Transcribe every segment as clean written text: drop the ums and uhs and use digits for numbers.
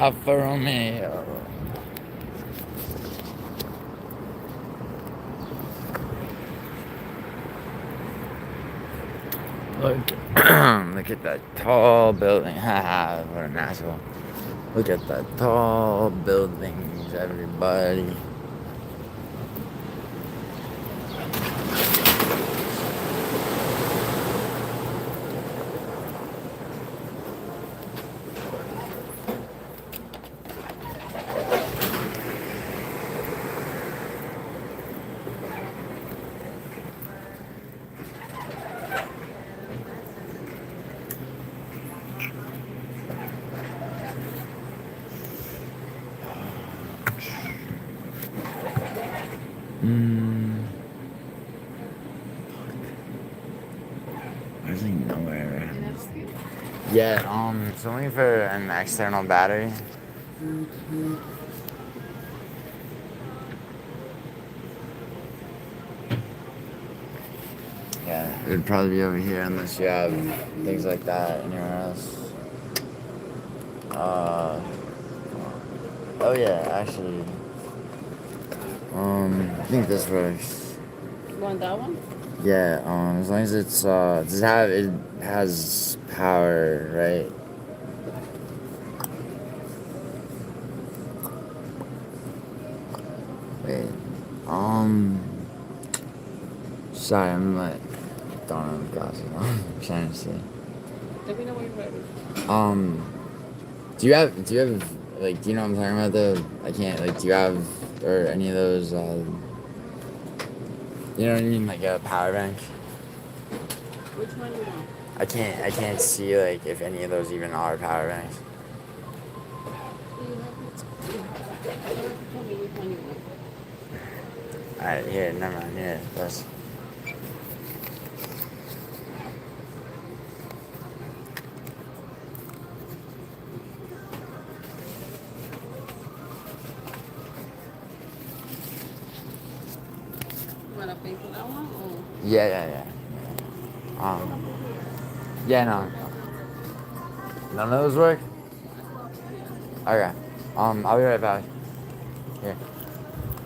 Alfa Romeo. Look, look at that tall building. Haha, what an asshole. Look at that tall buildings, everybody. There's like nowhere around this. Yeah, it's only for an external battery. Yeah, it would probably be over here unless you have things like that anywhere else. Oh yeah, actually, I think this works. You want that one? Yeah, as long as it's, it has power, right? Wait, sorry, I'm like, don't have the glasses on. I'm trying to see. Let me know when you're ready. Do you have, like, do you know what I'm talking about though? I can't, like, do you have, or any of those, you know what I mean, like a power bank? Which one you want? I can't see, like, if any of those even are power banks. Tell me which one you want. Alright, here, never mind, here, that's... You want to pay for that one? Or? Yeah. Yeah, no. None of those work? Okay. I'll be right back. Here.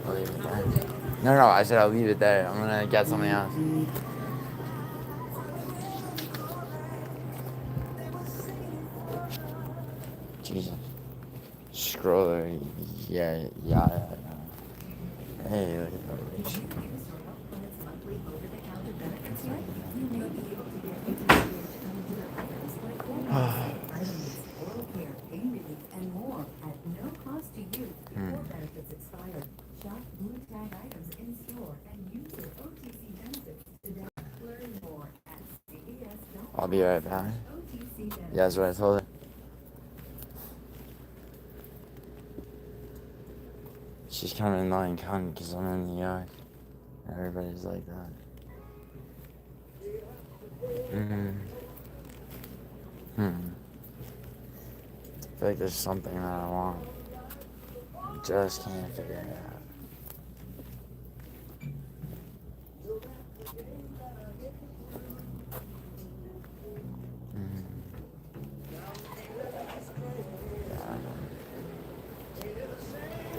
I'll leave it there. No, I said I'll leave it there. I'm gonna get something else. Jesus. Scroller. Yeah. Hey, look at that. I'll be right back. Yeah, that's what I told her. She's kind of annoying cunt because I'm in New York. Everybody's like that. I feel like there's something that I want. I just can't figure it out.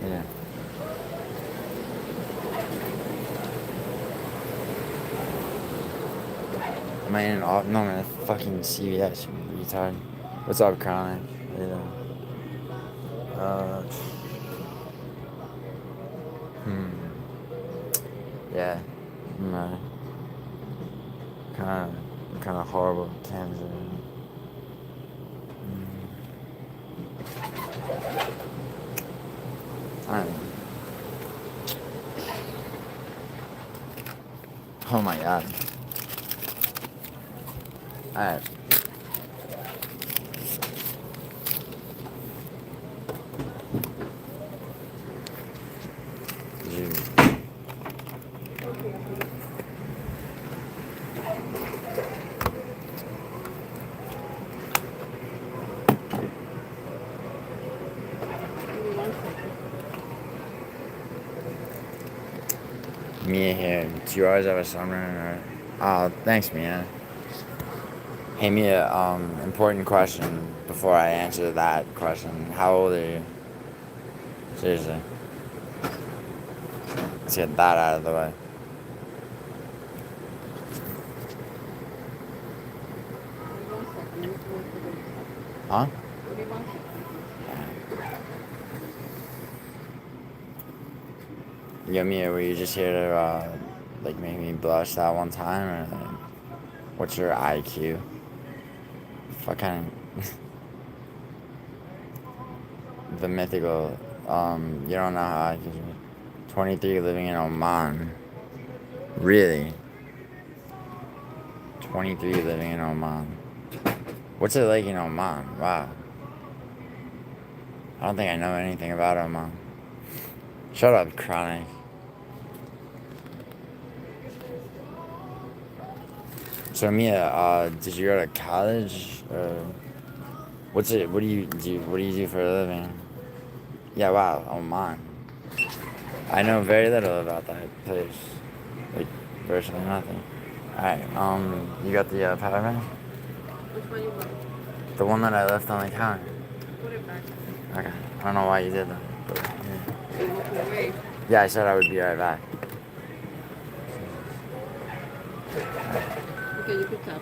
Yeah. Am I in an off? No, I'm in a fucking CVS, you retard. What's up, Chronic? Yeah. Yeah. No. Kind of horrible cancer. I don't know. Oh my god. Alright. Mia here. 2 hours of a summer. Oh, thanks, Mia. Hey Mia, important question before I answer that question. How old are you? Seriously. Let's get that out of the way. One second. Let me go for the. Huh? Give me 1 second. Yo Mia, were you just here to like make me blush that one time, or like, what's your IQ? What kind of the mythical? You don't know how IQ is. 23 living in Oman. Really? 23 living in Oman. What's it like in Oman? Wow. I don't think I know anything about Oman. Shut up, Chronic. So Mia, did you go to college? Or what's it? What do you do? What do you do for a living? Yeah, wow, Oman. I know very little about that place. Like virtually nothing. Alright, you got the power bank? Which one you want? The one that I left on the counter. Put it back. Okay. I don't know why you did that. But, yeah. You walk away. Yeah, I said I would be right back. Okay, you can tap.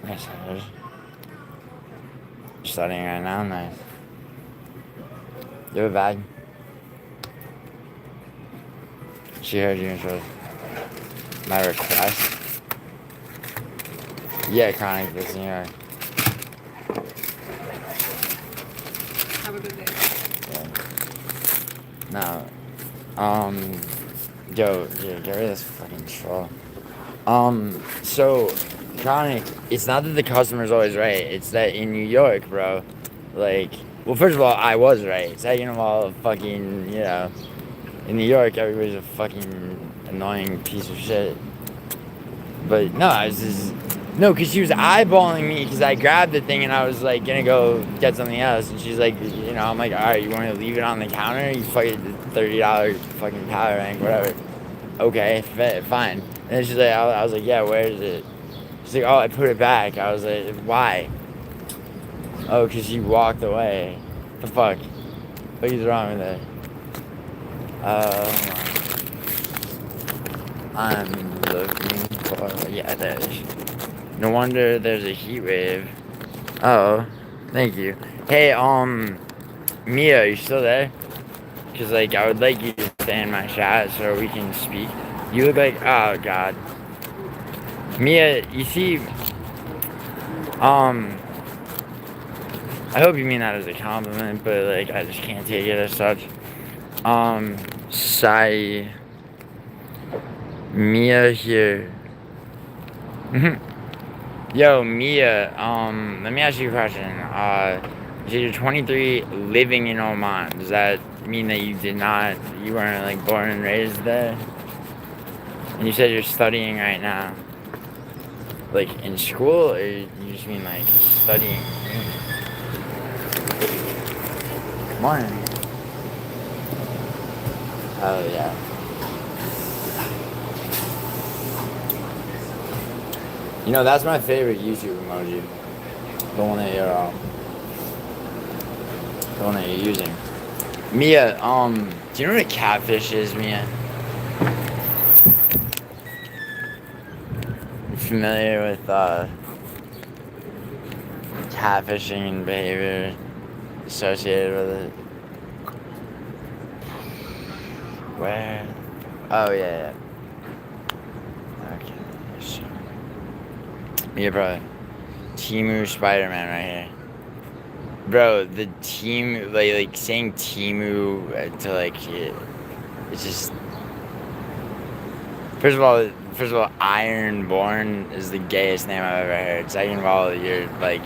Nice. Studying right now, nice. You have a bag? She heard you and she was my request. Yeah, Chronic, listen here. Have a good day. Yeah. No. Yo, get rid of this fucking troll. So, Chronic, it's not that the customer's always right. It's that in New York, bro, like, well, first of all, I was right. Second of all, fucking, you know, in New York, everybody's a fucking annoying piece of shit. But no, I was just, no, because she was eyeballing me because I grabbed the thing and I was like gonna go get something else. And she's like, you know, I'm like, all right, you want to leave it on the counter? You fucking $30 fucking power bank, whatever. Okay, fine. And then she's like, I was like, yeah, where is it? She's like, oh, I put it back. I was like, why? Oh, because you walked away. The fuck? What is wrong with it? I'm looking for, yeah, there's, no wonder there's a heat wave. Oh, thank you. Hey, Mia, are you still there? Because, like, I would like you to stay in my chat so we can speak. You look like, oh, God. Mia, you see, I hope you mean that as a compliment, but, like, I just can't take it as such. Mia here. Yo, Mia, let me ask you a question. You said you're 23 living in Oman. Does that mean that you weren't, like, born and raised there? And you said you're studying right now. Like, in school, or you just mean, like, studying? Good morning. Oh, yeah. You know, that's my favorite YouTube emoji. The one that you're using. Mia, do you know what a catfish is, Mia? You familiar with, catfishing and behavior associated with it? Where? Oh, yeah. Okay. So, Mia, bro. Timu Spider-Man right here. Bro, the team, like saying Timu to, like, it's just, first of all, Ironborn is the gayest name I've ever heard. Second of all, you're like,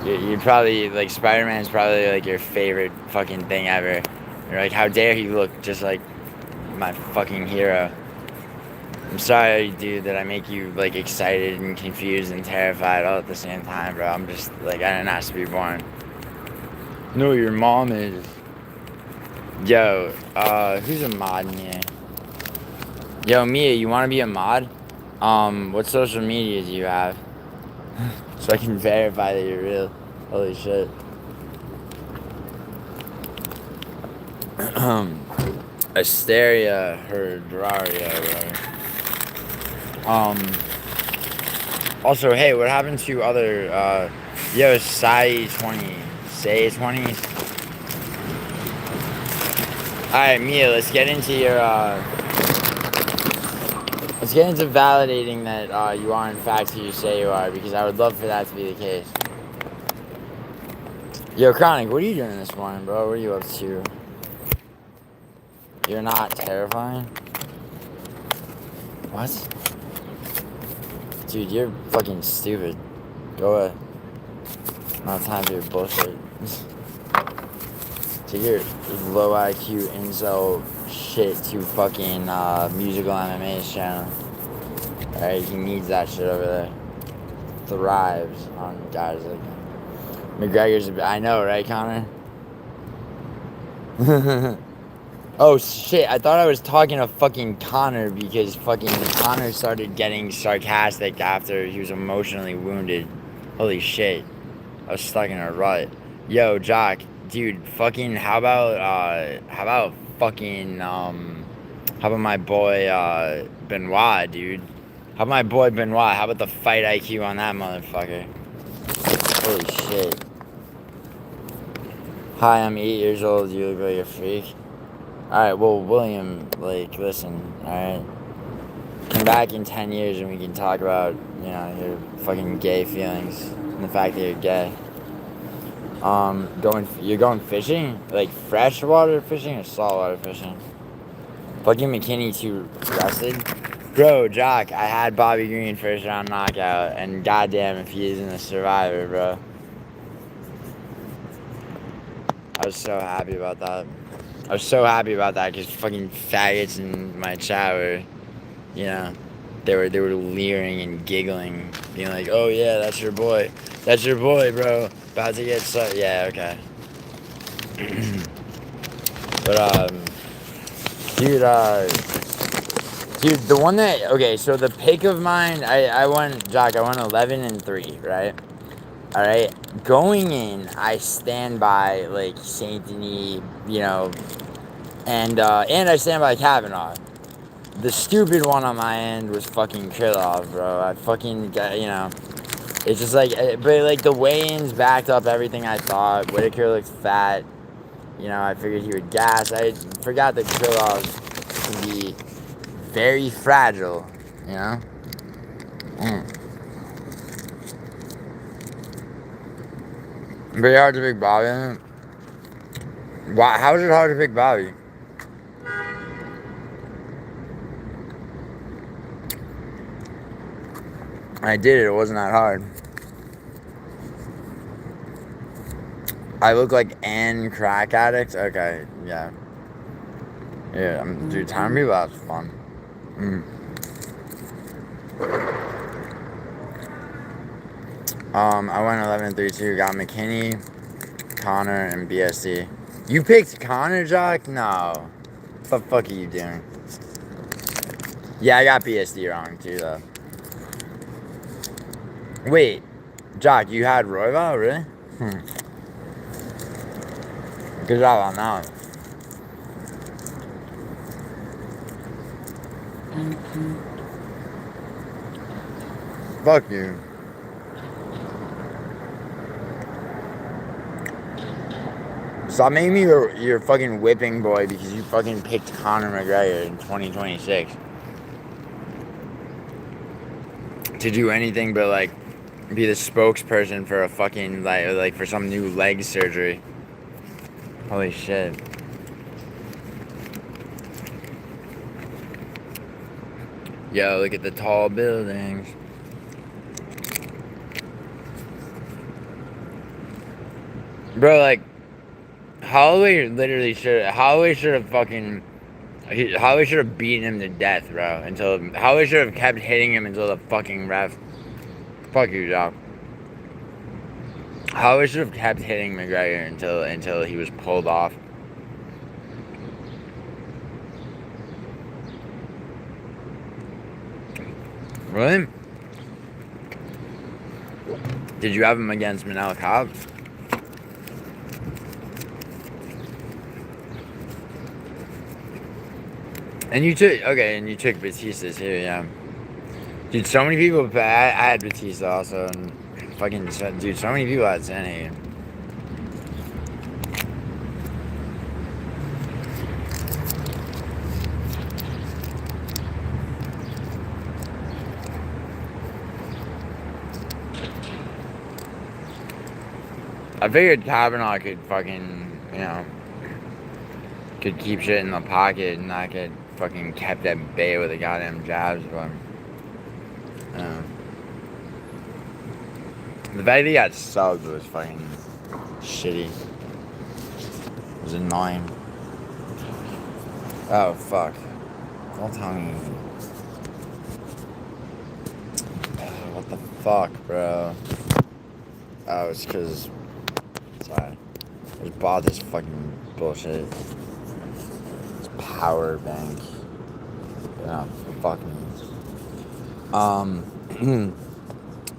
you're probably, like, Spider-Man's probably, like, your favorite fucking thing ever. You're like, how dare he look just like my fucking hero. I'm sorry, dude, that I make you like excited and confused and terrified all at the same time, bro. I'm just like, I didn't ask to be born. No, your mom is. Yo, who's a mod in here? Yo, Mia, you want to be a mod? What social media do you have? So I can verify that you're real. Holy shit. Asteria Herdraria, also, hey, what happened to other, yo, Sai 20, Say 20s? Alright, Mia, let's get into your, let's get into validating that, you are in fact who you say you are, because I would love for that to be the case. Yo, Chronic, what are you doing this morning, bro? What are you up to? You're not terrifying? What? Dude, you're fucking stupid. Go away. Not time for your bullshit. Take your low IQ incel shit to fucking musical MMA's channel. Alright, he needs that shit over there. Thrives on guys like McGregor's. I know, right, Connor? Oh shit, I thought I was talking to fucking Connor because fucking Connor started getting sarcastic after he was emotionally wounded. Holy shit. I was stuck in a rut. Yo, Jock, dude, fucking how about fucking how about my boy Benoit, dude? How about my boy Benoit? How about the fight IQ on that motherfucker? Holy shit. Hi, I'm 8 years old, you look like a freak. Alright, well, William, like, listen, alright? Come back in 10 years and we can talk about, you know, your fucking gay feelings and the fact that you're gay. You're going fishing? Like, freshwater fishing or saltwater fishing? Fucking McKinney too rested? Bro, Jock, I had Bobby Green first round knockout, and goddamn if he isn't a survivor, bro. I was so happy about that. I was so happy about that because fucking faggots in my chat were, you know, they were leering and giggling, being like, "Oh yeah, that's your boy, bro. About to get so yeah, okay." But dude, the one that okay, so the pick of mine, I went 11-3, right? All right, going in, I stand by like Saint Denis, you know, and I stand by Kavanaugh. The stupid one on my end was fucking Krylov, bro. I fucking got, you know, it's just like, but like the weigh-ins backed up everything I thought. Whitaker looked fat. You know, I figured he would gas. I forgot that Krylov can be very fragile, you know? Very hard to pick Bobby, isn't it? Why, how is it hard to pick Bobby? I did it. It wasn't that hard. I look like an crack addict? Okay, yeah. Yeah, dude, time people that's fun. I went 11-3-2, got McKinney, Connor, and BSD. You picked Connor, Jock? No. What the fuck are you doing? Yeah, I got BSD wrong too, though. Wait, Jock, you had Royval, really? Good job on that one. Fuck you. Stop making me your fucking whipping boy because you fucking picked Conor McGregor in 2026. To do anything but like be the spokesperson for a fucking like for some new leg surgery. Holy shit. Yo, look at the tall buildings. Bro, like Holloway should have fucking Holly should have beaten him to death, bro. Until Holly should have kept hitting him until the fucking ref. Fuck you, dog. Holly should have kept hitting McGregor until he was pulled off. Really? Did you have him against Manel Cobb? And you took Batista too, yeah. Dude, so many people. I had Batista also, and fucking dude, so many people had Sanity. I figured Kavanaugh could fucking, could keep shit in the pocket and not get fucking kept at bay with the goddamn jabs, but the fact that he got subbed was fucking shitty. It was annoying. Oh fuck. Don't tell me. What the fuck, bro? Oh, it's cause sorry. I just bought this fucking bullshit. This power bank. Oh, fuck me.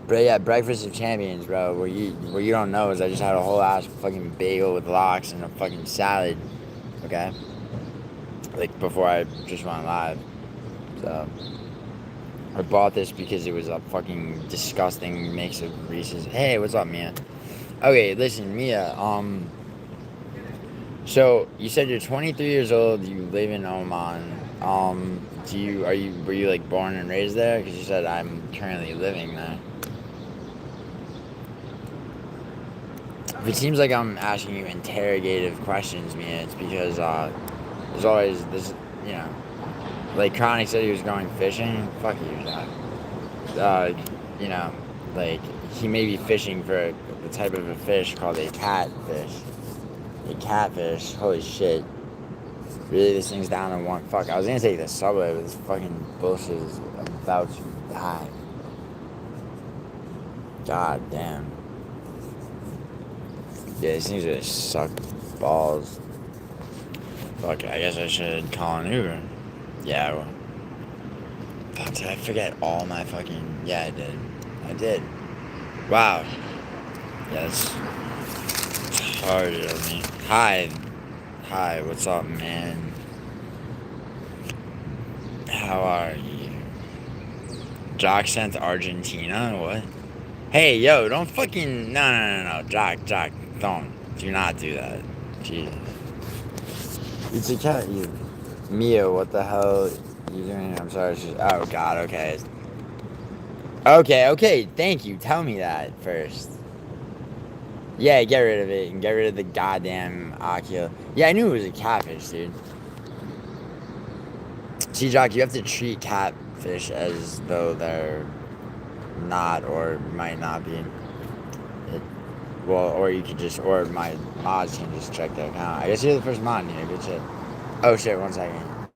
But yeah, Breakfast of Champions, bro. What you don't know is I just had a whole ass fucking bagel with lox and a fucking salad. Okay? Like before I just went live. So I bought this because it was a fucking disgusting mix of Reese's. Hey, what's up, Mia? Okay, listen, Mia, so you said you're 23 years old, you live in Oman. Were you like born and raised there? Because you said I'm currently living there. If it seems like I'm asking you interrogative questions, Mia, it's because there's always this, like Chronic said he was going fishing. Fuck you, Doc. Like he may be fishing for the type of a fish called a catfish. A catfish. Holy shit. Really, this thing's down in one. Fuck, I was gonna take the subway, but this fucking bullshit is about to die. God damn. Yeah, these things really suck balls. Fuck, I guess I should call an Uber. Yeah, well. Fuck, did I forget all my fucking... Yeah, I did. Wow. Yeah, that's hard of me. Hi, what's up, man? How are you? Jock sent Argentina? What? Hey, yo, don't fucking... No. Jock, do not do that. Jesus. It's a cat, you... Mia, what the hell you doing? I'm sorry. Oh, God, okay. Okay, thank you. Tell me that first. Yeah, get rid of it and get rid of the goddamn Akio. Yeah, I knew it was a catfish, dude. See, Jock, you have to treat catfish as though they're not or might not be. Or you could just, or my mods can just check their account. I guess you're the first mod here. Good shit. Oh shit, 1 second.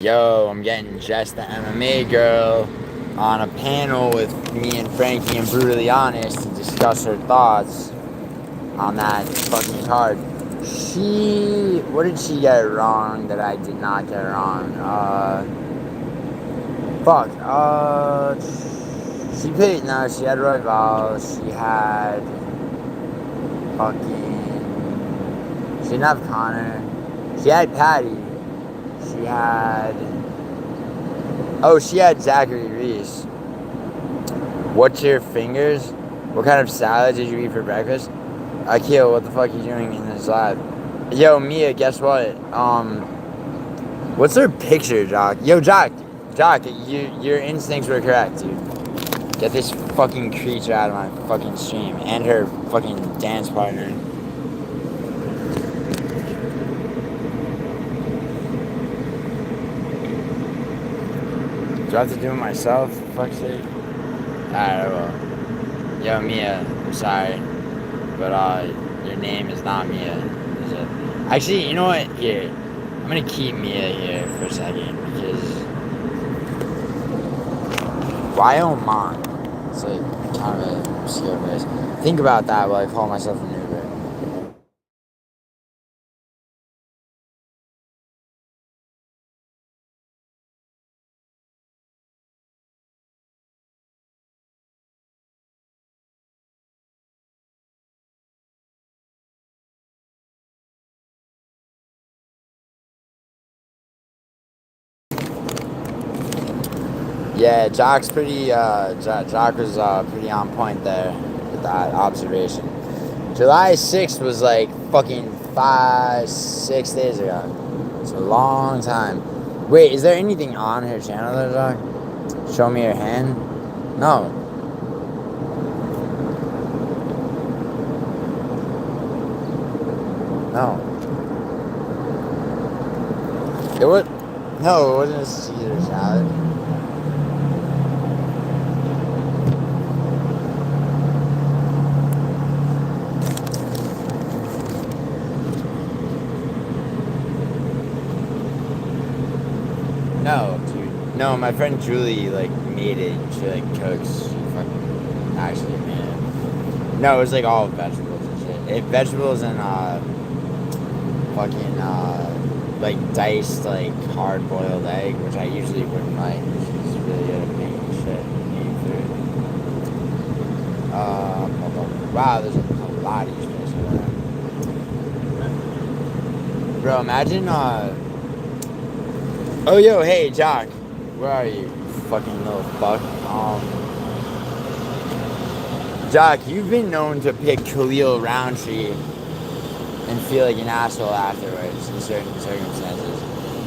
Yo, I'm getting Jess the MMA girl on a panel with me and Frankie and Brutally Honest to discuss her thoughts on that fucking card. What did she get wrong that I did not get wrong? She had Royval, she had she didn't have Connor, she had Patty, she had Zachary Reese. What's your fingers? What kind of salad did you eat for breakfast? Akil, what the fuck are you doing in this live? Yo, Mia, guess what? What's her picture, Jock? Yo, Jock, your instincts were correct, dude. Get this fucking creature out of my fucking stream. And her fucking dance partner. Do I have to do it myself? For fuck's sake. Alright, I will. Yo, Mia, I'm sorry. But, your name is not Mia, is it? Actually, you know what? Here. I'm gonna keep Mia here for a second because why Oman? It's like kind of a obscure place. Think about that while I call myself an Uber. Yeah, Jock was pretty on point there with that observation. July 6th was like fucking 6 days ago. It's a long time. Wait, is there anything on her channel there, Jock? Show me your hand? No. No. It was... No, it wasn't a Caesar salad. No, dude. No, my friend Julie, like, made it. She, like, cooks. She fucking actually made it. No, it was, like, all vegetables and shit. Vegetables and, like, diced, like, hard-boiled egg, which I usually wouldn't like. She's really good at making shit. Eating food. Wow, there's a lot of these places around. Bro, imagine, Oh, yo, hey, Jock. Where are you, fucking little fuck? Jock, you've been known to pick Khalil Roundtree and feel like an asshole afterwards in certain circumstances.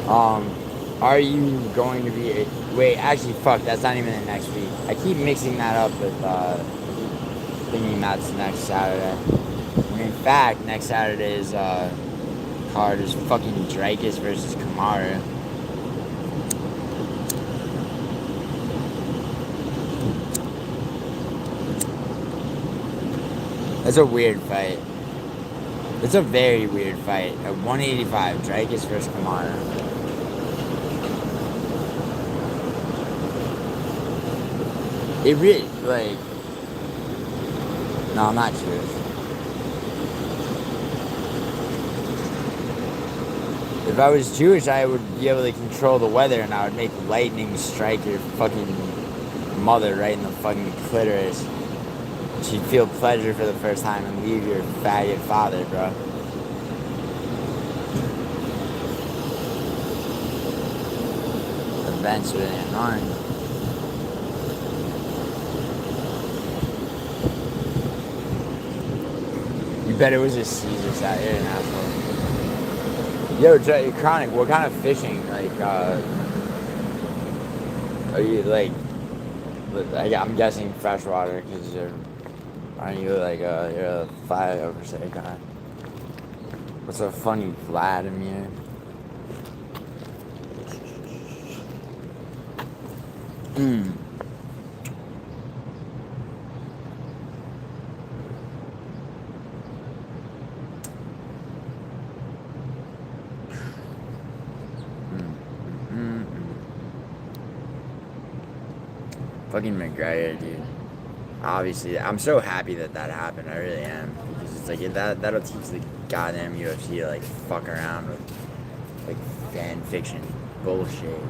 Are you going to be... Wait, actually, fuck, that's not even the next week. I keep mixing that up with, thinking that's next Saturday. And in fact, next Saturday's, card is fucking Dreykus versus Kamaru. That's a weird fight. It's a very weird fight. At 185, Dreykus versus Kamaru. It really, like... No, I'm not sure. If I was Jewish, I would be able to control the weather and I would make lightning strike your fucking mother right in the fucking clitoris. She'd feel pleasure for the first time and leave your faggot father, bro. Events really annoying. You bet it was a Caesar salad. You're an asshole. Yo, Chronic, what kind of fishing, like, are you, like, I'm guessing freshwater, because aren't you, like, you're a flyover guy? What's a funny Vladimir? Fucking McGregor, dude. Obviously, I'm so happy that happened. I really am, because it's like that'll teach the goddamn UFC to like fuck around with like fan fiction bullshit.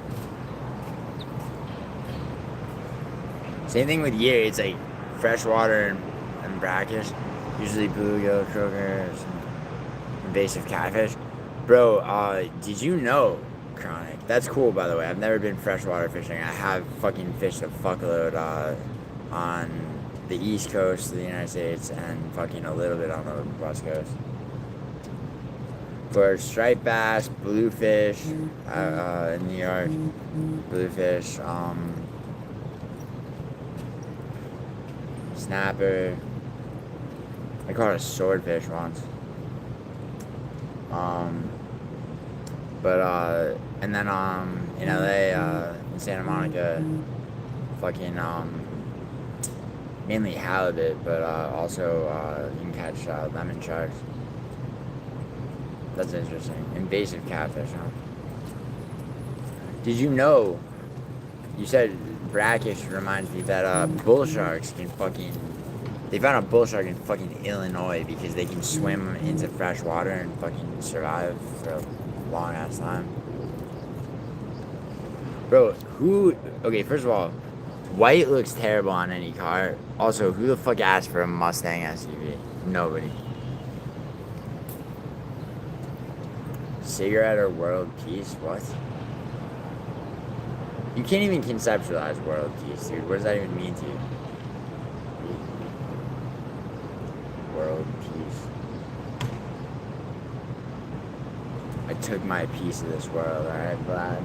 Same thing with Year. It's like freshwater and brackish, usually bluegill, croakers, invasive catfish. Bro, did you know, Chronic? That's cool, by the way. I've never been freshwater fishing. I have fucking fished a fuckload on the East Coast of the United States and fucking a little bit on the West Coast. For striped bass, bluefish, in New York, bluefish, snapper. I caught a swordfish once. And then, in LA, in Santa Monica, fucking, mainly halibut, but, also, you can catch, lemon sharks. That's interesting. Invasive catfish, huh? Did you know? You said brackish reminds me that bull sharks can fucking. They found a bull shark in fucking Illinois because they can swim into fresh water and fucking survive for a long ass time. Bro, who. Okay, first of all, white looks terrible on any car. Also, who the fuck asked for a Mustang SUV? Nobody. Cigarette or world peace? What? You can't even conceptualize world peace, dude. What does that even mean to you? World peace. I took my piece of this world, alright, Vlad?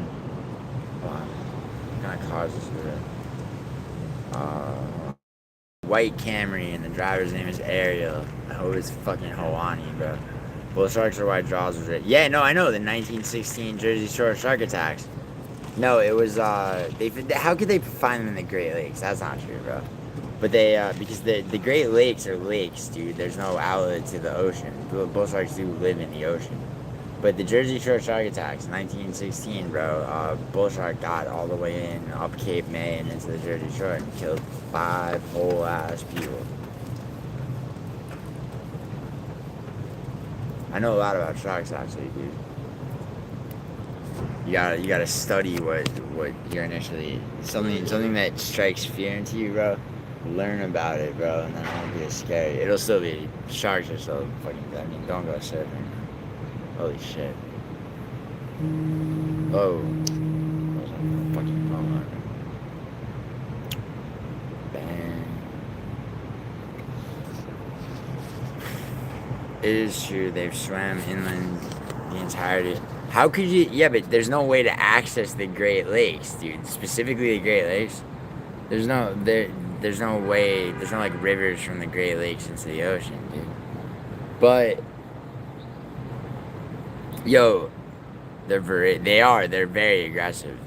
What kind of cars is it? White Camry, and the driver's name is Ariel. I hope it's fucking Hawani, bro. Bull sharks are why Jaws was written. Yeah, no, I know, the 1916 Jersey Shore shark attacks. No, it was, how could they find them in the Great Lakes? That's not true, bro. But they, because the Great Lakes are lakes, dude. There's no outlet to the ocean. Bull sharks do live in the ocean. But the Jersey Shore shark attacks, 1916, bro. Bull shark got all the way in up Cape May and into the Jersey Shore and killed 5 whole ass people. I know a lot about sharks, actually, dude. You gotta study what you're initially something that strikes fear into you, bro. Learn about it, bro, and then it won't be as scary. It'll still be sharks are still fucking. I mean, don't go surfing. Holy shit. Oh. There's a fucking phone. Bang. It is true, they've swam inland the entirety. How could you? Yeah, but there's no way to access the Great Lakes, dude. Specifically the Great Lakes. There's no way. There's no like rivers from the Great Lakes into the ocean, dude. But yo, they're very aggressive.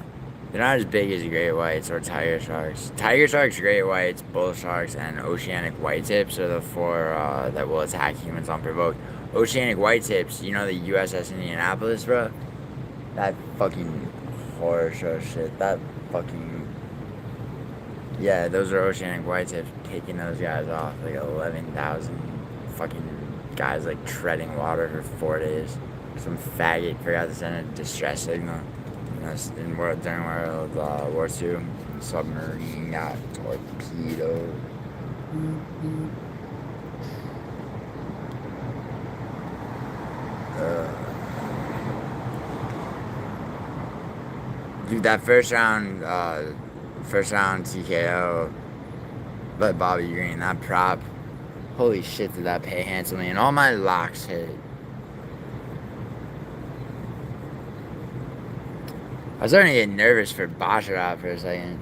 They're not as big as great whites or tiger sharks. Tiger sharks, great whites, bull sharks, and oceanic whitetips are the 4 that will attack humans unprovoked. Oceanic whitetips, you know the USS Indianapolis, bro? That fucking horror show shit. That fucking. Yeah, those are oceanic whitetips taking those guys off. Like 11,000 fucking guys, like treading water for 4 days. Some faggot forgot to send a distress signal. During World War II, submarine got torpedoed. Dude, that first round TKO by Bobby Green, that prop, holy shit, did that pay handsomely, and all my locks hit. I was starting to get nervous for Basharat for a second.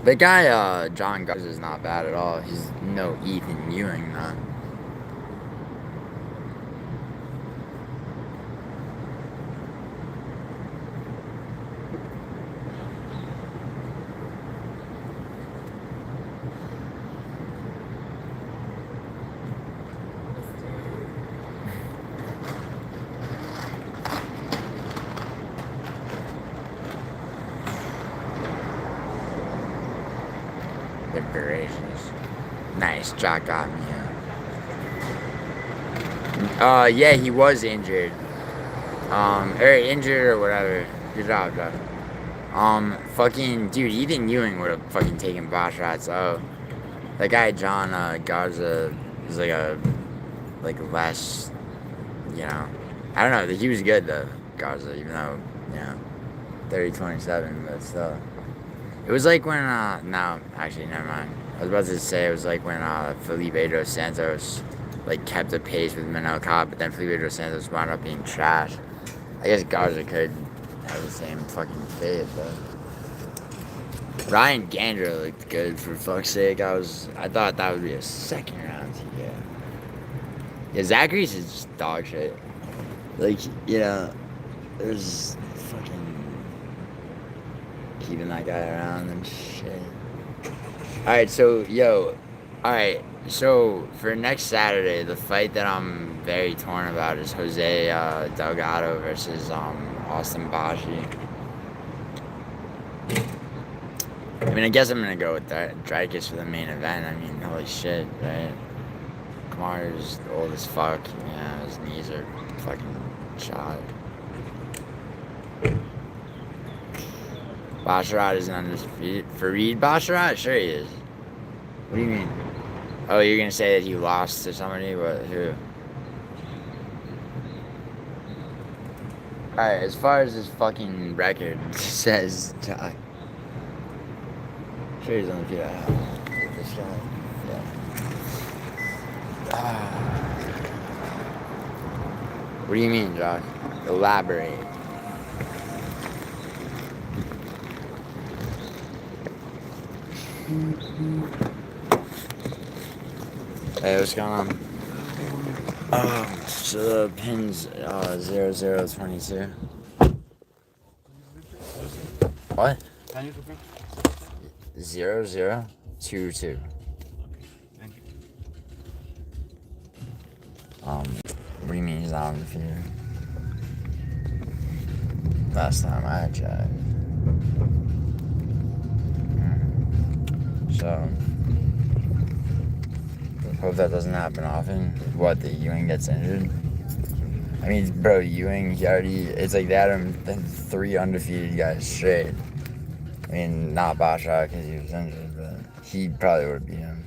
The guy, John Garza, is not bad at all. He's no Ethan Ewing, though. Gracious. Nice, Jock got me. Yeah, he was injured. Or injured or whatever. Good job, Jock. Fucking, dude, Ethan Ewing would have fucking taken bot shots. Oh, that guy John Garza is like less, you know. I don't know. He was good though, Garza, even though 30-27, but still. It was like when, no, actually, never mind. I was about to say it was like when Felipe dos Santos, like, kept a pace with Manel Cobb, but then Felipe dos Santos wound up being trash. I guess Garza could have the same fucking fate, but Ryan Gandra looked good, for fuck's sake. I thought that would be a second round TKO. Yeah, Zachary's is just dog shit. Like, there's fucking keeping that guy around and shit. Alright, so, alright, So for next Saturday, the fight that I'm very torn about is Jose Delgado versus Austin Bashi. I mean, I guess I'm gonna go with Dreykus for the main event. I mean, holy shit, right? Kamar's old as fuck. Yeah, his knees are fucking shot. Basharat is undefeated. Fareed Basharat? Sure he is. What do you mean? Oh, you're gonna say that he lost to somebody? What? Who? Alright, as far as his fucking record says, sure he's undefeated. This guy. Yeah. What do you mean, Josh? Elaborate. Hey, what's going on? So the pin's 0022. What? 0022. What do you mean he's not undefeated? Last time I checked. So, hope that doesn't happen often. What, that Ewing gets injured? I mean, bro, Ewing, it's like they had him 3 undefeated guys straight. I mean, not Basha because he was injured, but he probably would have beat him.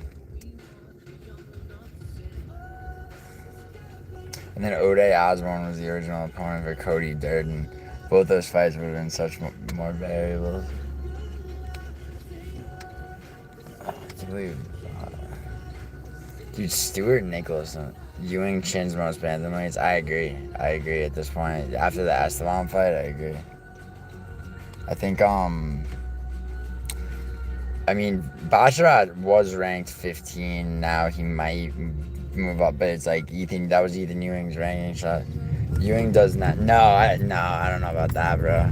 And then O'Day Osborne was the original opponent for Cody Durden. Both those fights would have been such more variables. I can't believe. Dude, Stuart Nicholas, Ewing chins most bantamweights. I agree at this point. After the Esteban fight, I agree. I think, I mean, Basharat was ranked 15. Now he might move up, but it's like that was Ethan Ewing's ranking shot. Ewing does not. No, I don't know about that, bro.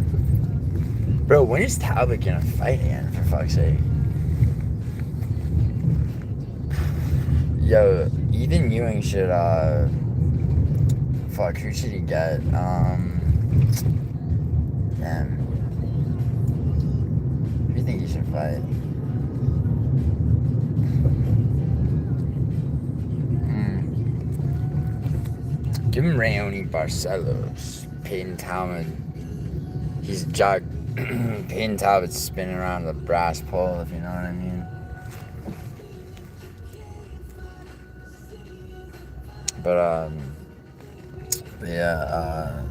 Bro, when is Talbot gonna fight again, for fuck's sake? Yo, Ethan Ewing should, fuck, who should he get? Man. Who do you think he should fight? Give him Raoni Barcelos. Peyton Talbot. He's Peyton Talbot's spinning around the brass pole, if you know what I mean. But yeah,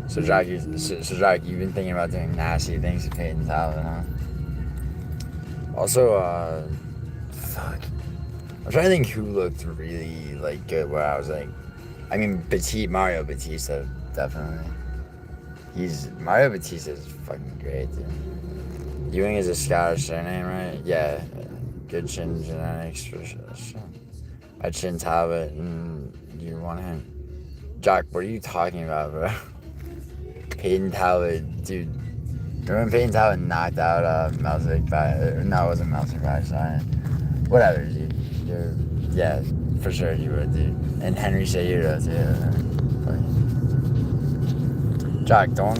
so Jack, you've been thinking about doing nasty things to Peyton Talbot, huh? Also, fuck. I'm trying to think who looked really, like, good where I was like, I mean, Mario Batista, definitely. Mario Batista is fucking great, dude. Ewing is a Scottish surname, right? Yeah, good chin genetics for sure. I chin Talbot, and you want him. Jack, what are you talking about, bro? Peyton Talbot, dude. Remember when Peyton Talbot knocked out Melzik by... No, it wasn't Melzik by, sorry. Whatever, dude. Yeah, for sure you would, dude. And Henry Cejudo, too. Jack, don't,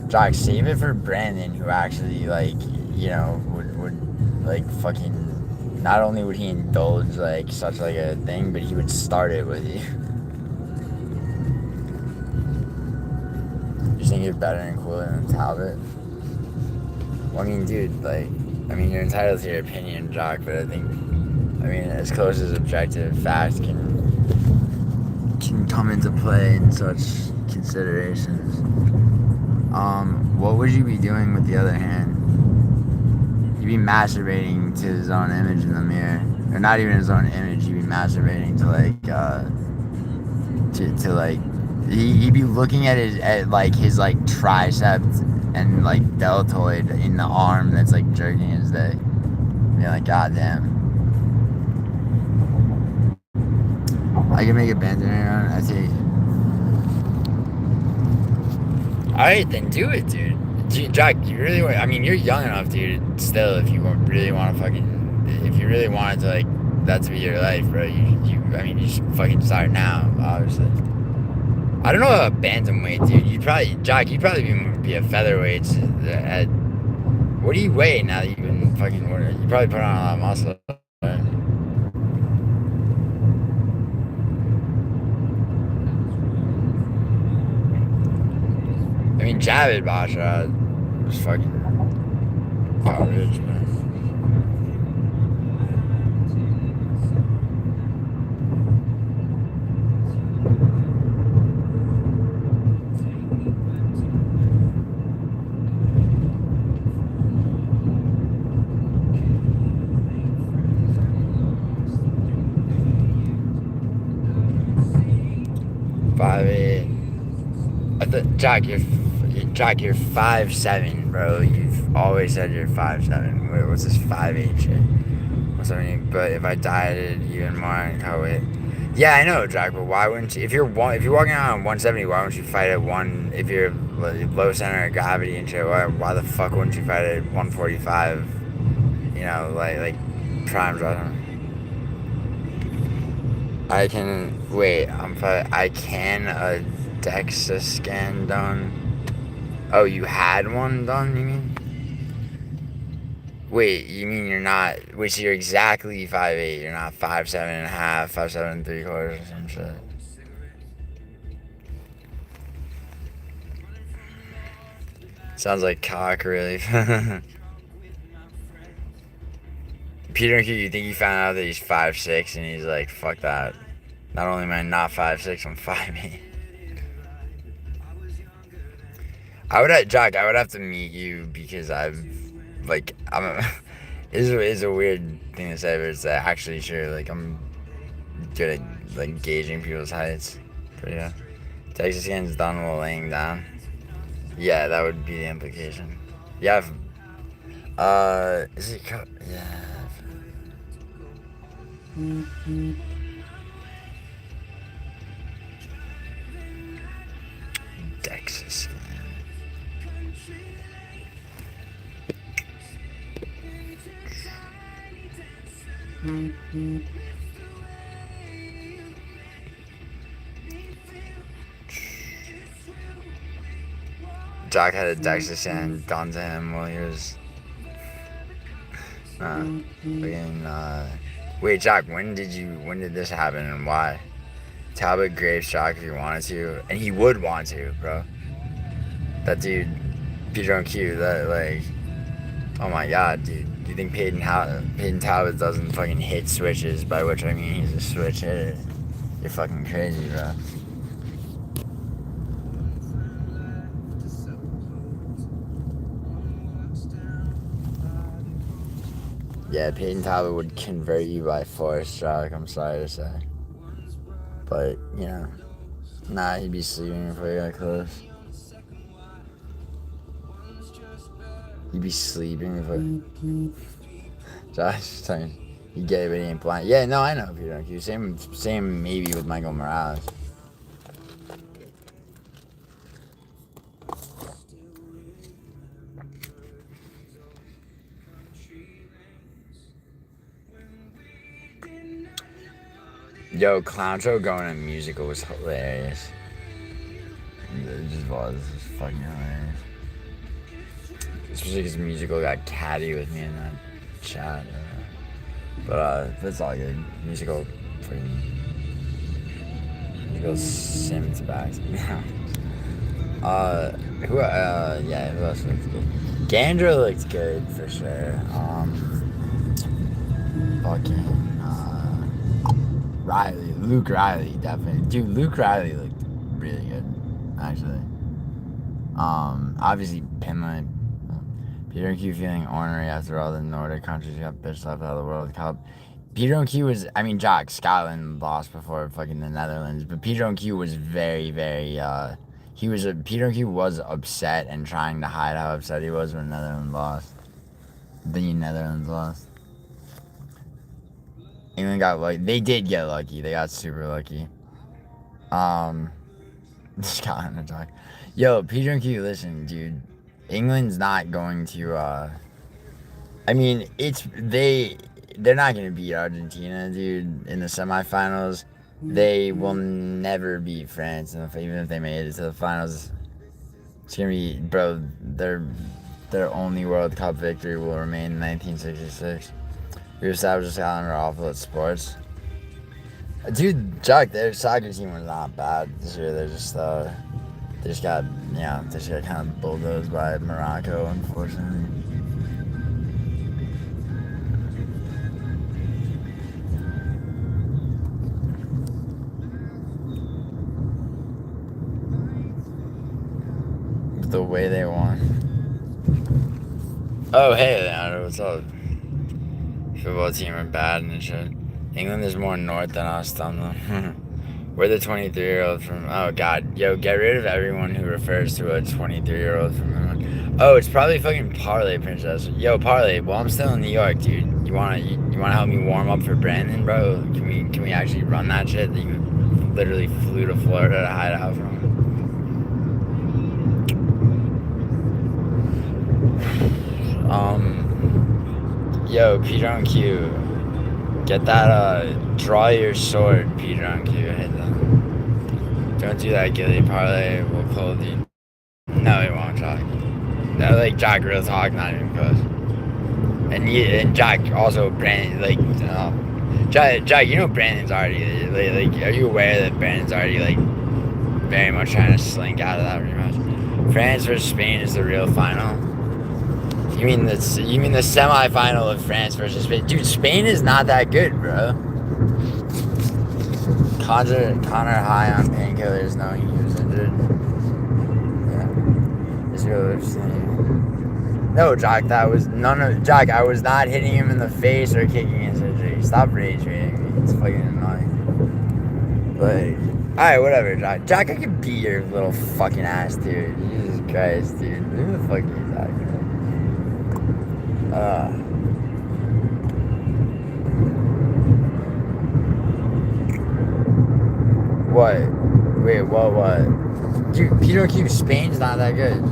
Jack, save it for Brandon, who actually, like, you know, would like, fucking... Not only would he indulge, like, such, like, a thing, but he would start it with you. You think you're better and cooler than Talbot? Well, I mean, dude, like... I mean, you're entitled to your opinion, Jock, but I think... I mean, as close as objective facts can come into play in such considerations. What would you be doing with the other hand? You'd be masturbating to his own image in the mirror. Or not even his own image, you'd be masturbating to, like, he'd be looking at his tricep and, like, deltoid in the arm that's, like, jerking his dick. Be like, goddamn. I can make a bandana around it. I take it. Alright, then do it, dude. Jack, you really want, I mean, you're young enough, dude, still, if you really want to fucking, if you really wanted to, like, that to be your life, bro, I mean, you should fucking start now, obviously. I don't know about bantamweight, dude. Jack, you'd probably be a featherweight at, what do you weigh now that you've been fucking, you probably put on a lot of muscle, right? I mean, Javid Basha was fucking rich, man. Five eight. Jack, you're 5'7", bro. You've always said you're 5'7". Wait, what's this 5'8" shit? What's that mean? But if I dieted even more and cut weight, yeah, I know, Jack. But why wouldn't you? If you're walking around on 170, why wouldn't you fight at one? If you're low center of gravity and shit, why the fuck wouldn't you fight at 145? You know, like prime draw. I can wait. I can a DEXA scan done. Oh, you had one done? You mean? Wait, you mean you're not? Wait, so you're exactly 5'8". You're not 5'7.5", 5'7 3/4", or some shit. Sounds like cock, really. Peter and Q, you think he found out that he's 5'6", and he's like, fuck that. Not only am I not 5'6", I'm 5'8". Jack, I would have to meet you because it's a weird thing to say, but it's actually true. Like, I'm good at, like, gauging people's heights. But yeah. Texas scan's done while laying down. Yeah, that would be the implication. Yeah. Is it, yeah. Texas scan. Jack had a DEXA scan done to him while he was wait, Jack, when did this happen and why? Talbot Graves, Jack, if you wanted to, and he would want to, bro. That dude, Pedro Q, that, like, oh my god, dude. Do you think Peyton Talbot doesn't fucking hit switches, by which I mean he's a switch hitter? You're fucking crazy, bro. Yeah, Peyton Talbot would convert you by force, Jack, I'm sorry to say. But, you know, nah, he'd be sleeping before you got close. He'd be sleeping before... Josh, you get it, but he ain't blind. Yeah, no, I know Peter Q. Same maybe with Michael Morales. Yo, Clown Show going to musical was hilarious. It just was. It was fucking hilarious. Especially because musical got catty with me in that chat. But it's all good. Musical simmed back to me now. Who else looked good? Gandra looked good for sure. Luke Riley, definitely. Dude, Luke Riley looked really good, actually. Obviously, Pinland. Peter and Q feeling ornery after all the Nordic countries got bitched left out of the World Cup. Peter and Q was, I mean, Jack, Scotland lost before fucking the Netherlands, but Peter and Q was very, very, Peter and Q was upset and trying to hide how upset he was when the Netherlands lost. England got lucky. They did get lucky. They got super lucky. Scotland attack. Yo, Peter and Q, listen, dude. England's not going to. I mean, they're not going to beat Argentina, dude, in the semifinals. They will never beat France, even if they made it to the finals. It's gonna be, bro. Their only World Cup victory will remain in 1966. We established this calendar awful at sports. Dude, Jack, their soccer team was not bad this year. They just got kind of bulldozed by Morocco, unfortunately. The way they won. Oh, hey, Leonardo, what's up? Football team are bad and shit. England is more north than us, though. We're the 23-year-old from. Oh, God. Yo, get rid of everyone who refers to a 23-year-old from. Oh, it's probably fucking Parlay, Princess. Yo, Parlay, well, I'm still in New York, dude. You wanna help me warm up for Brandon, bro? Can we actually run that shit that you literally flew to Florida to hide out from? Yo, Peter on Q. Get that, draw your sword, Peter on Q. Hit them. Don't do that, Gilly. Parlay will clothe you. No, it won't, Jock. No, like, Jock, real talk, not even close. And Jock, also, Brandon, like, Jock, you know Brandon's already, like, are you aware that Brandon's already, like, very much trying to slink out of that rematch? France versus Spain is the real final. You mean the semifinal of France versus Spain? Dude, Spain is not that good, bro. Connor high on painkillers knowing he was injured. Yeah. It's really interesting. No, Jock, Jock, I was not hitting him in the face or kicking his injury. Stop rage baiting me. It's fucking annoying. But, alright, whatever, Jock. Jock, I could beat your little fucking ass, dude. Jesus Christ, dude. Who the fuck are you talking about? What? Wait, what? Dude, Peter Q, Spain's not that good.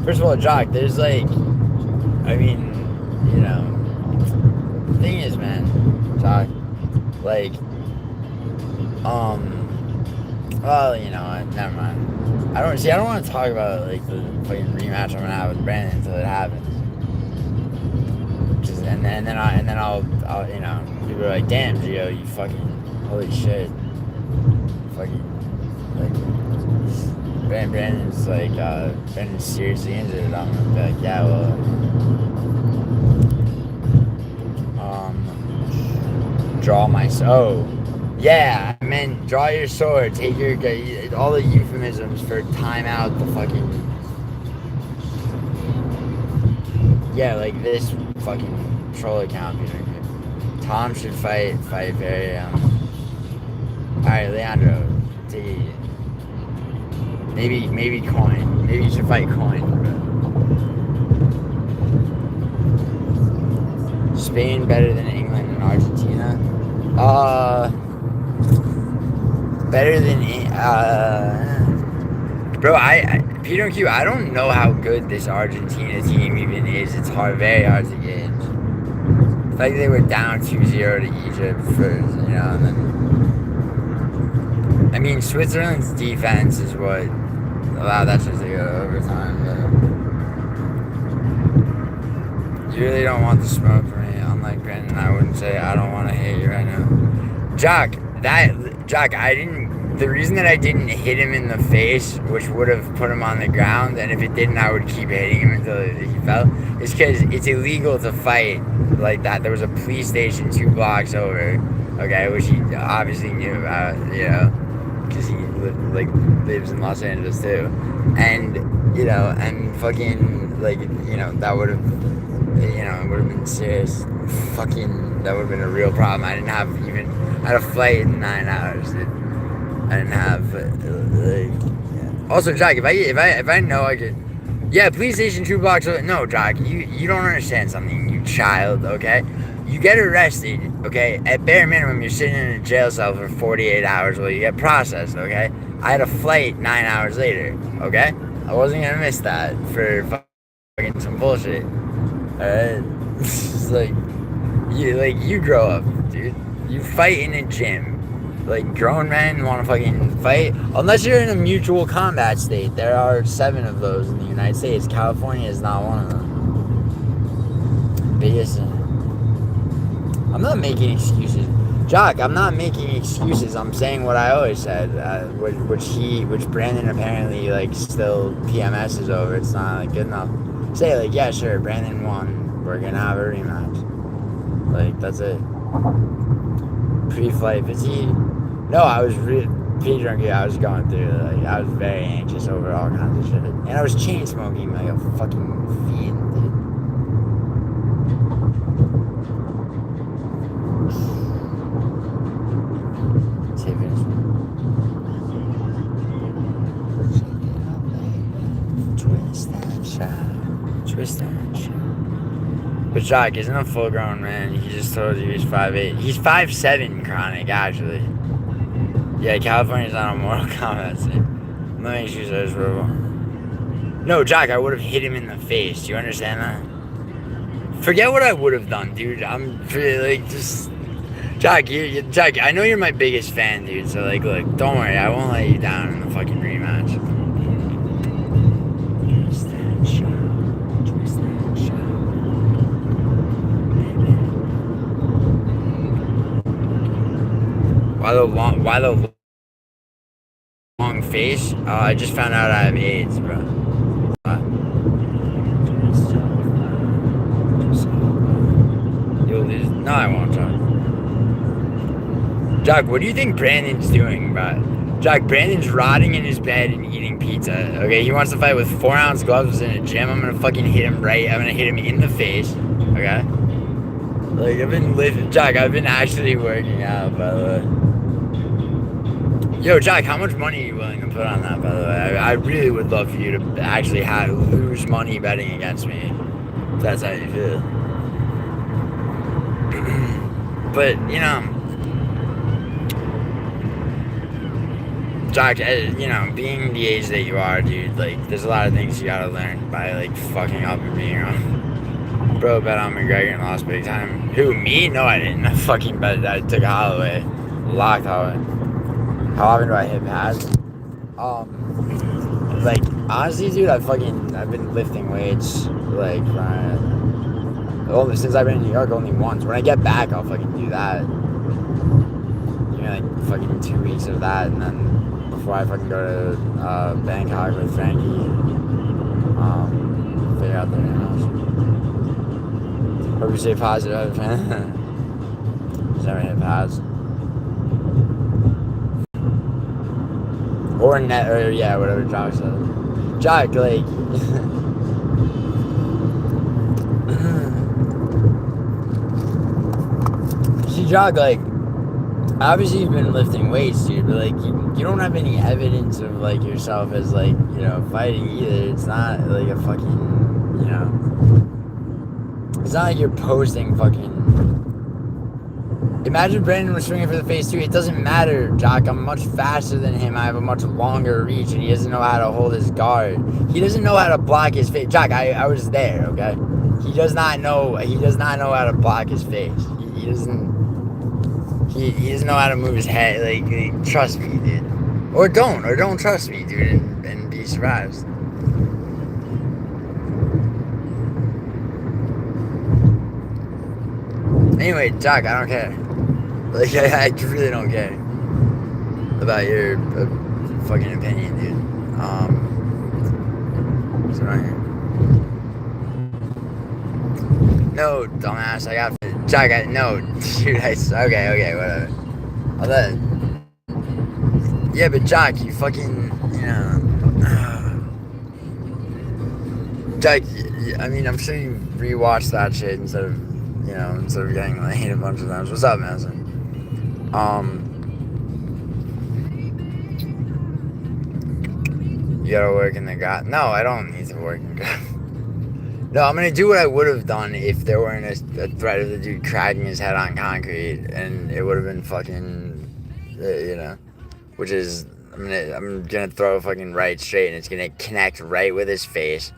First of all, Jock, there's like, I mean, you know, the thing is, man, Jock, like, well, you know what, never mind. I don't want to talk about, like, the fucking rematch I'm gonna have with Brandon until it happens. And then I'll, you know, people are like, damn, Gio, you fucking, holy shit. Fucking, like, Brandon's like, Brandon's seriously injured. I'm gonna be like, yeah, well, draw my, yeah, I meant draw your sword, take your, all the euphemisms for time out the fucking, yeah, like this fucking troll account. Tom should fight very, alright, Leandro, take it easy. Maybe Coin. Maybe you should fight Coin, bro. Spain better than England and Argentina? Better than, bro, Peter and Q, I don't know how good this Argentina team even is. It's very hard to gauge. The fact they were down 2-0 to Egypt first, you know, and then, I mean, Switzerland's defense is what allowed that shit to go to overtime, but you really don't want the smoke from me. Unlike Brandon, I wouldn't say I don't want to hate you right now. Jock, the reason that I didn't hit him in the face, which would have put him on the ground, and if it didn't, I would keep hitting him until he fell, is because it's illegal to fight like that. There was a police station 2 blocks over, okay, which he obviously knew about, you know, because he lives in Los Angeles too, and, you know, and fucking, like, you know, that would have, you know, it would have been serious. Fucking, that would have been a real problem. I had a flight in 9 hours, dude. I didn't have, yeah. Also, Jack, if I know I could, yeah, police station 2 blocks away. No, Jack, you don't understand something, you child, okay? You get arrested, okay? At bare minimum, you're sitting in a jail cell for 48 hours while you get processed, okay? I had a flight 9 hours later, okay? I wasn't gonna miss that for fucking some bullshit. Alright? It's you grow up, dude. You fight in a gym. Like, grown men want to fucking fight. Unless you're in a mutual combat state. There are 7 of those in the United States. California is not one of them. Biggest. I'm not making excuses. Jock, I'm not making excuses. I'm saying what I always said. Which Brandon apparently, like, still PMS's over. It's not, like, good enough. Say, like, yeah, sure, Brandon won. We're gonna have a rematch. Like, that's it. Pre-flight fatigue. No, I was pretty drunk. I was going through, like, I was very anxious over all kinds of shit. And I was chain smoking like a fucking fiend, dude. Twist and shout. But Jock isn't a full grown man. He just told you he's 5'8". He's 5'7", chronic, actually. Yeah, California's not a Mortal Kombat scene. Let me choose those verbal. No, Jock, I would have hit him in the face. Do you understand that? Forget what I would have done, dude. I'm like, just. Jock, Jock, I know you're my biggest fan, dude. So, like, look, don't worry. I won't let you down in the fucking rematch. Why the long face? I just found out I have AIDS, bro. You'll lose. No, I won't, Jock. Jock, what do you think Brandon's doing, bro? Jock, Brandon's rotting in his bed and eating pizza. Okay, he wants to fight with 4-ounce gloves in a gym. I'm gonna fucking hit him right. I'm gonna hit him in the face. Okay. Like, I've been living, Jock, I've been actually working out, by the way. Yo, Jock, how much money are you willing to put on that, by the way? I really would love for you to actually lose money betting against me. If that's how you feel. But, you know, Jock, you know, being the age that you are, dude, like, there's a lot of things you gotta learn by, like, fucking up and being wrong. Bro bet on McGregor and lost big time. Who, me? No, I didn't. I fucking bet. I took Holloway. Locked Holloway. How often do I hit pads? Like, honestly, dude, I've been lifting weights, like, since I've been in New York, only once. When I get back, I'll fucking do that. You know, like, fucking 2 weeks of that, and then before I fucking go to Bangkok with Frankie, figure out their house. Hope you stay positive. Just never hit pads. Or yeah, whatever Jock said. Jock, like. See, Jock, like. Obviously, you've been lifting weights, dude, but, like, you don't have any evidence of, like, yourself as, like, you know, fighting either. It's not, like, a fucking, you know. It's not like you're posting fucking. Imagine Brandon was swinging for the face too. It doesn't matter, Jock. I'm much faster than him. I have a much longer reach, and he doesn't know how to hold his guard. He doesn't know how to block his face. Jock, I was there, okay? He does not know. He does not know how to block his face. He doesn't. He doesn't know how to move his head. Like, trust me, dude. Or don't trust me, dude, and be surprised. Anyway, Jock, I don't care. Like, I really don't care about your fucking opinion, dude. What's around here? No, dumbass, I got Jock. No, dude. Okay, whatever. I'll let. Yeah, but Jock, you fucking, you know. Jock, I mean, I'm sure you rewatched that shit instead of getting laid a bunch of times. What's up, Madison? You gotta work in the God. No, I don't need to work in God. No, I'm gonna do what I would have done if there weren't a threat of the dude cracking his head on concrete, and it would have been fucking, you know, which is I'm gonna throw a fucking right straight, and it's gonna connect right with his face.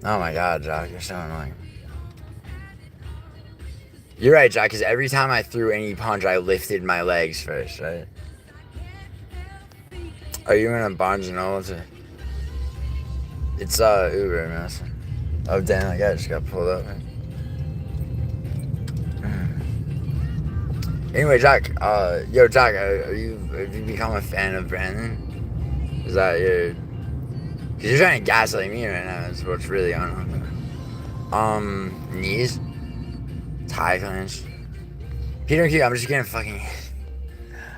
Oh my god, Jock, you're so annoying. You're right, Jock, because every time I threw any punch, I lifted my legs first, right? Are you in a Barnes & Noble too? It's Uber, man. Oh damn, that guy just got pulled up, man. Anyway, Jock, yo, Jock, have you become a fan of Brandon? Is that your... Because you're trying to gaslight me right now, that's what's really on. Knees? Thigh clench? Peter Q, I'm just gonna fucking...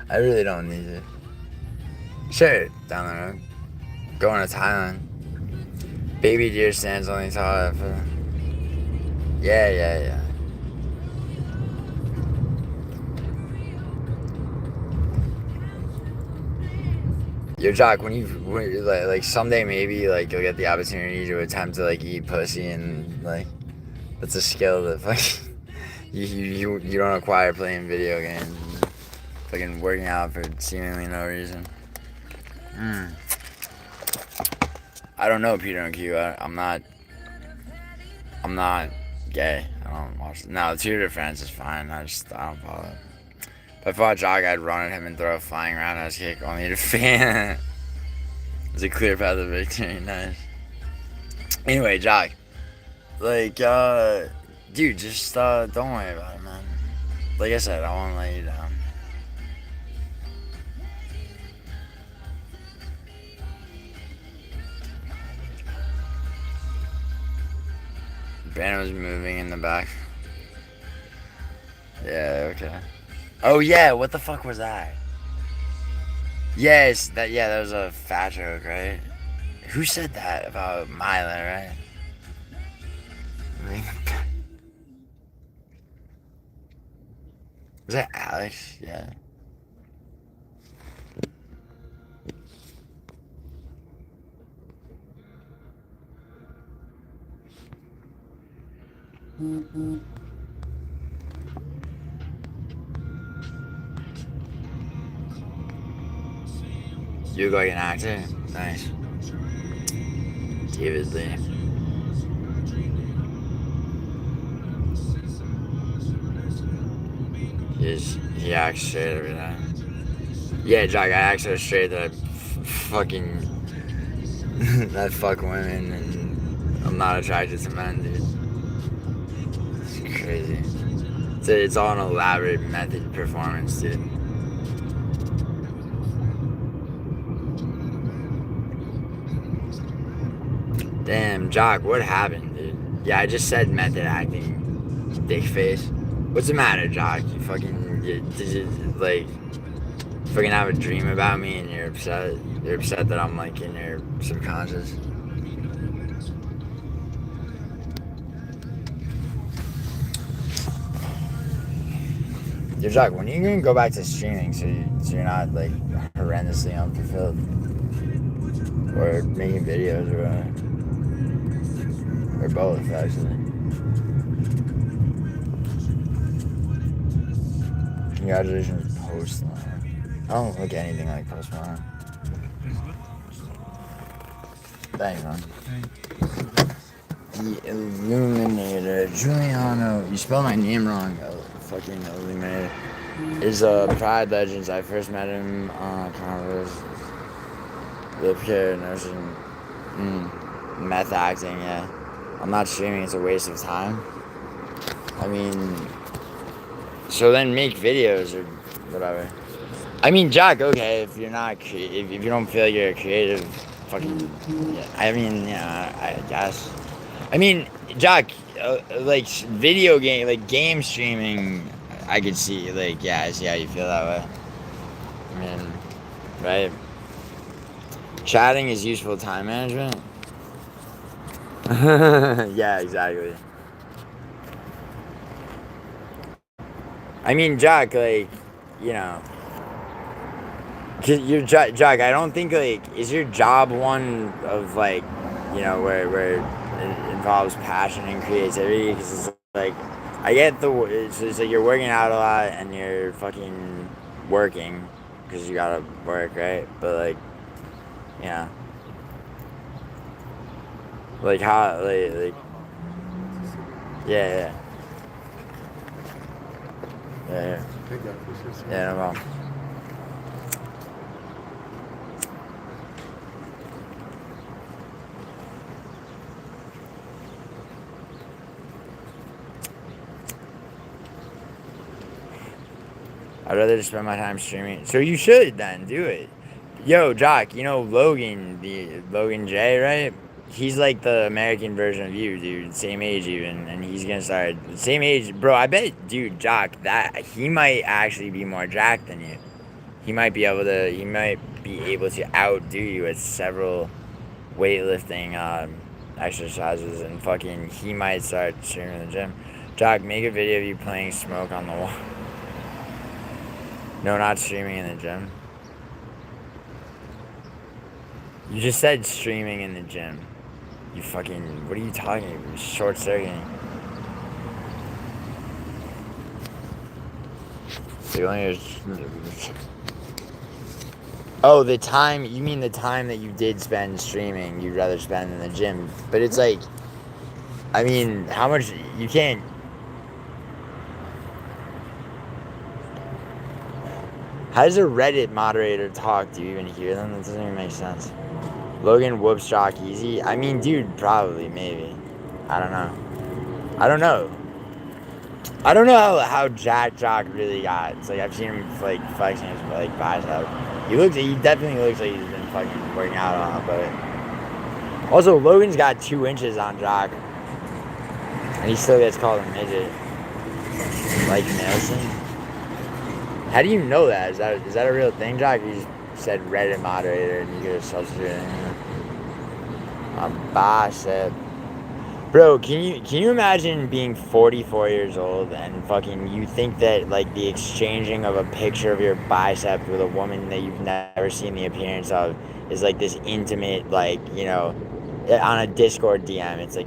I really don't need it. Sure, down the road. Going to Thailand. Baby deer stands only tall for... Yeah. Yo, Jock, when like someday maybe like you'll get the opportunity to attempt to like eat pussy, and like that's a skill that fucking you don't acquire playing video games, and fucking working out for seemingly no reason. I don't know, Peter and Q. I'm not gay. I don't watch. No, the Tour de France is fine. I don't follow it. If I fought Jock, I'd run at him and throw a flying roundhouse kick only to fan. It's a clear path of victory. Nice. Anyway, Jock. Like, dude, just don't worry about it, man. Like I said, I won't let you down. Brandon was moving in the back. Yeah, okay. Oh yeah, what the fuck was that? Yes, that was a fat joke, right? Who said that about Mila, right? Was that Alex? Yeah. You look like an actor? Nice. David Lee. He acts straight every time. Yeah, Jock, I act so straight that I fucking... I fuck women and I'm not attracted to men, dude. It's crazy. It's all an elaborate method performance, dude. Damn, Jock, what happened, dude? Yeah, I just said method acting, dick face. What's the matter, Jock? You fucking, did you, like, fucking have a dream about me and you're upset? You're upset that I'm, like, in your subconscious? Yo, Jock, when are you gonna go back to streaming so you're not, like, horrendously unfulfilled? Or making videos or whatever? Or both, actually. Congratulations, Post Malone. I don't look anything like Post Malone. Thanks, man. The Illuminator, Giuliano. You spelled my name wrong. Fucking Illuminator. Is Pride Legends. I first met him on Converse. Lip care, notion. Meth acting, yeah. I'm not streaming, it's a waste of time. I mean, so then make videos or whatever. I mean, Jock, okay, if you're not, if you don't feel like you're a creative, fucking, yeah. I mean, yeah, I guess. I mean, Jock, like video game, like game streaming, I could see, like, yeah, I see how you feel that way. I mean, right? Chatting is useful time management. Yeah, exactly. I mean, Jock, like, you know, Your job, I don't think like is your job one of like, you know, where it involves passion and creativity. Because it's like I get it's like you're working out a lot and you're fucking working because you gotta work, right? But like, yeah, like how yeah, yeah. Yeah, no problem. I'd rather just spend my time streaming. So you should then do it. Yo, Jock, you know Logan, the Logan J, right? He's like the American version of you, dude. Same age even, and he's gonna start same age, bro. I bet, dude, Jock, that he might actually be more jacked than you. He might be able to. He might be able to outdo you at several weightlifting exercises, and fucking, he might start streaming in the gym. Jock, make a video of you playing Smoke on the wall. No, not streaming in the gym. You just said streaming in the gym. You fucking, what are you talking about? Short circuiting. The only oh, the time, you mean the time that you did spend streaming, you'd rather spend in the gym. But it's like, I mean, how much, you can't. How does a Reddit moderator talk? Do you even hear them? That doesn't even make sense. Logan whoops Jock easy. I mean, dude, probably, maybe. I don't know. I don't know. I don't know how Jack Jock really got. It's like I've seen him like flexing his like bicep. He definitely looks like he's been fucking working out on it. But also Logan's got 2 inches on Jock, and he still gets called a midget. Like Nelson. How do you know that? Is that a real thing, Jock? You just said Reddit moderator and you could have substituted it. A bicep. Bro, can you imagine being 44 years old and fucking you think that like the exchanging of a picture of your bicep with a woman that you've never seen the appearance of is like this intimate, like, you know, on a Discord DM, it's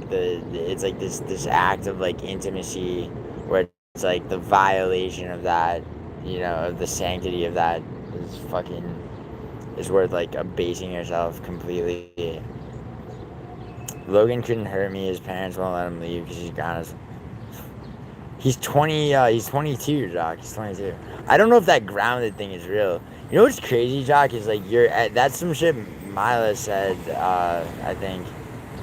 like this act of like intimacy where it's like the violation of that, you know, of the sanctity of that is fucking is worth like abasing yourself completely. Logan couldn't hurt me. His parents won't let him leave because he's got his. He's 20. He's 22, Jock. He's 22. I don't know if that grounded thing is real. You know what's crazy, Jock? Is like that's some shit Mila said. I think,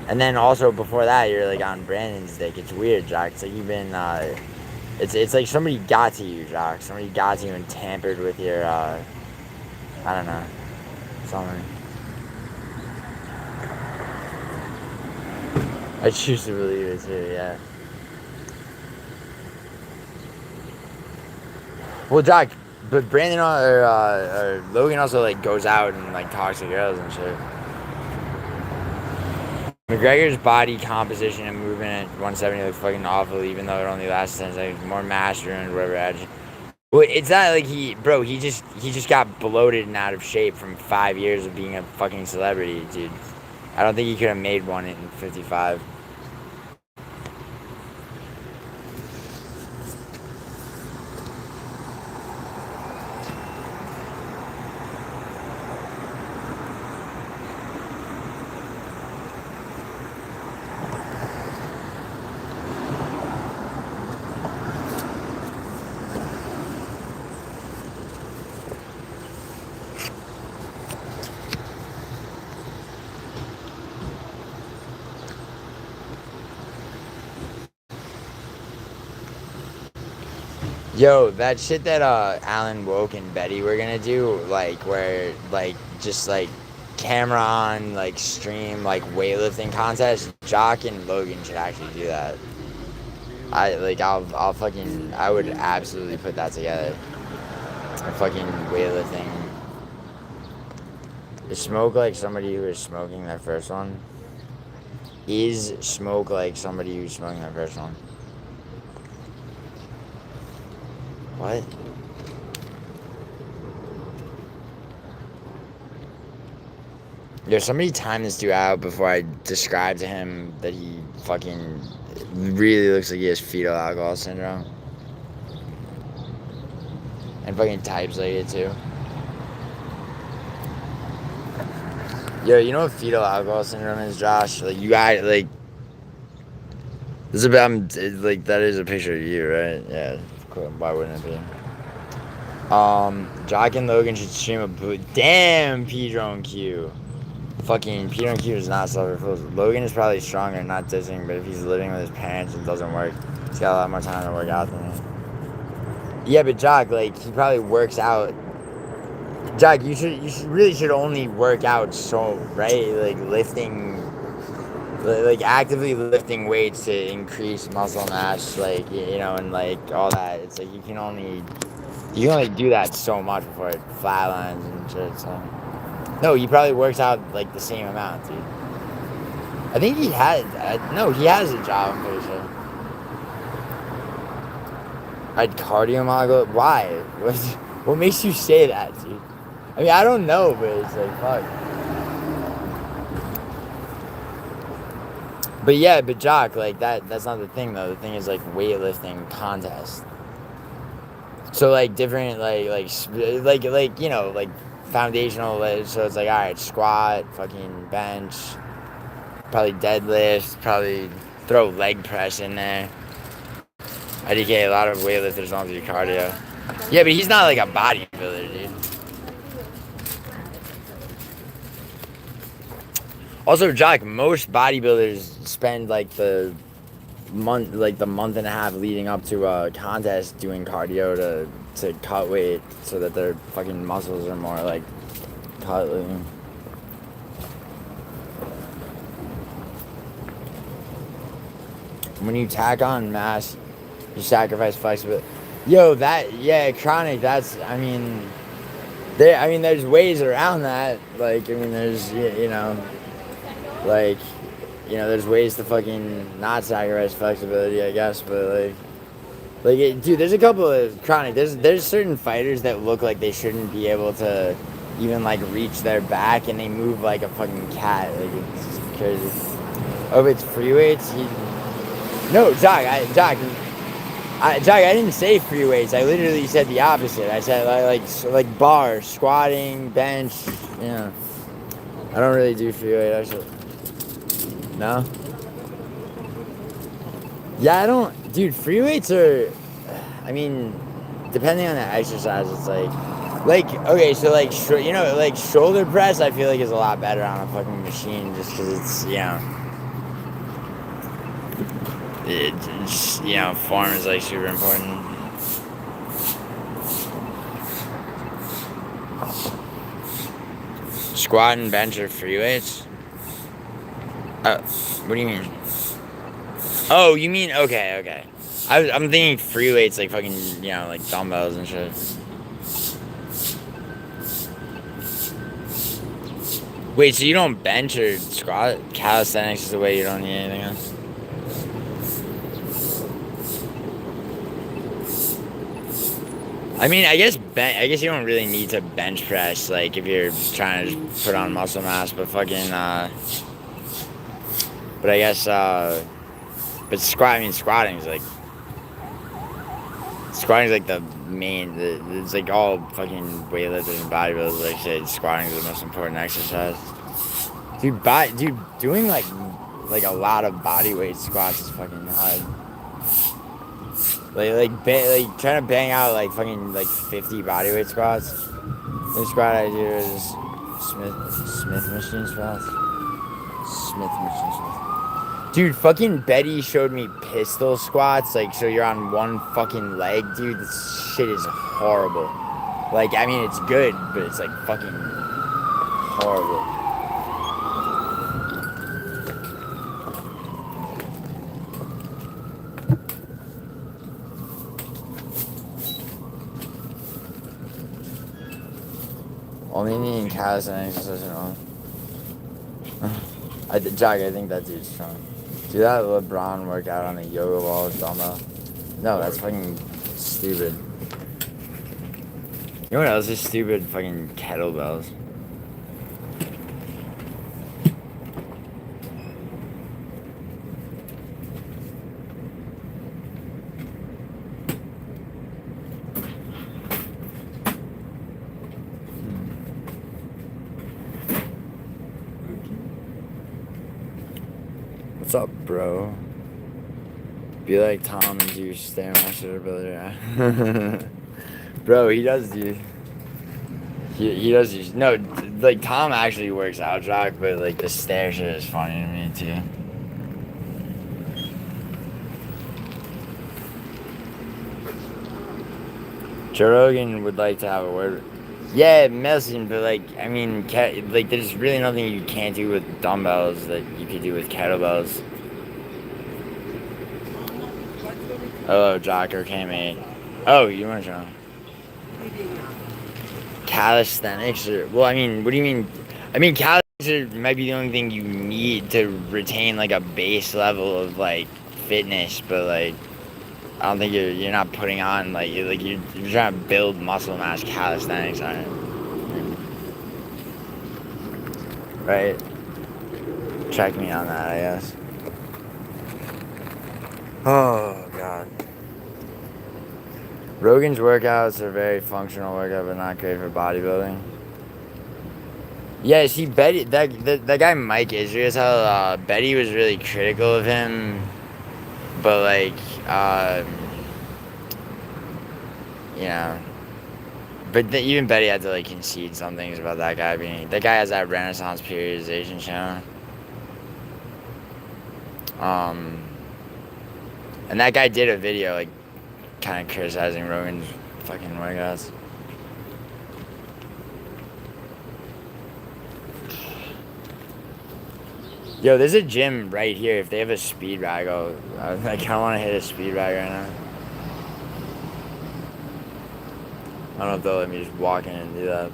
and then also before that, you're like on Brandon's dick. It's weird, Jock. It's like you've been. It's like somebody got to you, Jock. Somebody got to you and tampered with your. I don't know. Something. I choose to believe it too, yeah. Well, Jock, but Brandon or Logan also like goes out and like talks to girls and shit. McGregor's body composition and movement at 170 looks fucking awful, even though it only lasts 10 seconds. More master and whatever edge. Well, it's not like he just got bloated and out of shape from 5 years of being a fucking celebrity, dude. I don't think he could have made one in 55. Yo, that shit that Alan Woke and Betty were gonna do, like where like just like camera on, like stream like weightlifting contest, Jock and Logan should actually do that. I'll fucking I would absolutely put that together. A fucking weightlifting. Is Smoke like somebody who is smoking their first one? Is Smoke like somebody who's smoking their first one? What? Yo, somebody time this dude out before I describe to him that he fucking really looks like he has fetal alcohol syndrome. And fucking types like it too. Yo, you know what fetal alcohol syndrome is, Josh? Like, you got, like... This is about, like, that is a picture of you, right? Yeah, cool. Why wouldn't it be? Jock and Logan should stream a boot. Damn, Pedro and Q. Fucking Pedro and Q is not self-refused. Logan is probably stronger, not dissing, but if he's living with his parents and doesn't work, he's got a lot more time to work out than me. Yeah, but Jock, like, he probably works out. Jock, you should only work out so, right? Like, actively lifting weights to increase muscle mass, like, you know, and like all that. It's like you can only do that so much before it flatlines and shit. So no, he probably works out like the same amount, dude. I think he has a job. I'm pretty sure. I'd cardio model. Why? What makes you say that, dude? I mean, I don't know, but it's like fuck. But yeah, but Jock, like that's not the thing though. The thing is like weightlifting contest. So like different like you know, like foundational, so it's like alright, squat, fucking bench, probably deadlift, probably throw leg press in there. IDK, a lot of weightlifters don't do cardio. Yeah, but he's not like a bodybuilder, dude. Also, Jock, most bodybuilders spend like the month and a half leading up to a contest doing cardio to cut weight so that their fucking muscles are more like cut. When you tack on mass, you sacrifice flexibility. Yo, chronic. There's ways around that. Like, I mean, there's there's ways to fucking not sacrifice flexibility, I guess. But dude, there's a couple of chronic. There's certain fighters that look like they shouldn't be able to even like reach their back, and they move like a fucking cat. Like, it's crazy. Oh, it's free weights. No, Jock, I didn't say free weights. I literally said the opposite. I said like bar, squatting, bench. You know, I don't really do free weight actually. No. Yeah, I don't. Dude, free weights are. I mean, depending on the exercise, it's like okay, so like shoulder press, I feel like is a lot better on a fucking machine just because it's form is like super important. Squat and bench are free weights? What do you mean? Oh, you mean okay. I'm thinking free weights like fucking like dumbbells and shit. Wait, so you don't bench or squat? Calisthenics is the way you don't need anything else? I mean, I guess you don't really need to bench press, like, if you're trying to put on muscle mass, but fucking, but I guess, but squatting's like the main, it's like all fucking weightlifters and bodybuilders, like, say squatting's the most important exercise. Dude, doing, like a lot of body weight squats is fucking hard. Trying to bang out like fucking 50 bodyweight squats. The squat I do is Smith machine squats. Dude, fucking Betty showed me pistol squats. Like, so you're on one fucking leg, dude. This shit is horrible. Like, I mean, it's good, but it's like fucking horrible. Only needing calisthenics exercise at all. Jock, I think that dude's strong. Do that LeBron workout on a yoga ball with dumbbell. No, that's fucking stupid. You know what else is stupid? Fucking kettlebells. What's up, bro? Be like Tom and do Stairmaster Builder. Bro, he does do. He does do. No, like Tom actually works out, Jock, but like the stair shit is funny to me too. Joe Rogan would like to have a word. Yeah, medicine, but like, I mean, like, there's really nothing you can't do with dumbbells that you could do with kettlebells. Oh, Jocker came in. Oh, you want to show? Calisthenics? Or, well, I mean, what do you mean? I mean, calisthenics might be the only thing you need to retain, like, a base level of, like, fitness, but, like, I don't think you're not putting on, like, you're trying to build muscle mass. Calisthenics aren't. Right? Check me on that, I guess. Oh, God. Rogan's workouts are very functional workout, but not great for bodybuilding. Yeah, see, Betty, that guy Mike Israel, Betty was really critical of him, but like, you know, but even Betty had to like concede some things about that guy being. That guy has that Renaissance periodization channel. And that guy did a video like kind of criticizing Rogan's fucking workouts. Yo, there's a gym right here. If they have a speed rag, I kind of want to hit a speed rag right now. I don't know if they'll let me just walk in and do that.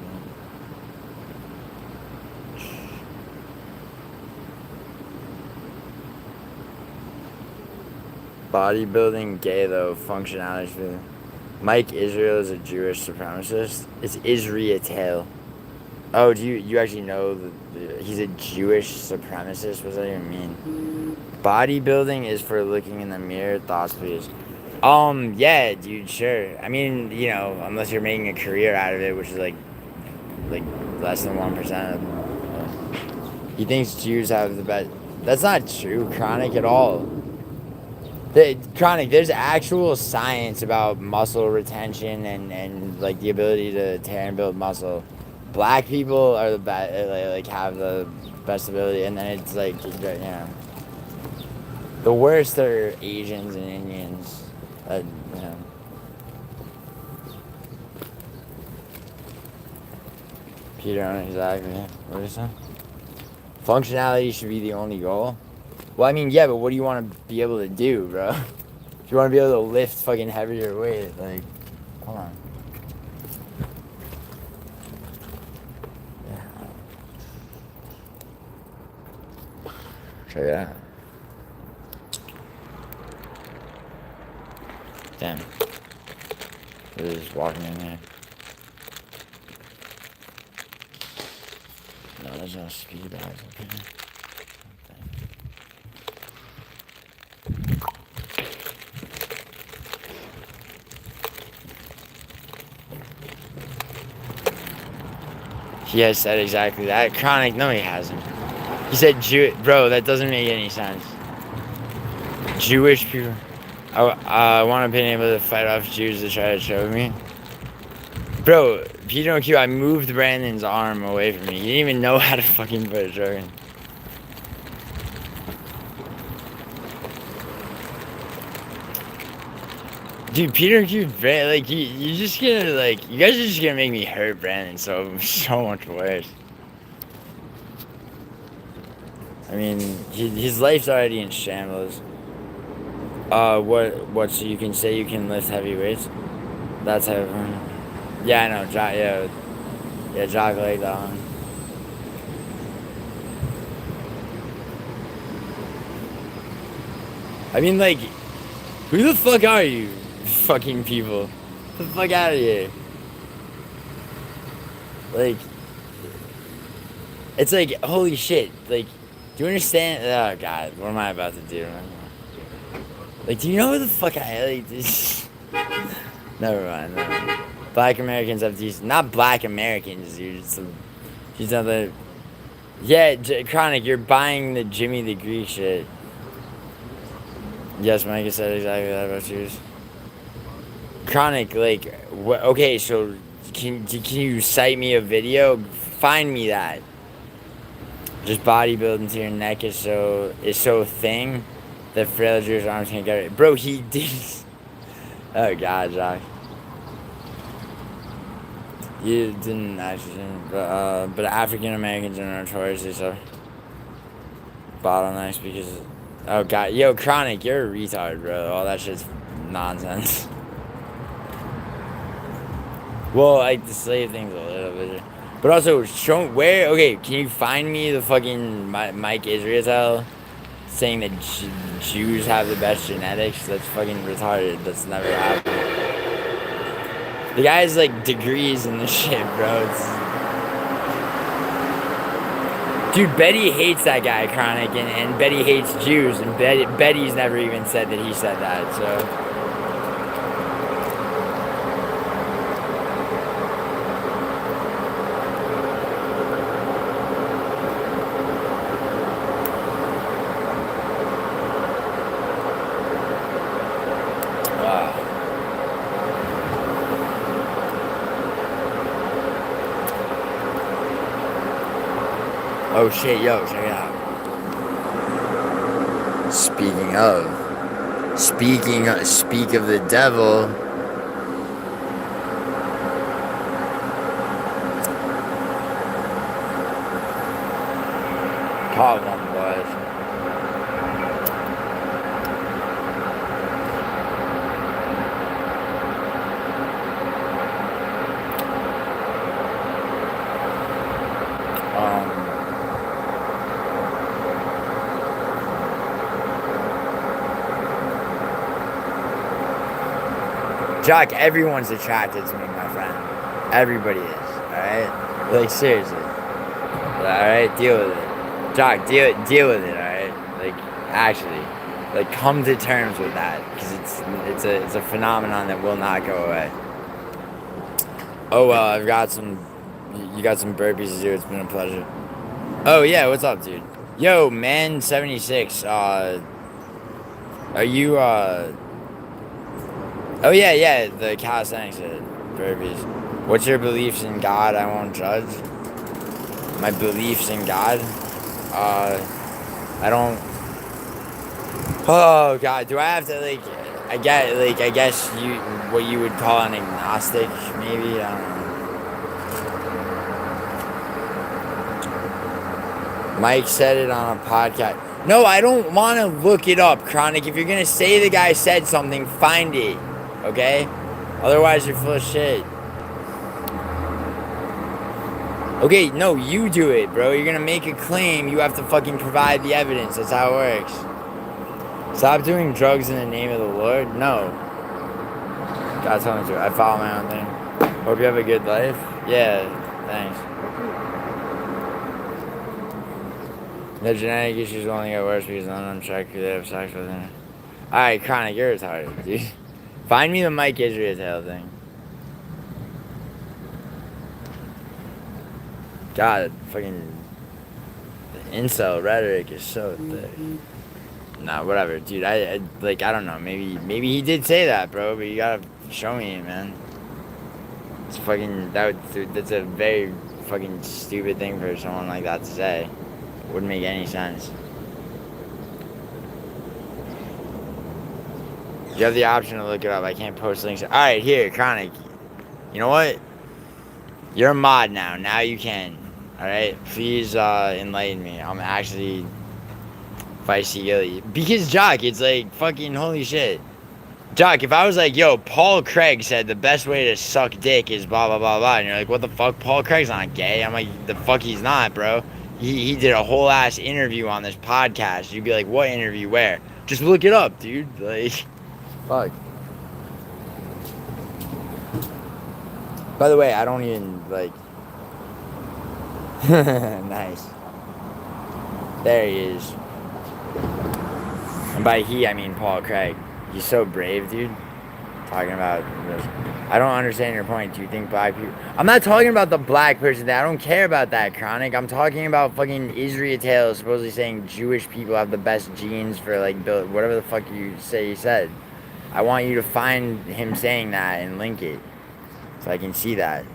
Bodybuilding gay though, functionality for Mike Israel is a Jewish supremacist. It's Israel. Oh, do you actually know he's a Jewish supremacist? What does that even mean? Bodybuilding is for looking in the mirror. Thoughts, please. Yeah, dude, sure. I mean, you know, unless you're making a career out of it, which is like less than 1% of. He thinks Jews have the best. That's not true, Chronic, at all. Chronic, there's actual science about muscle retention and like the ability to tear and build muscle. Black people are the best, like have the best ability, and then it's like, you know, the worst are Asians and Indians. You know. Peter, exactly. What is that? Functionality should be the only goal. Well, I mean, yeah, but what do you want to be able to do, bro? If you want to be able to lift fucking heavier weight, like, come on. Yeah. Check it out. Damn. They're just walking in there. No, there's no speed bags up here. He has said exactly that. Chronic, no, he hasn't. He said bro, that doesn't make any sense. Jewish people. I want to be able to fight off Jews to try to choke me. Bro, Peter Q, I moved Brandon's arm away from me. He didn't even know how to fucking put a choke in. Dude, Peter Q, like, you're just gonna, like, you guys are just gonna make me hurt Brandon so much worse. I mean, his life's already in shambles. What, so you can say you can lift heavy weights? That's how, yeah, I know, yeah, jog like that one. I mean, like, who the fuck are you, fucking people? Get the fuck out of here. Like, it's like, holy shit, like, do you understand? Oh, God, what am I about to do? Like, do you know who the fuck like, this? Never mind. Black Americans have these, not black Americans, dude. She's not the. Yeah, Chronic, you're buying the Jimmy the Greek shit. Yes, Micah said exactly that about shoes. Chronic, like, okay, so can you cite me a video? Find me that. Just bodybuilding to your neck is so thin that frail Jewish arms can't get it. Bro, he did. Oh God, Jock. You didn't actually, but African Americans are notoriously so bottlenecks because. Oh God, yo, Chronic, you're a retard, bro. All that shit's nonsense. Well, like the slave thing's a little bit, but also show where. Okay, can you find me the fucking Mike Israel saying that Jews have the best genetics? That's fucking retarded. That's never happened. The guy has like degrees in this shit, bro. Dude, Betty hates that guy, Chronic, and Betty hates Jews, and Betty's never even said that he said that, so. Oh shit, yo, check it out. Speak of the devil. Call one, boys. Jock, everyone's attracted to me, my friend. Everybody is, alright? Like, seriously. Alright, deal with it. Jock, deal with it, alright? Like, actually. Like, come to terms with that. Because it's a phenomenon that will not go away. Oh, well, you got some burpees to do. It's been a pleasure. Oh, yeah, what's up, dude? Yo, man, 76, are you, Oh yeah, the calisthenics burpees. What's your beliefs in God? I won't judge. My beliefs in God? I don't. Oh God, do I have to like? I guess you what you would call an agnostic, maybe. I don't know. Mike said it on a podcast. No, I don't want to look it up, Chronic. If you're gonna say the guy said something, find it. Okay? Otherwise, you're full of shit. Okay, no, you do it, bro. You're gonna make a claim, you have to fucking provide the evidence. That's how it works. Stop doing drugs in the name of the Lord? No. God told me to. I follow my own thing. Hope you have a good life. Yeah, thanks. The genetic issues will only get worse because none of them check who they have sex with. Alright, Chronic, you're retarded, dude. Find me the Mike Israel thing. God, fucking the incel rhetoric is so thick. Nah, whatever, dude. I don't know. Maybe he did say that, bro. But you gotta show me, man. It's fucking that's a very fucking stupid thing for someone like that to say. Wouldn't make any sense. You have the option to look it up. I can't post links. Alright, here, Chronic. You know what? You're a mod now. Now you can. Alright? Please enlighten me. I'm actually feisty gilly. Because, Jock, it's like fucking holy shit. Jock, if I was like, yo, Paul Craig said the best way to suck dick is blah, blah, blah, blah. And you're like, what the fuck? Paul Craig's not gay. I'm like, the fuck he's not, bro. He did a whole ass interview on this podcast. You'd be like, what interview? Where? Just look it up, dude. Like... Fuck. By the way, I don't even, like... Nice. There he is. And by he, I mean Paul Craig. He's so brave, dude. talking about this. I don't understand your point. Do you think black people? I'm not talking about the black person thing. I don't care about that, Chronic. I'm talking about fucking Israel Taylor supposedly saying Jewish people have the best genes for like whatever the fuck you say he said. I want you to find him saying that and link it so I can see that.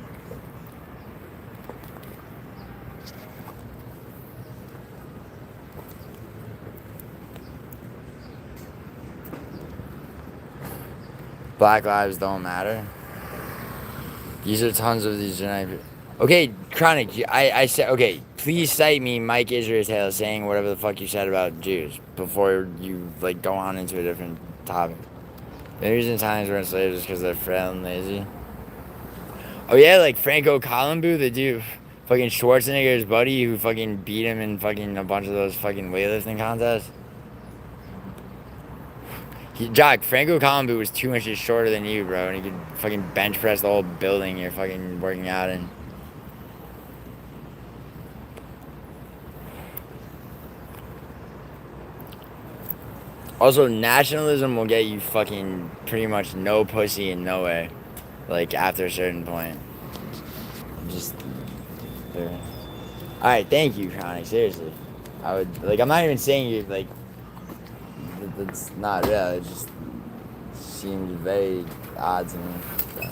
Black lives don't matter. These are tons of these genetic. Okay, Chronic. I said okay. Please cite me, Mike Israel Taylor, saying whatever the fuck you said about Jews before you like go on into a different topic. The reason times were enslaved is because they're frail and lazy. Oh yeah, like Franco Columbu, the dude, fucking Schwarzenegger's buddy who fucking beat him in fucking a bunch of those fucking weightlifting contests. Jock, Franco Columbu was 2 inches shorter than you, bro, and he could fucking bench press the whole building you're fucking working out in. Also, nationalism will get you fucking pretty much no pussy in nowhere, like after a certain point. Just, yeah. All right, thank you, Chronic. Seriously, I would like. I'm not even saying you like. That's not real. It just seemed very odd to me. So.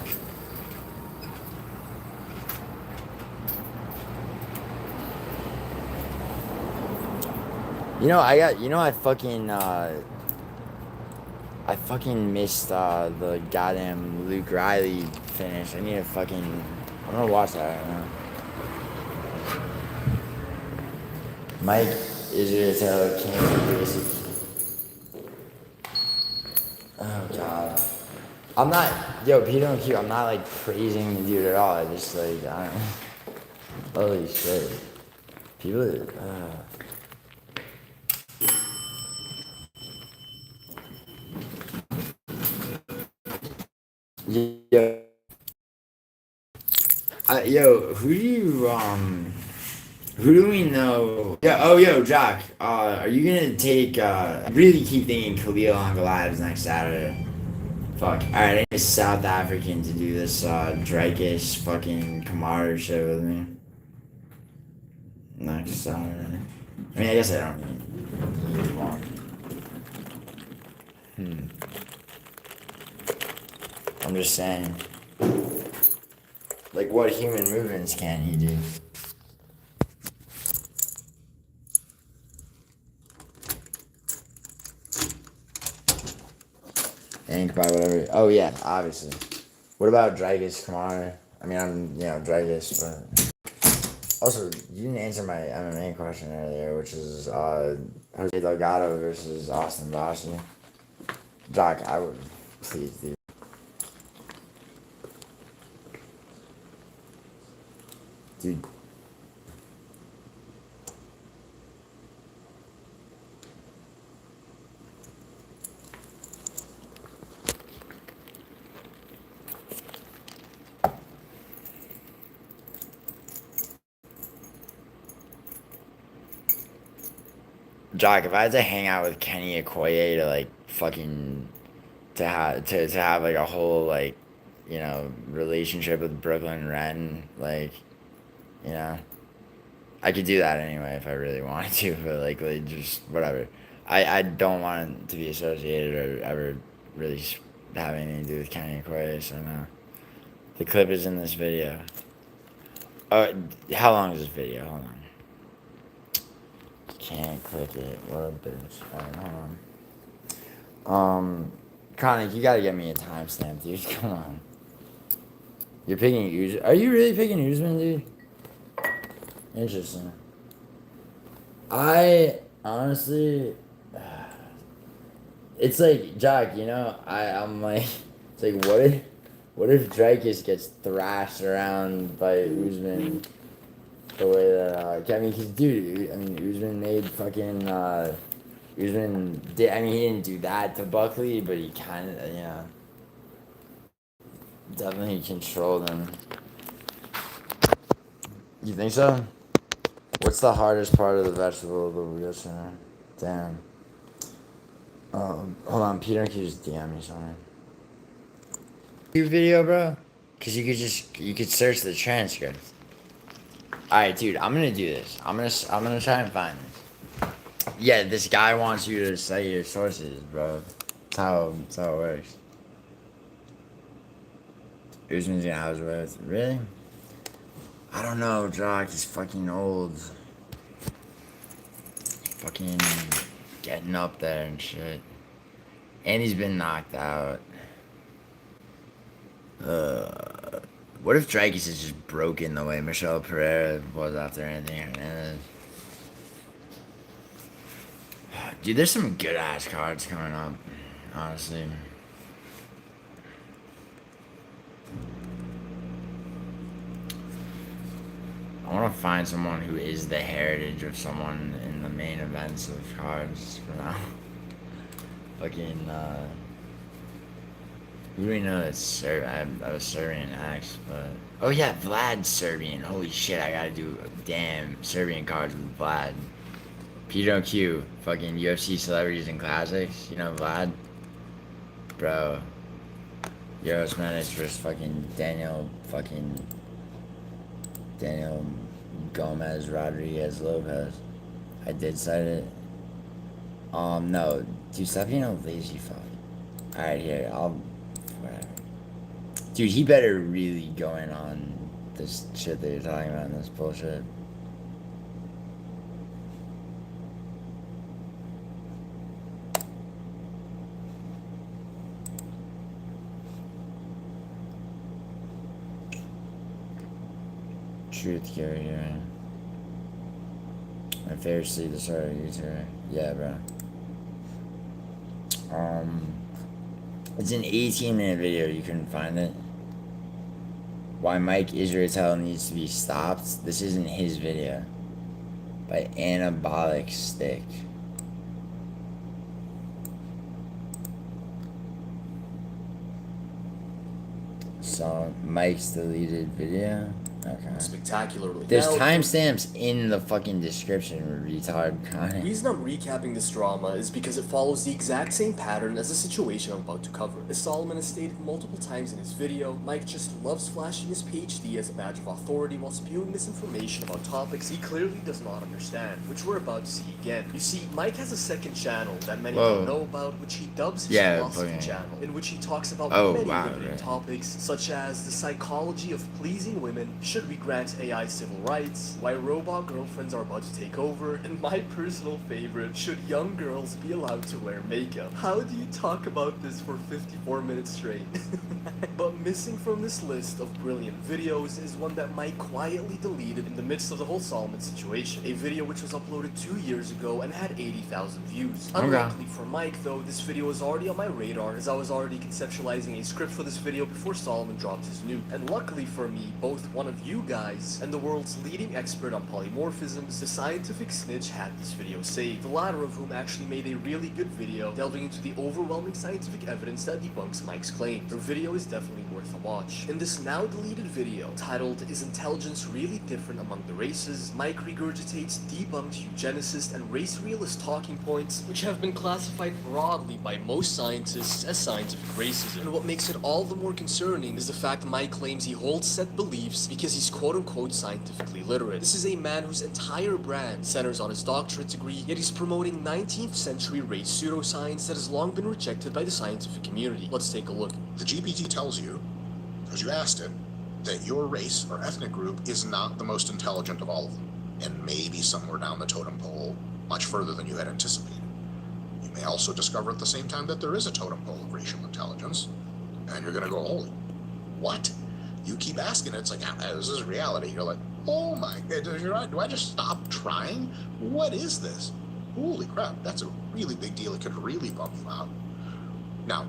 You know, I fucking missed the goddamn Luke Riley finish. I need to fucking. I'm gonna watch that right now. Mike Israel Taylor can't do this. Oh god. I'm not, yo, Peter and Q, I'm not like praising the dude at all. I just like, I don't know. Holy shit. People, yo, who do we know? Yeah, oh, yo, Jock, are you gonna take, I really keep thinking Khalil on Goliath's next Saturday. Fuck. Alright, I need a South African to do this, Drakish fucking Kamaru shit with me. Next Saturday. I mean, I guess I don't need one. I'm just saying. Like, what human movements can he do? Ink by whatever. Oh, yeah, obviously. What about Dragish Kamara? I mean, Dragish, but. Also, you didn't answer my MMA question earlier, which is Jose Delgado versus Austin Boshi. Doc, I would. Please, dude. Dude. Jock, if I had to hang out with Kenny Okoye to like fucking to have like a whole like relationship with Brooklyn Ren, like you know I could do that anyway if I really wanted to, but like just whatever. I don't want it to be associated or ever really have anything to do with Kenny Okoye, so no. The clip is in this video. How long is this video? Hold on. Can't click it. What a bitch. Alright, hold on. Chronic, you gotta get me a timestamp, dude. Come on. You're picking Usman. Are you really picking Usman, dude? Interesting. I honestly, it's like Jack. I'm like, it's like what if Dracus gets thrashed around by Usman the way that I mean, dude. I mean, Usman made fucking Usman did. I mean, he didn't do that to Buckley, but he kind of definitely controlled him. You think so? What's the hardest part of the vegetable of the wheelchair? Damn. Hold on, Peter, can you just DM me something? Your video, bro? Cause you could search the transcript. All right, dude. I'm gonna do this. I'm gonna try and find this. Yeah, this guy wants you to say your sources, bro. That's how it works. Usman's gonna house with really? I don't know, Jock. He's fucking old. Fucking getting up there and shit. And he's been knocked out. What if Dreykus is just broken the way Michelle Pereira was after Anthony Hernandez? Dude, there's some good ass cards coming up, honestly. I want to find someone who is the heritage of someone in the main events of cards for now. Fucking, who do we know that's I was Serbian X, but... Oh yeah, Vlad's Serbian. Holy shit, I gotta do damn Serbian cards with Vlad. Peter Q, fucking UFC celebrities and classics. You know Vlad? Bro. Yoros Manic versus fucking Daniel Gomez Rodriguez Lopez. I did cite it. No. Dude, stop being a lazy fuck. Alright, here, whatever. Dude, he better really go in on this shit that you're talking about and this bullshit. Truth Gary here. My favorite sleep this started YouTuber. Yeah, bro. It's an 18-minute video. You couldn't find it. Why Mike Israel needs to be stopped. This isn't his video. By Anabolic Stick. So Mike's deleted video. Okay. Spectacularly. There's timestamps in the fucking description, retard. The reason I'm recapping this drama is because it follows the exact same pattern as the situation I'm about to cover. As Solomon has stated multiple times in his video, Mike just loves flashing his PhD as a badge of authority while spewing misinformation about topics he clearly does not understand, which we're about to see again. You see, Mike has a second channel that many don't know about, which he dubs his philosophy channel, in which he talks about many limited topics, such as the psychology of pleasing women, should we grant AI civil rights, why robot girlfriends are about to take over, and my personal favorite, should young girls be allowed to wear makeup? How do you talk about this for 54 minutes straight? But missing from this list of brilliant videos is one that Mike quietly deleted in the midst of the whole Solomon situation. A video which was uploaded 2 years ago and had 80,000 views. Unluckily for Mike though, this video was already on my radar as I was already conceptualizing a script for this video before Solomon dropped his nuke. And luckily for me, both one of you guys and the world's leading expert on polymorphisms, the scientific snitch, had this video saved. The latter of whom actually made a really good video delving into the overwhelming scientific evidence that debunks Mike's claim. The video is definitely worth a watch. In this now deleted video, titled "Is Intelligence Really Different Among the Races?", Mike regurgitates debunked eugenicist and race realist talking points, which have been classified broadly by most scientists as scientific racism. And what makes it all the more concerning is the fact Mike claims he holds set beliefs because he's quote-unquote scientifically literate. This is a man whose entire brand centers on his doctorate degree, yet he's promoting 19th century race pseudoscience that has long been rejected by the scientific community. Let's take a look. The GPT tells you, because you asked it, that your race or ethnic group is not the most intelligent of all of them, and maybe somewhere down the totem pole, much further than you had anticipated. You may also discover at the same time that there is a totem pole of racial intelligence, and you're going to go, holy, what? You keep asking it, it's like, this is reality. You're like, oh my god, do I just stop trying? What is this? Holy crap, that's a really big deal. It could really bump you out. Now,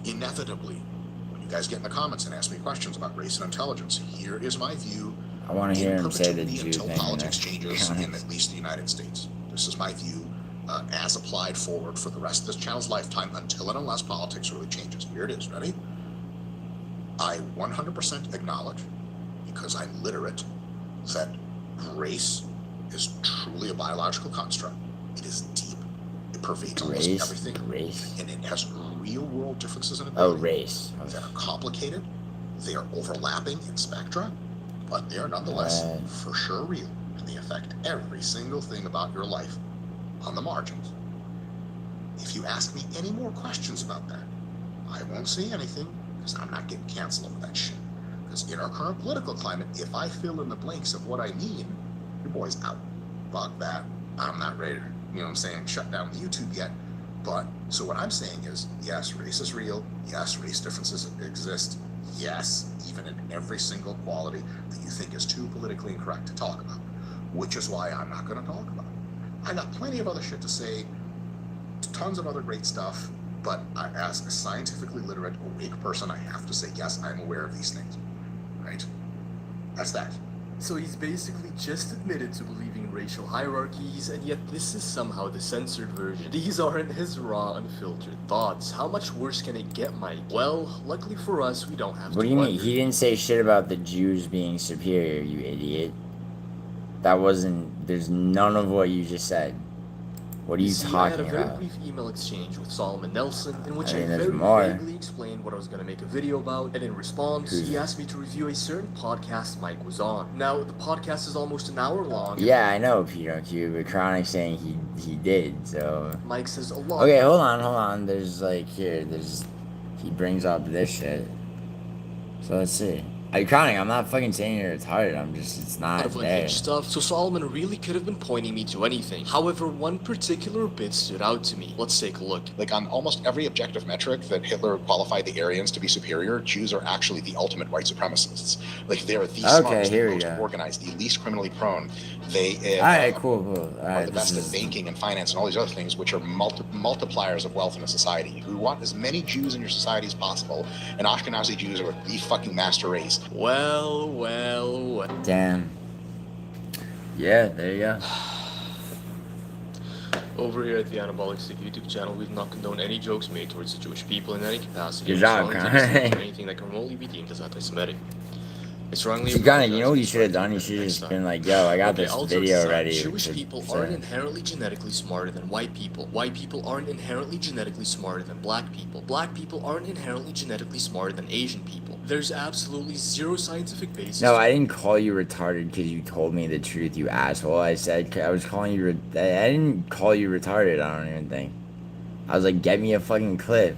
inevitably, when you guys get in the comments and ask me questions about race and intelligence, here is my view. I want to hear him say the Jew until thing. Politics changes in at least the United States. This is my view as applied forward for the rest of this channel's lifetime until and unless politics really changes. Here it is. Ready? I 100% acknowledge, because I'm literate, that race is truly a biological construct. It is deep. It It pervades almost Race? everything. Race? And it has real world differences in Oh, ability race. that are complicated, they are overlapping in spectra, but they are nonetheless for sure real, and they affect every single thing about your life on the margins. If you ask me any more questions about that, I won't say anything, because I'm not getting canceled over that shit. Because in our current political climate, if I fill in the blanks of what I mean, your boy's out. Fuck that. I'm not ready to, you know what I'm saying, shut down the YouTube yet. But, so what I'm saying is, yes, race is real. Yes, race differences exist. Yes, even in every single quality that you think is too politically incorrect to talk about. Which is why I'm not going to talk about it. I got plenty of other shit to say, tons of other great stuff, but as a scientifically literate, awake person, I have to say, yes, I'm aware of these things. Right? That's that. So he's basically just admitted to believing in racial hierarchies, and yet this is somehow the censored version. These aren't his raw, unfiltered thoughts. How much worse can it get, Mike? Well, luckily for us, we don't have to What do you mean? wonder. He didn't say shit about the Jews being superior, you idiot. That wasn't... There's none of what you just said. What are you See, I had a talking very about? brief email exchange with Solomon Nelson in which I mean, I there's very more. vaguely explained what I was going to make a video about, and in response, he asked me to review a certain podcast Mike was on. Now, the podcast is almost an hour long. Yeah, I know, P.O.Q, but Chronic's saying he did, so... Mike says a lot. Okay, hold on. There's, like, he brings up this shit. So let's see. Chronic, I'm not fucking saying you're retarded, it's not Of there. unhinged stuff, so Solomon really could have been pointing me to anything. However, one particular bit stood out to me. Let's take a look. Like on almost every objective metric that Hitler qualified the Aryans to be superior, Jews are actually the ultimate white supremacists. Like they're the smartest, the most organized, the least criminally prone. They Alright, cool. are the best at banking and finance and all these other things, which are multipliers of wealth in a society. You want as many Jews in your society as possible, and Ashkenazi Jews are the fucking master race. Well. Damn. Yeah, there you go. Over here at the Anabolic Stick YouTube channel, we've not condoned any jokes made towards the Jewish people in any capacity. Good job, or Connor. anything that can remotely be deemed as anti-Semitic. I strongly See, Connor, you know what you should have done? You should have just been like, yo, I got this video ready. Jewish people aren't inherently genetically smarter than white people. White people aren't inherently genetically smarter than black people. Black people aren't inherently genetically smarter than Asian people. There's absolutely zero scientific basis. No, I didn't call you retarded because you told me the truth, you asshole. I said I was calling you. I didn't call you retarded. I don't even think. I was like, get me a fucking clip.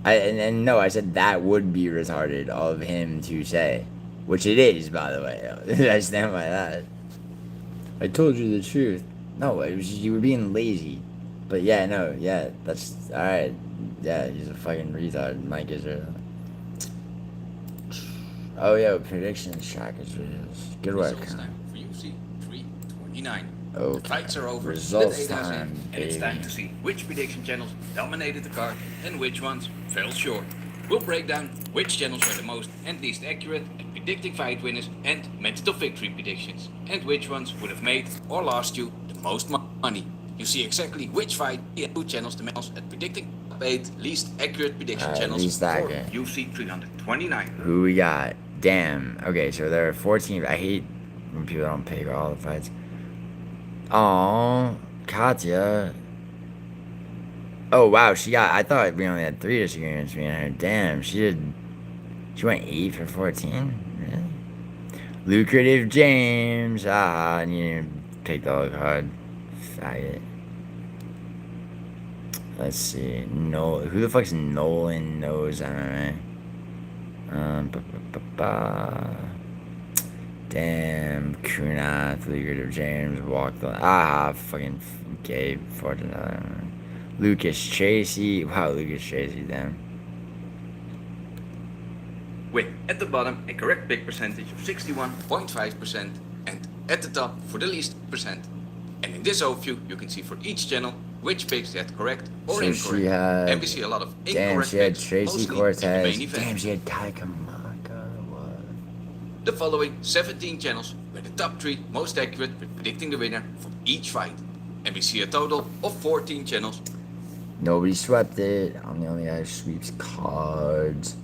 No, I said that would be retarded of him to say, which it is, by the way. I stand by that. I told you the truth. No, it was you were being lazy. But yeah, no, yeah, that's all right. Yeah, he's a fucking retard. Mike is a. Oh, yo, predictions track is real. Good work. Results time for UFC 329. Okay. The fights are over. Results With 8 hours in, time, and it's time baby. to see which prediction channels dominated the card and which ones fell short. We'll break down which channels were the most and least accurate at predicting fight winners and method of victory predictions, and which ones would have made or lost you the most money. You see exactly which fight and two channels the most at predicting top 8 least accurate prediction channels least for accurate. UFC 329. Who we got? Damn. Okay, so there are 14. I hate when people don't pick all the fights. Oh, Katya. Oh, wow. I thought we only had 3 disagreements. Me and her. Damn, she went 8 for 14? Really? Lucrative James. Ah, I need to pick the whole card. Faggot. Let's see. Who the fuck's Nolan knows MMA? Damn, Kunath, Lucrative James, Walk the... fucking Gabe, Fortune, Lucas Tracy. Wow, Lucas Tracy, damn. With at the bottom a correct pick percentage of 61.5% and at the top for the least percent. And in this overview you can see for each channel which picks they had correct or So incorrect. she had... And we see a lot of Damn, incorrect she had picks, Tracy mostly in the Cortez. main event. Damn, she had Kai Kamaka. What? The following 17 channels were the top 3 most accurate with predicting the winner for each fight. And we see a total of 14 channels. Nobody swept it. I'm the only guy who sweeps cards.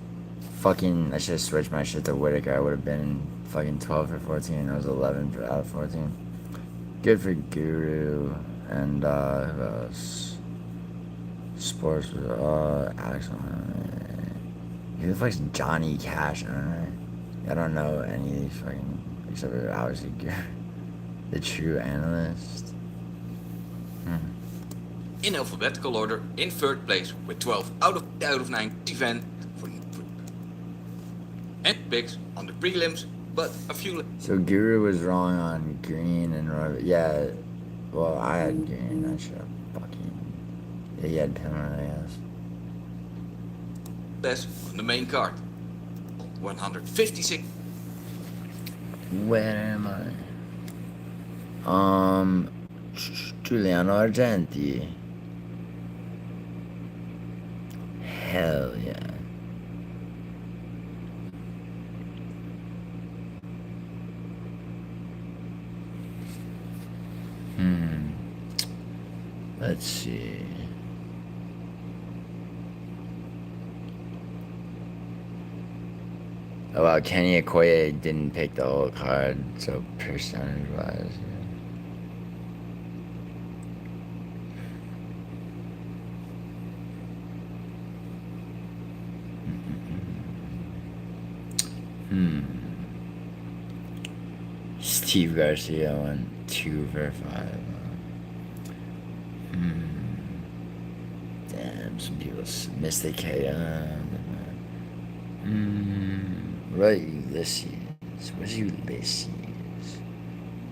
Fucking, I should have switched my shit to Whitaker. I would have been fucking 12 for 14. I was 11 out of 14. Good for Guru. and who else? Sports, Alex. He looks like Johnny Cash. I don't know any of these fucking, except for obviously the true analyst. In alphabetical order, in third place with 12 out of 9 event for and picks on the prelims, but a few. So Guru was wrong on green and Roy. Yeah, well I had green. I should have fucking. Yeah, he had penalty, I guess. Less on the main card. 156. Where am I? GiulianoArgenti. Hell yeah. Let's see. Oh wow, Kenny Okoye didn't pick the old card, so percentage wise. Steve Garcia went 2 for 5. Damn, some people missed the KO. Right, Ulysses. Where's Ulysses?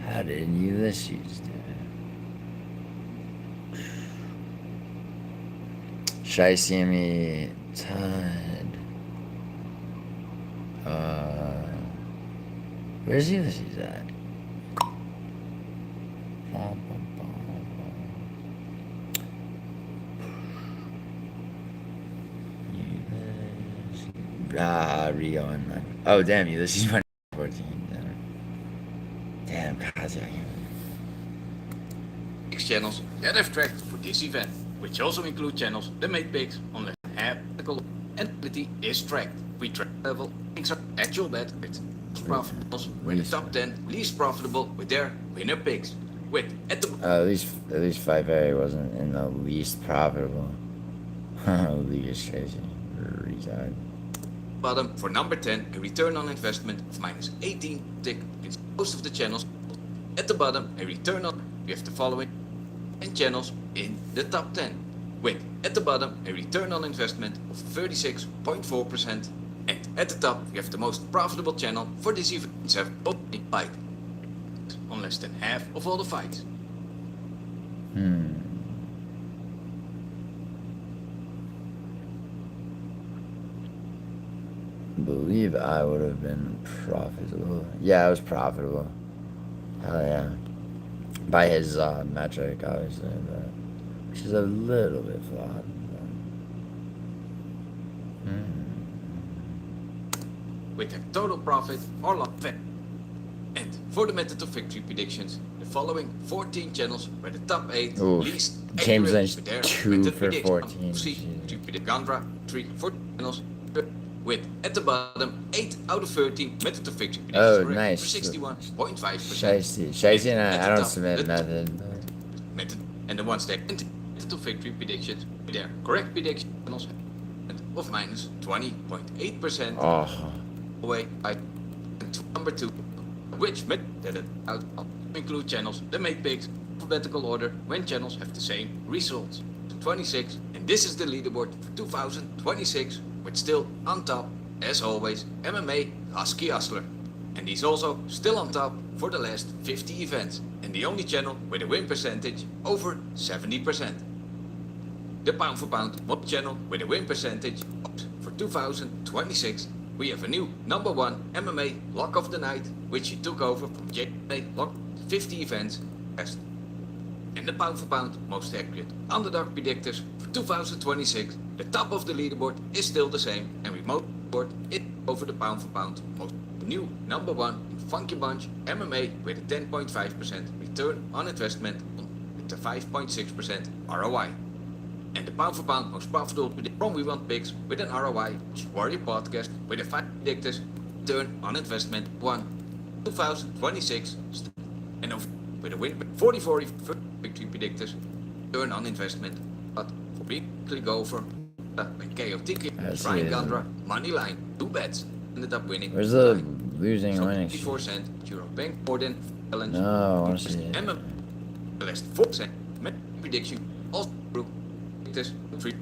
How did Ulysses do? Should I see me Todd? Where's Ulysses at? Rio and oh damn, Ulysses went 14. Damn, Kazakh. 6 channels that have tracked for this event, which also include channels that make picks on less than half the color and ability is tracked. We track level, things are actual bet with profitable with the top 10 least profitable with their winner picks. With at the at least 5A wasn't in the least profitable. League is crazy. Retard. bottom for number 10 a return on investment of -18 tick in most of the channels. At the bottom a return on we have the following 10 channels in the top 10 with at the bottom a return on investment of 36.4%, and at the top we have the most profitable channel for this event have only fight on less than half of all the fights. Believe I would have been profitable. Yeah, I was profitable. Hell yeah. By his metric, obviously, but which is a little bit flawed. With a total profit or loss. And for the method of victory predictions, the following 14 channels were the top 8 Oof. least James accurate Lynch, with their 2 method for prediction. 14. See, to predict Gandra, 3 for channels with at the bottom 8 out of 13 method of victory predictions Oh, correct nice. for 61.5%. Shiesty, and At I the don't top, submit the method. method, and the ones that method of victory predictions with their correct prediction channels of -20.8%. Oh. Away by number 2, which method that out include channels that make picks alphabetical order when channels have the same results. 26, and this is the leaderboard for 2026, with still on top, as always, MMA Husky Hustler. And he's also still on top for the last 50 events, and the only channel with a win percentage over 70%. The pound for pound mob channel with a win percentage for 2026. We have a new number 1 MMA lock of the night, which he took over from JMA lock 50 events best. And the pound for pound most accurate underdog predictors for 2026. The top of the leaderboard is still the same, and we most board it over the pound for pound most new number 1 in Funky Bunch MMA with a 10.5% return on investment with a 5.6% ROI. And the pound for pound most profitable from We Want Picks with an ROI Warrior Podcast with a 5 predictors return on investment 1 2026 and over with a win 40-40 victory predictors, return on investment, but for weekly go for KO ticket, Ryan Gandra, money line, 2 bets, ended up winning. Where's the losing and winning? 54 Euro Bank Gordon challenge. No, I want to see it. Emma last 4% prediction, also predictors, 3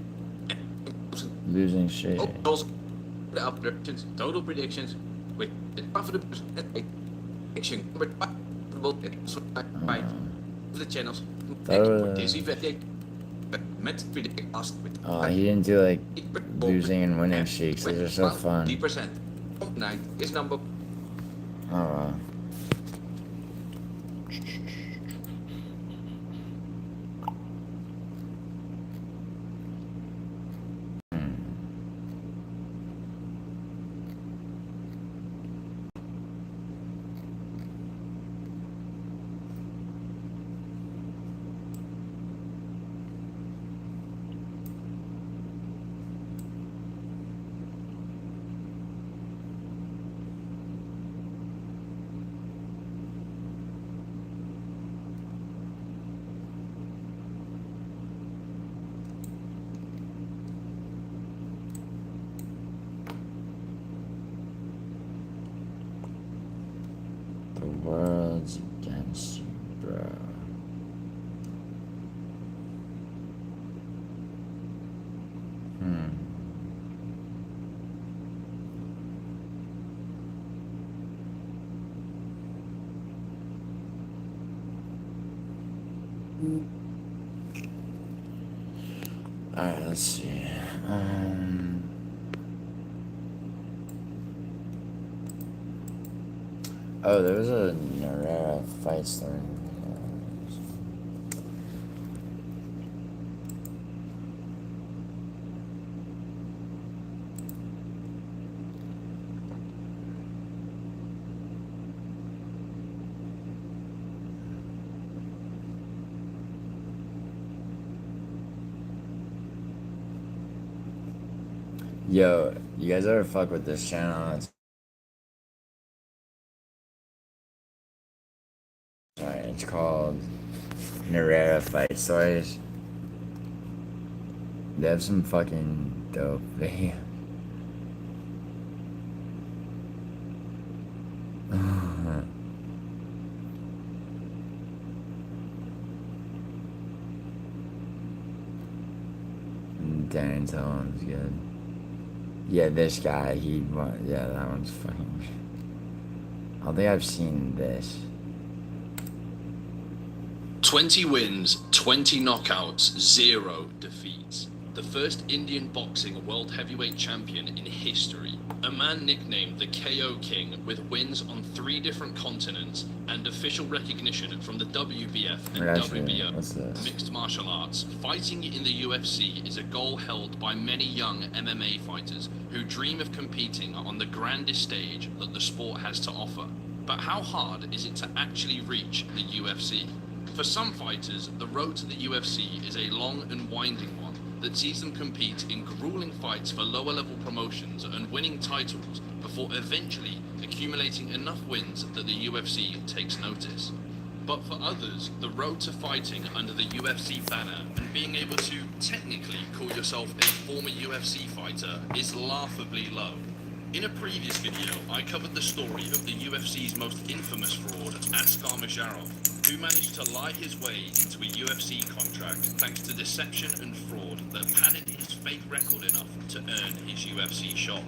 Losing shit. also the up predictions, total predictions with the profitable prediction by the channels. Dizzy Vettig met predict last with He didn't do like losing and winning streaks. Those are so fun. 3%. 9 is number. Oh wow. The world's against you, bro. Alright, let's see. Oh, there was a Narera fight story. Yo, you guys ever fuck with this channel? It's called Narera Fight Stories. They have some fucking dope video. Darren Tillman's good. Yeah, this guy, yeah, that one's fucking. I don't think I've seen this. 20 wins, 20 knockouts, 0 defeats. The first Indian boxing world heavyweight champion in history. A man nicknamed the KO King with wins on 3 different continents and official recognition from the WBF and WBO mixed martial arts. Fighting in the UFC is a goal held by many young MMA fighters who dream of competing on the grandest stage that the sport has to offer. But how hard is it to actually reach the UFC? For some fighters, the road to the UFC is a long and winding one that sees them compete in grueling fights for lower level promotions and winning titles before eventually accumulating enough wins that the UFC takes notice. But for others, the road to fighting under the UFC banner and being able to technically call yourself a former UFC fighter is laughably low. In a previous video, I covered the story of the UFC's most infamous fraud, Askar Majarov, who managed to lie his way into a UFC contract thanks to deception and fraud that padded his fake record enough to earn his UFC shot.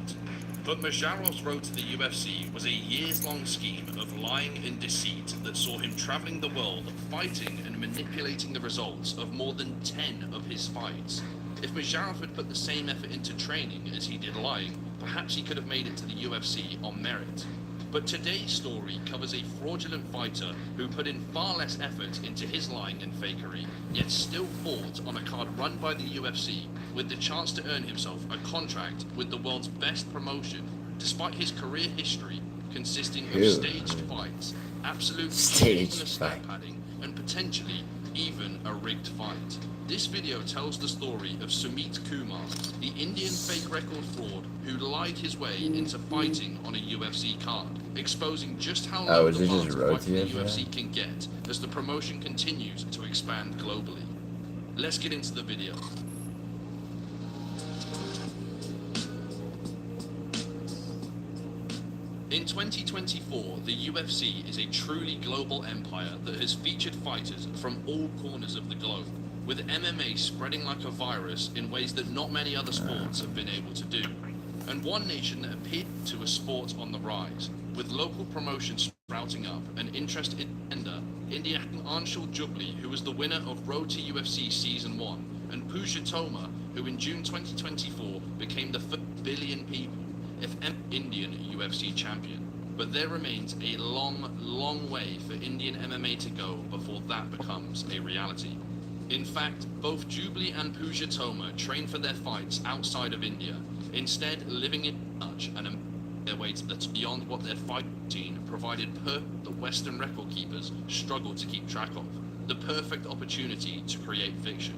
But Majarov's road to the UFC was a years-long scheme of lying and deceit that saw him traveling the world, fighting and manipulating the results of more than 10 of his fights. If Majarov had put the same effort into training as he did lying, perhaps he could have made it to the UFC on merit. But today's story covers a fraudulent fighter who put in far less effort into his lying and fakery, yet still fought on a card run by the UFC with the chance to earn himself a contract with the world's best promotion, despite his career history consisting of staged fights, absolute stat padding, and potentially even a rigged fight. This video tells the story of Sumit Kumar, the Indian fake record fraud who lied his way into fighting on a UFC card, exposing just how low is the it bar just to fight in the rotated for UFC that? can get as the promotion continues to expand globally. Let's get into the video. In 2024, the UFC is a truly global empire that has featured fighters from all corners of the globe, with MMA spreading like a virus in ways that not many other sports have been able to do. And one nation that appeared to a sport on the rise, with local promotions sprouting up and interest in India having Anshul Jubli, who was the winner of Road to UFC Season 1, and Pooja Toma, who in June 2024 became the first billion people if Indian UFC champion. But there remains a long way for Indian MMA to go before that becomes a reality. In fact, both Jubli and Pooja Toma train for their fights outside of India, instead living in Dutch and their way to the beyond what their fight routine provided the Western record keepers struggle to keep track of. The perfect opportunity to create fiction.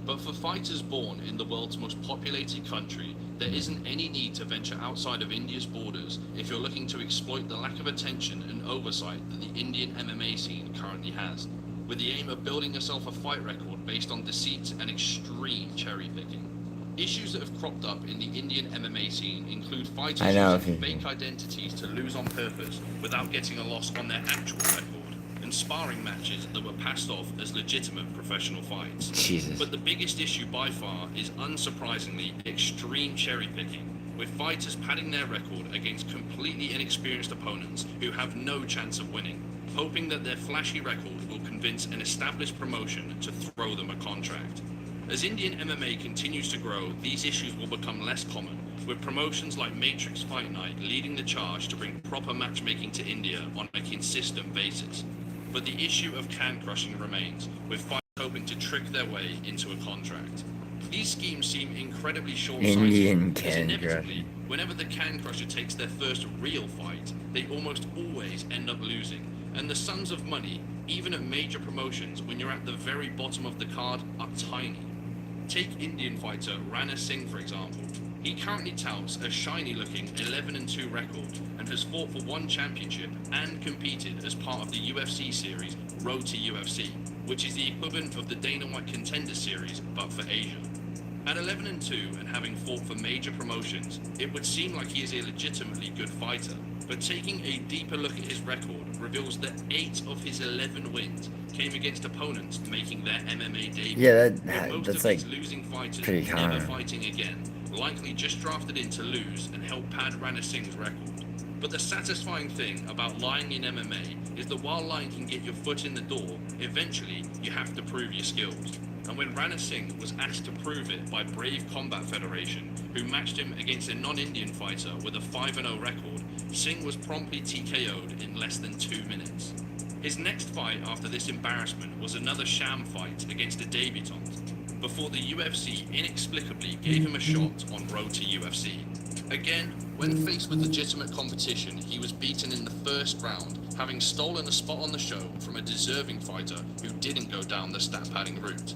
But for fighters born in the world's most populated country, there isn't any need to venture outside of India's borders if you're looking to exploit the lack of attention and oversight that the Indian MMA scene currently has, with the aim of building yourself a fight record based on deceit and extreme cherry picking. Issues that have cropped up in the Indian MMA scene include fighters using fake identities to lose on purpose without getting a loss on their actual record, and sparring matches that were passed off as legitimate professional fights. Jesus. But the biggest issue by far is, unsurprisingly, extreme cherry picking, with fighters padding their record against completely inexperienced opponents who have no chance of winning, hoping that their flashy record will convince an established promotion to throw them a contract. As Indian MMA continues to grow, these issues will become less common, with promotions like Matrix Fight Night leading the charge to bring proper matchmaking to India on a consistent basis. But the issue of can crushing remains, with fighters hoping to trick their way into a contract. These schemes seem incredibly short-sighted, Indian as can inevitably, whenever the can crusher takes their first real fight, they almost always end up losing, and the sums of money, even at major promotions when you're at the very bottom of the card, are tiny. Take Indian fighter Rana Singh, for example. He currently touts a shiny-looking 11-2 record and has fought for one championship and competed as part of the UFC series Road to UFC, which is the equivalent of the Dana White Contender Series but for Asia. At 11-2 and having fought for major promotions, it would seem like he is a legitimately good fighter, but taking a deeper look at his record reveals that 8 of his 11 wins came against opponents making their MMA debut. Yeah, with most that's of like these losing fighters pretty never common. fighting again, likely just drafted in to lose and help pad Rana Singh's record. But the satisfying thing about lying in MMA is that while lying can get your foot in the door, eventually you have to prove your skills. And when Rana Singh was asked to prove it by Brave Combat Federation, who matched him against a non-Indian fighter with a 5-0 record, Singh was promptly TKO'd in less than 2 minutes. His next fight after this embarrassment was another sham fight against a debutant, before the UFC inexplicably gave him a shot on Road to UFC. Again, when faced with legitimate competition, he was beaten in the first round, having stolen a spot on the show from a deserving fighter who didn't go down the stat padding route.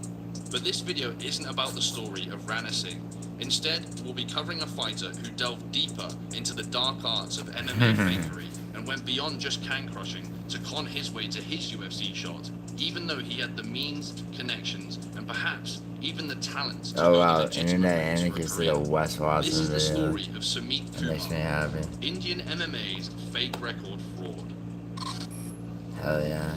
But this video isn't about the story of Rana Singh. Instead, we'll be covering a fighter who delved deeper into the dark arts of MMA fakery and went beyond just can crushing to con his way to his UFC shot, even though he had the means, connections, and perhaps even the talent to Oh build a wow, legitimate internet route to a anarchist did a career. Wes This Watson is the video. story of Sumit That makes me Kumar, happy. Indian MMA's fake record fraud. Hell yeah.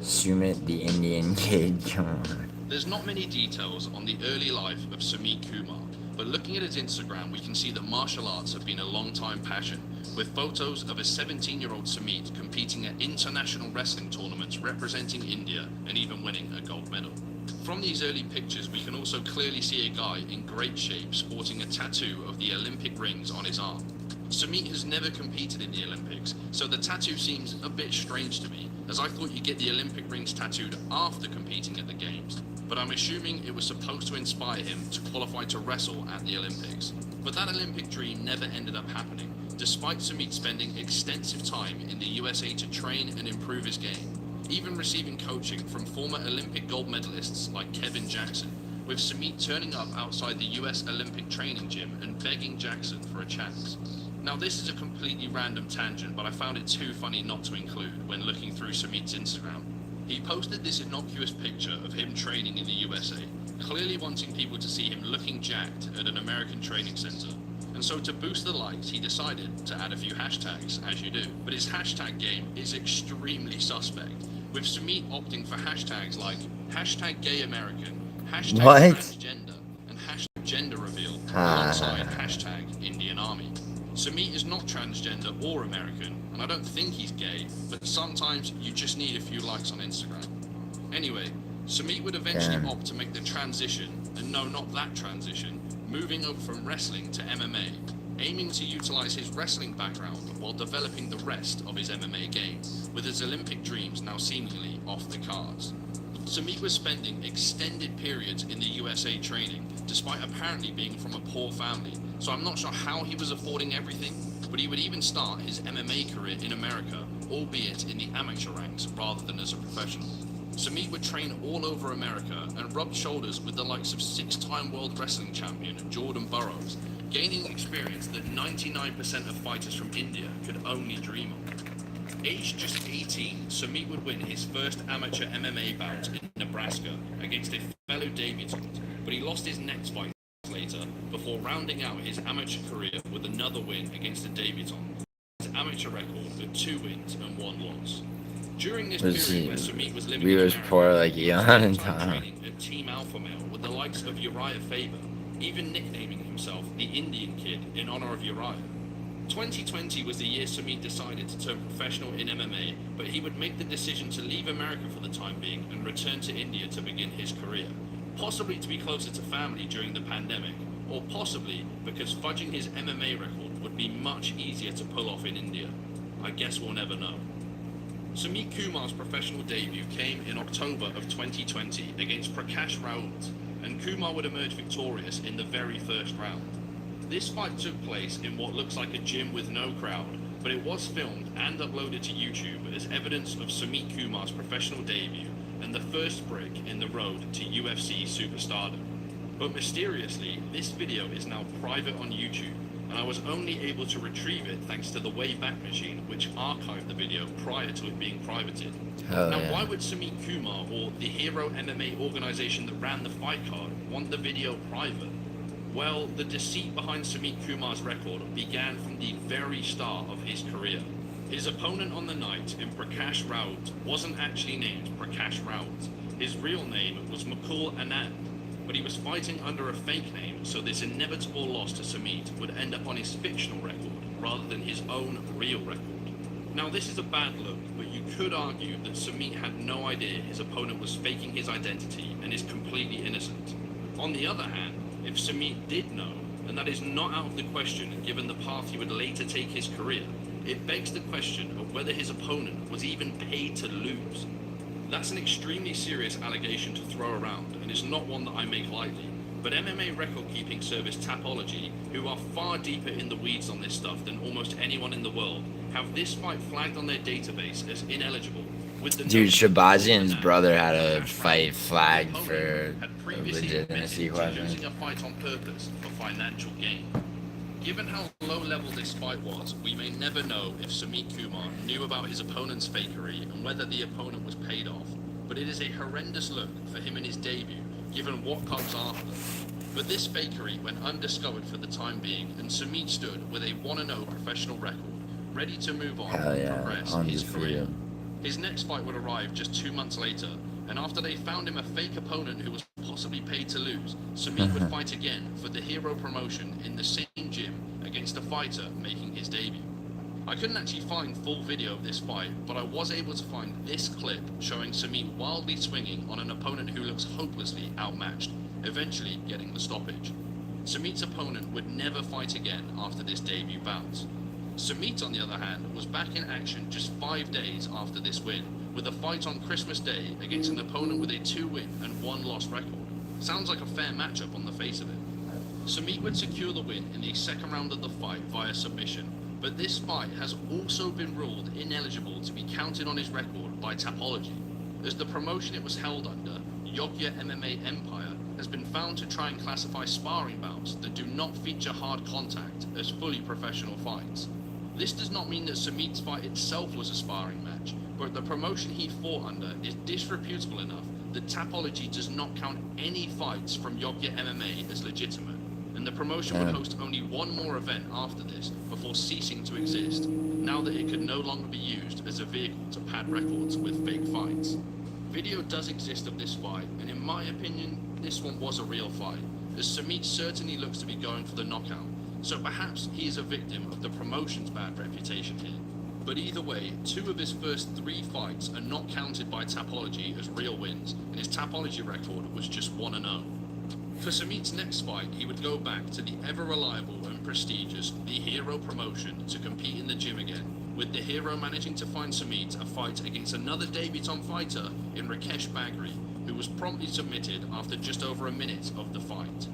Sumit the Indian kid, come on. There's not many details on the early life of Sumit Kumar, but looking at his Instagram, we can see that martial arts have been a long-time passion, with photos of a 17-year-old Sumit competing at international wrestling tournaments representing India and even winning a gold medal. From these early pictures, we can also clearly see a guy in great shape sporting a tattoo of the Olympic rings on his arm. Sumit has never competed in the Olympics, so the tattoo seems a bit strange to me, as I thought you'd get the Olympic rings tattooed after competing at the Games, but I'm assuming it was supposed to inspire him to qualify to wrestle at the Olympics. But that Olympic dream never ended up happening, despite Sumit spending extensive time in the USA to train and improve his game. even receiving coaching from former Olympic gold medalists like Kevin Jackson, with Sumit turning up outside the US Olympic training gym and begging Jackson for a chance. Now this is a completely random tangent, but I found it too funny not to include when looking through Sumit's Instagram. He posted this innocuous picture of him training in the USA, clearly wanting people to see him looking jacked at an American training center. And so to boost the likes, he decided to add a few hashtags, as you do. But his hashtag game is extremely suspect, with Sumit opting for hashtags like hashtag gay American, hashtag What? transgender, and hashtag gender reveal, alongside hashtag Indian Army. Sumit is not transgender or American, and I don't think he's gay, but sometimes you just need a few likes on Instagram. Anyway, Sumit would eventually opt to make the transition, and no, not that transition, moving over from wrestling to MMA, aiming to utilize his wrestling background while developing the rest of his MMA game, with his Olympic dreams now seemingly off the cards. Sumit was spending extended periods in the USA training, despite apparently being from a poor family, so I'm not sure how he was affording everything, but he would even start his MMA career in America, albeit in the amateur ranks rather than as a professional. Sumit would train all over America and rubbed shoulders with the likes of 6-time world wrestling champion Jordan Burroughs, gaining experience that 99% of fighters from India could only dream of. Aged just 18, Sumit would win his first amateur MMA bout in Nebraska against a fellow debutant, but he lost his next fight later before rounding out his amateur career with another win against a debutant. His amateur record of 2 wins and 1 loss. During this period where Sumit was living in America, poor like Elon and training at Team Alpha Male with the likes of Uriah Faber, even nicknaming himself the Indian Kid in honor of Uriah. 2020 was the year Sumit decided to turn professional in MMA, but he would make the decision to leave America for the time being and return to India to begin his career, possibly to be closer to family during the pandemic, or possibly because fudging his MMA record would be much easier to pull off in India. I guess we'll never know. Sumit Kumar's professional debut came in October of 2020 against Prakash Raoult, and Kumar would emerge victorious in the very first round. This fight took place in what looks like a gym with no crowd, but it was filmed and uploaded to YouTube as evidence of Sumit Kumar's professional debut and the first brick in the road to UFC superstardom. But mysteriously, this video is now private on YouTube, and I was only able to retrieve it thanks to the Wayback Machine, which archived the video prior to it being privated. Why would Sumit Kumar, or the Hero MMA organization that ran the fight card, want the video private? Well, the deceit behind Sumit Kumar's record began from the very start of his career. His opponent on the night in Prakash Raoult wasn't actually named Prakash Raoult. His real name was Mukul Anand, but he was fighting under a fake name, so this inevitable loss to Sumit would end up on his fictional record rather than his own real record. Now this is a bad look, but you could argue that Sumit had no idea his opponent was faking his identity and is completely innocent. On the other hand, if Sumit did know, and that is not out of the question given the path he would later take his career, it begs the question of whether his opponent was even paid to lose. That's an extremely serious allegation to throw around, and it's not one that I make lightly. But MMA record-keeping service Tapology, who are far deeper in the weeds on this stuff than almost anyone in the world, have this fight flagged on their database as ineligible. Dude, Shabazian's brother had a fight flagged for legitimacy questions. Losing a fight on purpose for financial gain. Given how low-level this fight was, we may never know if Sumit Kumar knew about his opponent's fakery and whether the opponent was paid off. But it is a horrendous look for him in his debut, given what comes after. But this fakery went undiscovered for the time being, and Sumit stood with a 1-0 professional record, ready to move on and progress his career. His next fight would arrive just 2 months later, and after they found him a fake opponent who was possibly paid to lose, Sumit would fight again for the Hero promotion in the same gym against a fighter making his debut. I couldn't actually find full video of this fight, but I was able to find this clip showing Sumit wildly swinging on an opponent who looks hopelessly outmatched, eventually getting the stoppage. Sumit's opponent would never fight again after this debut bout. Sumit, on the other hand, was back in action just 5 days after this win, with a fight on Christmas Day against an opponent with a 2-win and 1-loss record. Sounds like a fair matchup on the face of it. Sumit would secure the win in the second round of the fight via submission, but this fight has also been ruled ineligible to be counted on his record by Tapology. As the promotion it was held under, Yogya MMA Empire, has been found to try and classify sparring bouts that do not feature hard contact as fully professional fights. This does not mean that Sumit's fight itself was a sparring match, but the promotion he fought under is disreputable enough that Tapology does not count any fights from Yogya MMA as legitimate, and the promotion would host only one more event after this before ceasing to exist, now that it could no longer be used as a vehicle to pad records with fake fights. Video does exist of this fight, and in my opinion, this one was a real fight, as Sumit certainly looks to be going for the knockout, so perhaps he is a victim of the promotion's bad reputation here. But either way, 2 of his first 3 fights are not counted by Tapology as real wins, and his Tapology record was just 1-0. For Sumit's next fight, he would go back to the ever-reliable and prestigious The Hero promotion to compete in the gym again, with The Hero managing to find Sumit a fight against another debutant fighter in Rakesh Bagri, who was promptly submitted after just over a minute of the fight.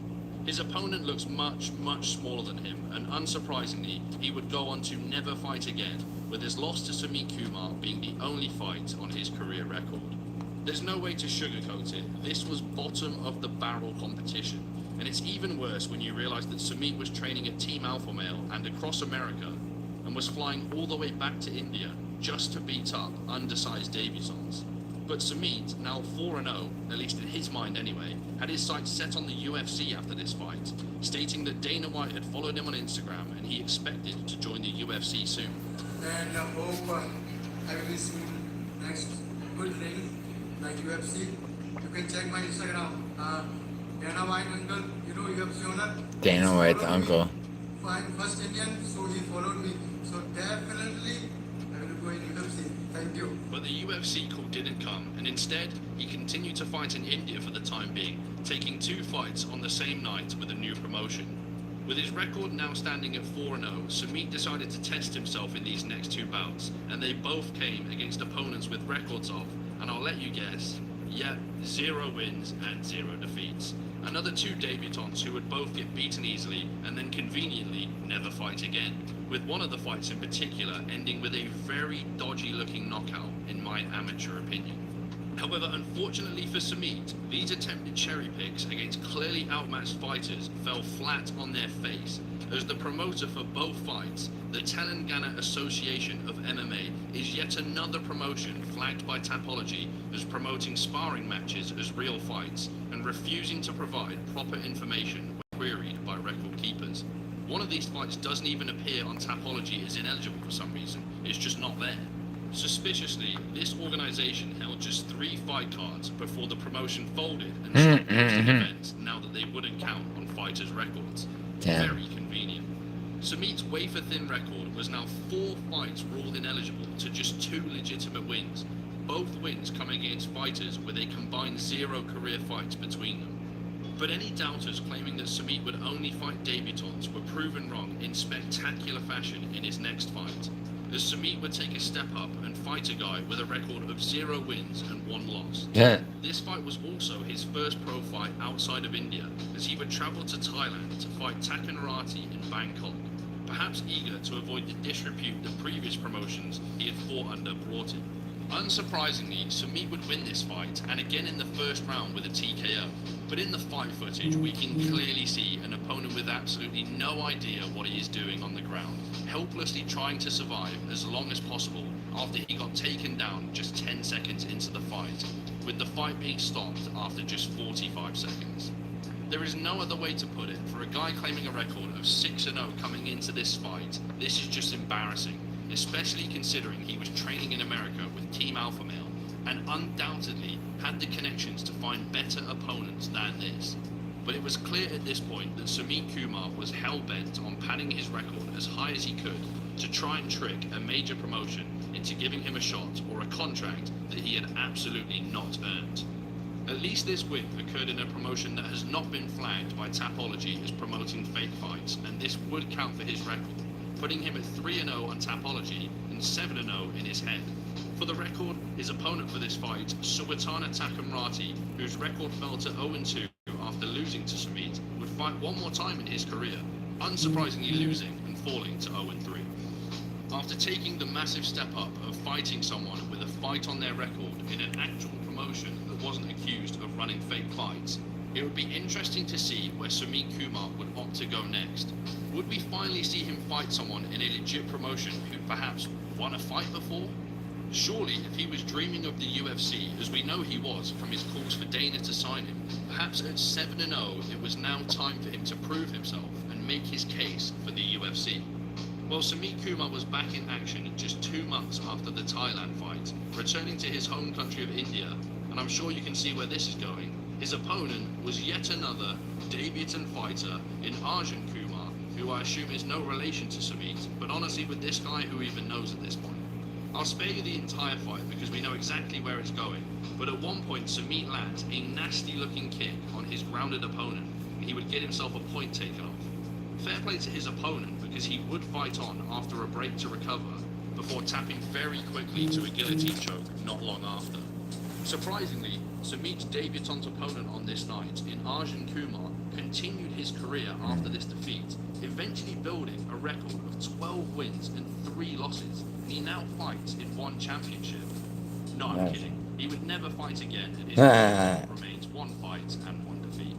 His opponent looks much, much smaller than him, and unsurprisingly, he would go on to never fight again, with his loss to Sumit Kumar being the only fight on his career record. There's no way to sugarcoat it, this was bottom of the barrel competition, and it's even worse when you realise that Sumit was training at Team Alpha Male and across America, and was flying all the way back to India just to beat up undersized debutants. But Sumit, now 4-0, at least in his mind anyway, had his sights set on the UFC after this fight, stating that Dana White had followed him on Instagram and he expected to join the UFC soon. And I hope I will be soon next good ring like UFC. You can check my Instagram. Dana White uncle, you know UFC owner. Dana White's uncle. I'm first Indian, so he followed me. So definitely I will go in UFC. Thank you. But the UFC call didn't come, and instead, he continued to fight in India for the time being, taking 2 fights on the same night with a new promotion. With his record now standing at 4-0, Sumit decided to test himself in these next 2 bouts, and they both came against opponents with records of, and I'll let you guess, yep, 0 wins and 0 defeats. Another 2 debutants who would both get beaten easily and then conveniently never fight again, with one of the fights in particular ending with a very dodgy looking knockout in my amateur opinion. However, unfortunately for Sumit, these attempted cherry picks against clearly outmatched fighters fell flat on their face, as the promoter for both fights, the Telangana Association of MMA, is yet another promotion flagged by Tapology as promoting sparring matches as real fights and refusing to provide proper information when queried by record keepers. One of these fights doesn't even appear on Tapology as ineligible for some reason, it's just not there. Suspiciously, this organisation held just 3 fight cards before the promotion folded and stopped hosting events now that they wouldn't count on fighters' records. Damn. Very convenient. Sumit's wafer-thin record was now 4 fights ruled ineligible to just 2 legitimate wins, both wins coming against fighters with a combined 0 career fights between them. But any doubters claiming that Sumit would only fight debutants were proven wrong in spectacular fashion in his next fight, as Sumit would take a step up and fight a guy with a record of 0 wins and 1 loss. Yeah. This fight was also his first pro fight outside of India, as he would travel to Thailand to fight Takan Rati in Bangkok, perhaps eager to avoid the disrepute that previous promotions he had fought under brought him. Unsurprisingly, Sumit would win this fight, and again in the first round with a TKO, but in the fight footage we can clearly see an opponent with absolutely no idea what he is doing on the ground, helplessly trying to survive as long as possible after he got taken down just 10 seconds into the fight, with the fight being stopped after just 45 seconds. There is no other way to put it. For a guy claiming a record of 6-0 coming into this fight, this is just embarrassing, especially considering he was training in America with Team Alpha Male and undoubtedly had the connections to find better opponents than this. But it was clear at this point that Sumit Kumar was hell-bent on padding his record as high as he could to try and trick a major promotion into giving him a shot or a contract that he had absolutely not earned. At least this win occurred in a promotion that has not been flagged by Tapology as promoting fake fights, and this would count for his record, putting him at 3-0 on Tapology and 7-0 in his head. For the record, his opponent for this fight, Suwatana Takamrati, whose record fell to 0-2 after losing to Sumit, would fight one more time in his career, unsurprisingly losing and falling to 0-3. After taking the massive step up of fighting someone with a fight on their record in an actual promotion that wasn't accused of running fake fights, it would be interesting to see where Sumit Kumar would opt to go next. Would we finally see him fight someone in a legit promotion who perhaps won a fight before? Surely, if he was dreaming of the UFC, as we know he was from his calls for Dana to sign him, perhaps at 7-0 it was now time for him to prove himself and make his case for the UFC. Well, Sumit Kumar was back in action just 2 months after the Thailand fight, returning to his home country of India, and I'm sure you can see where this is going. His opponent was yet another debutant fighter in Arjun Kumar, who I assume is no relation to Sumit, but honestly with this guy, who even knows at this point? I'll spare you the entire fight because we know exactly where it's going, but at one point Sumit lands a nasty looking kick on his grounded opponent, and he would get himself a point taken off. Fair play to his opponent because he would fight on after a break to recover, before tapping very quickly to a guillotine choke not long after. Surprisingly, Sumit's debutant opponent on this night in Arjun Kumar continued his career after this defeat, eventually building a record of 12 wins and 3 losses, and he now fights in 1 championship. No, I'm kidding. He would never fight again, and his record remains 1 fight and 1 defeat.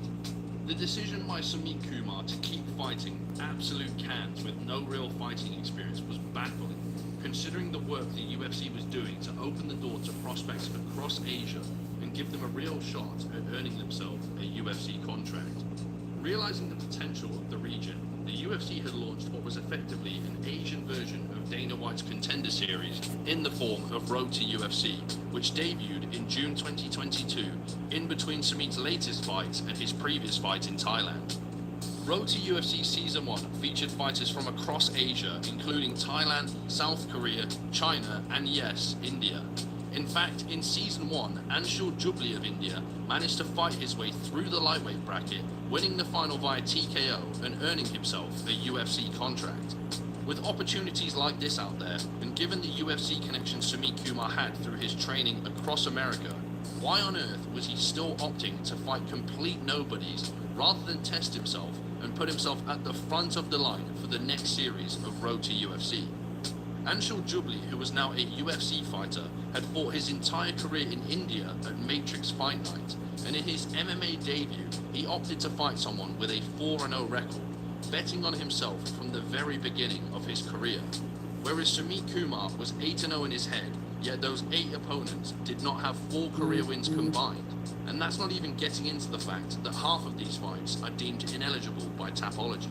The decision by Sumit Kumar to keep fighting absolute cans with no real fighting experience was baffling, considering the work the UFC was doing to open the door to prospects across Asia and give them a real shot at earning themselves a UFC contract. Realizing the potential of the region, the UFC had launched what was effectively an Asian version of Dana White's Contender Series in the form of Road to UFC, which debuted in June 2022, in between Sumit's latest fights and his previous fight in Thailand. Road to UFC Season 1 featured fighters from across Asia, including Thailand, South Korea, China, and yes, India. In fact, in Season 1, Anshul Jubli of India managed to fight his way through the lightweight bracket, winning the final via TKO and earning himself a UFC contract. With opportunities like this out there, and given the UFC connection Sumit Kumar had through his training across America, why on earth was he still opting to fight complete nobodies rather than test himself and put himself at the front of the line for the next series of Road to UFC? Anshul Jubli, who was now a UFC fighter, had fought his entire career in India at Matrix Fight Night, and in his MMA debut, he opted to fight someone with a 4-0 record, betting on himself from the very beginning of his career. Whereas Sumit Kumar was 8-0 in his head, yet those 8 opponents did not have 4 career wins combined, and that's not even getting into the fact that half of these fights are deemed ineligible by Tapology.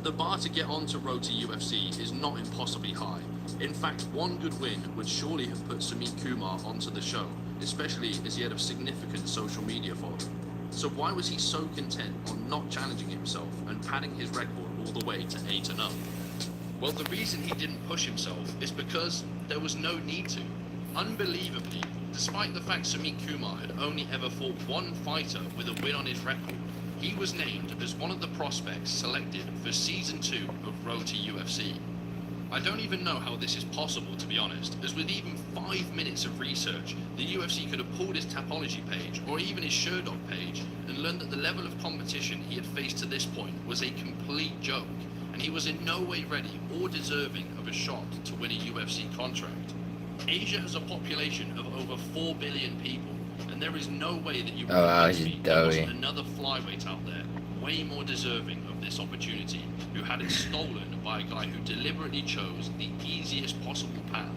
The bar to get onto Road to UFC is not impossibly high. In fact, 1 good win would surely have put Sumit Kumar onto the show, especially as he had a significant social media following. So why was he so content on not challenging himself and padding his record all the way to 8-0? Well, the reason he didn't push himself is because there was no need to. Unbelievably, despite the fact Sumit Kumar had only ever fought 1 fighter with a win on his record, he was named as one of the prospects selected for Season 2 of Road to UFC. I don't even know how this is possible, to be honest, as with even 5 minutes of research, the UFC could have pulled his Tapology page, or even his Sherdog page, and learned that the level of competition he had faced to this point was a complete joke, and he was in no way ready or deserving of a shot to win a UFC contract. Asia has a population of over 4 billion people, and there is no way that you can convince me there wasn't another flyweight out there way more deserving of this opportunity, who had it stolen by a guy who deliberately chose the easiest possible path.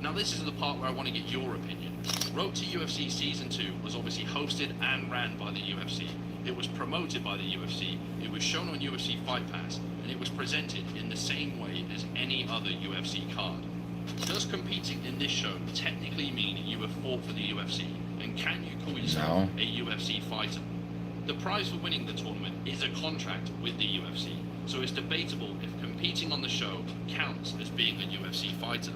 Now this is the part where I want to get your opinion. Road to UFC Season 2 was obviously hosted and ran by the UFC. It was promoted by the UFC, it was shown on UFC Fight Pass, and it was presented in the same way as any other UFC card. Does competing in this show technically mean you have fought for the UFC, and can you call yourself a UFC fighter? The prize for winning the tournament is a contract with the UFC, so it's debatable if competing on the show counts as being a UFC fighter.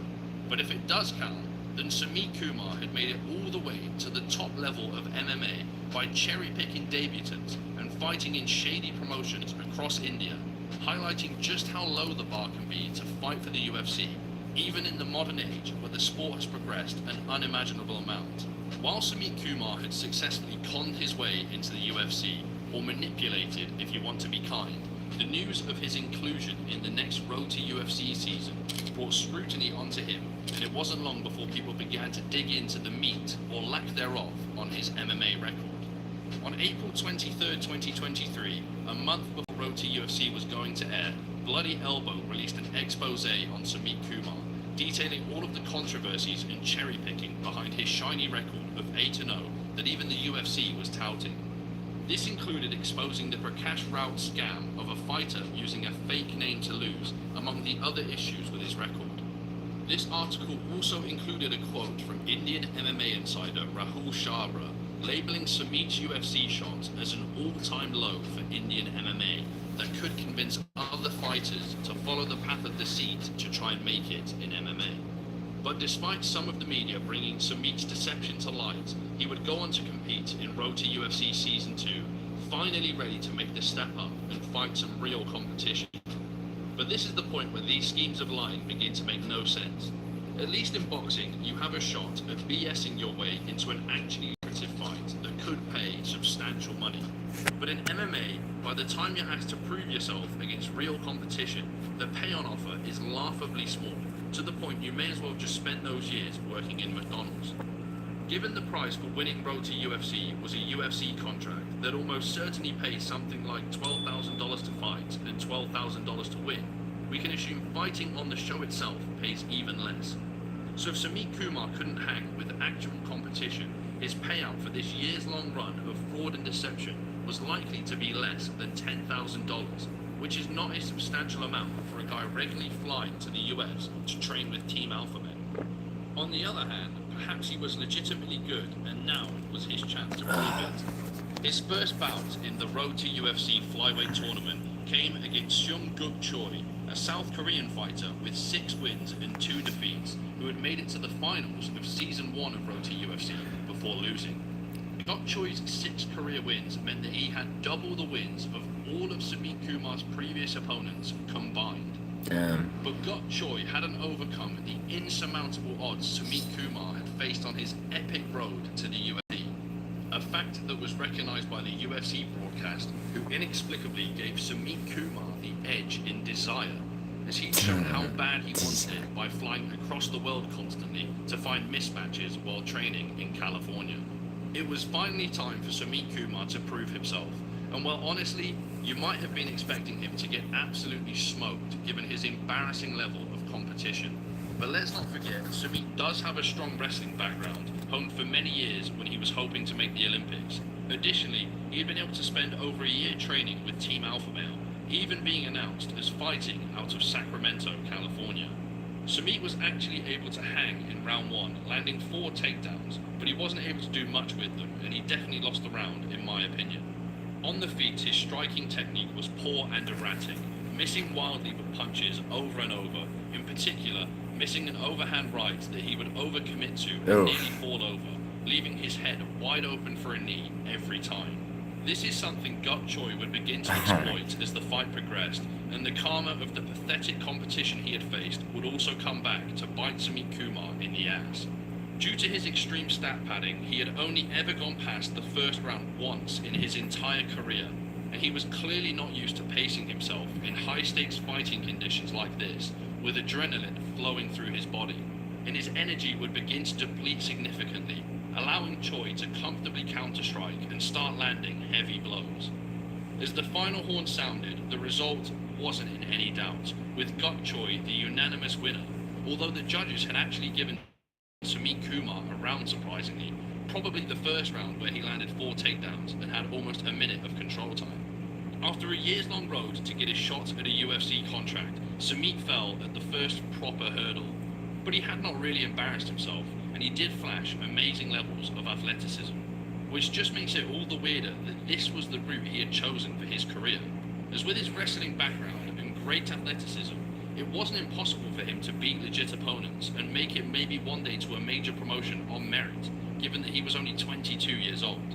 But if it does count, then Sumit Kumar had made it all the way to the top level of MMA by cherry-picking debutants and fighting in shady promotions across India, highlighting just how low the bar can be to fight for the UFC, even in the modern age where the sport has progressed an unimaginable amount. While Sumit Kumar had successfully conned his way into the UFC, or manipulated if you want to be kind, The news of his inclusion in the next Road to UFC season brought scrutiny onto him, and it wasn't long before people began to dig into the meat, or lack thereof, on his MMA record. On April 23, 2023, a month before Road to UFC was going to air, Bloody Elbow released an expose on Sumit Kumar, detailing all of the controversies and cherry-picking behind his shiny record of 8-0 that even the UFC was touting. This included exposing the Prakash Raut scam of a fighter using a fake name to lose, among the other issues with his record. This article also included a quote from Indian MMA insider Rahul Chhabra, labeling Sumit's UFC shot as an all-time low for Indian MMA that could convince other fighters to follow the path of deceit to try and make it in MMA. But despite some of the media bringing Sumit's deception to light, he would go on to compete in Road to UFC Season 2, finally ready to make the step up and fight some real competition. But this is the point where these schemes of lying begin to make no sense. At least in boxing, you have a shot at BSing your way into an actually lucrative fight that could pay substantial money. But in MMA, by the time you're asked to prove yourself against real competition, the pay on offer is laughably small, to the point you may as well just spend those years working in McDonald's. Given the price for winning Road to UFC was a UFC contract that almost certainly pays something like $12,000 to fight and $12,000 to win, we can assume fighting on the show itself pays even less. So if Sumit Kumar couldn't hang with actual competition, his payout for this years-long run of fraud and deception was likely to be less than $10,000, which is not a substantial amount for a guy regularly flying to the US to train with Team Alphabet. On the other hand, perhaps he was legitimately good, and now was his chance to prove it. His first bout in the Road to UFC flyweight tournament came against Seung-Guk Choi, a South Korean fighter with 6 wins and 2 defeats, who had made it to the finals of Season 1 of Road to UFC before losing. Guk Choi's 6 career wins meant that he had double the wins of all of Sumit Kumar's previous opponents combined. Damn. But Guk Choi hadn't overcome the insurmountable odds Sumit Kumar had faced on his epic road to the UFC, a fact that was recognized by the UFC broadcast, who inexplicably gave Sumit Kumar the edge in desire, as he'd shown how bad he wanted it by flying across the world constantly to find mismatches while training in California. It was finally time for Sumit Kumar to prove himself, and well, honestly, you might have been expecting him to get absolutely smoked given his embarrassing level of competition. But let's not forget, Sumit does have a strong wrestling background, honed for many years when he was hoping to make the Olympics. Additionally, he had been able to spend over a year training with Team Alpha Male, even being announced as fighting out of Sacramento, California. Sumit was actually able to hang in round 1, landing 4 takedowns, but he wasn't able to do much with them, and he definitely lost the round, in my opinion. On the feet, his striking technique was poor and erratic, missing wildly with punches over and over, in particular, missing an overhand right that he would overcommit to and nearly fall over, leaving his head wide open for a knee every time. This is something Guk Choi would begin to exploit as the fight progressed, and the karma of the pathetic competition he had faced would also come back to bite Sumit Kumar in the ass. Due to his extreme stat padding, he had only ever gone past the first round once in his entire career, and he was clearly not used to pacing himself in high-stakes fighting conditions like this, with adrenaline flowing through his body, and his energy would begin to deplete significantly, allowing Choi to comfortably counter-strike and start landing heavy blows. As the final horn sounded, the result wasn't in any doubt, with Guk Choi the unanimous winner, although the judges had actually given Sumit Kumar a round surprisingly, probably the first round where he landed 4 takedowns and had almost a minute of control time. After a years-long road to get his shot at a UFC contract, Sumit fell at the first proper hurdle, but he had not really embarrassed himself, and he did flash amazing levels of athleticism, which just makes it all the weirder that this was the route he had chosen for his career, as with his wrestling background and great athleticism, it wasn't impossible for him to beat legit opponents and make it maybe one day to a major promotion on merit, given that he was only 22 years old.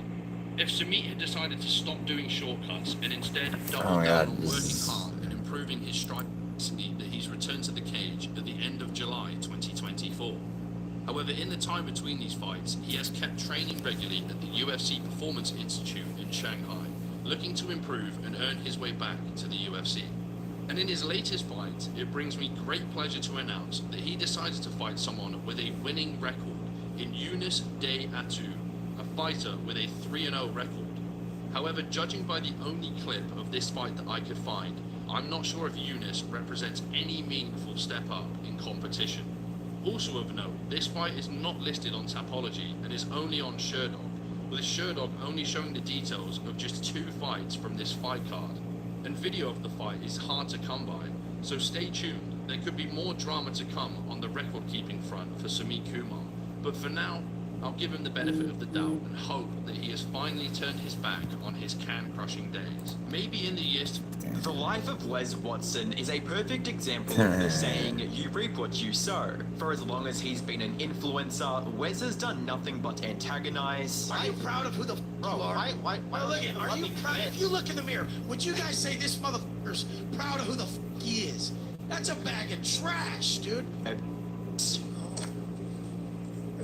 If Sumit had decided to stop doing shortcuts and instead doubled down on working hard and improving his strike speed, that he's returned to the cage at the end of July 2024. However, in the time between these fights, he has kept training regularly at the UFC Performance Institute in Shanghai, looking to improve and earn his way back to the UFC. And in his latest fight, it brings me great pleasure to announce that he decided to fight someone with a winning record in Yunus Day Atu, a fighter with a 3-0 record. However, judging by the only clip of this fight that I could find, I'm not sure if Yunus represents any meaningful step up in competition. Also of note, this fight is not listed on Tapology and is only on Sherdog, with Sherdog only showing the details of just 2 fights from this fight card. And video of the fight is hard to come by, so stay tuned. There could be more drama to come on the record-keeping front for Sumit Kumar, but for now, I'll give him the benefit of the doubt and hope that he has finally turned his back on his can-crushing days. Maybe in the years to... The life of Wes Watson is a perfect example of the saying, you reap what you sow. For as long as he's been an influencer, Wes has done nothing but antagonize. Are you proud of who the you are? Why look at, are you proud? If you look in the mirror, would you guys say this motherfucker's proud of who the he is? That's a bag of trash, dude. Are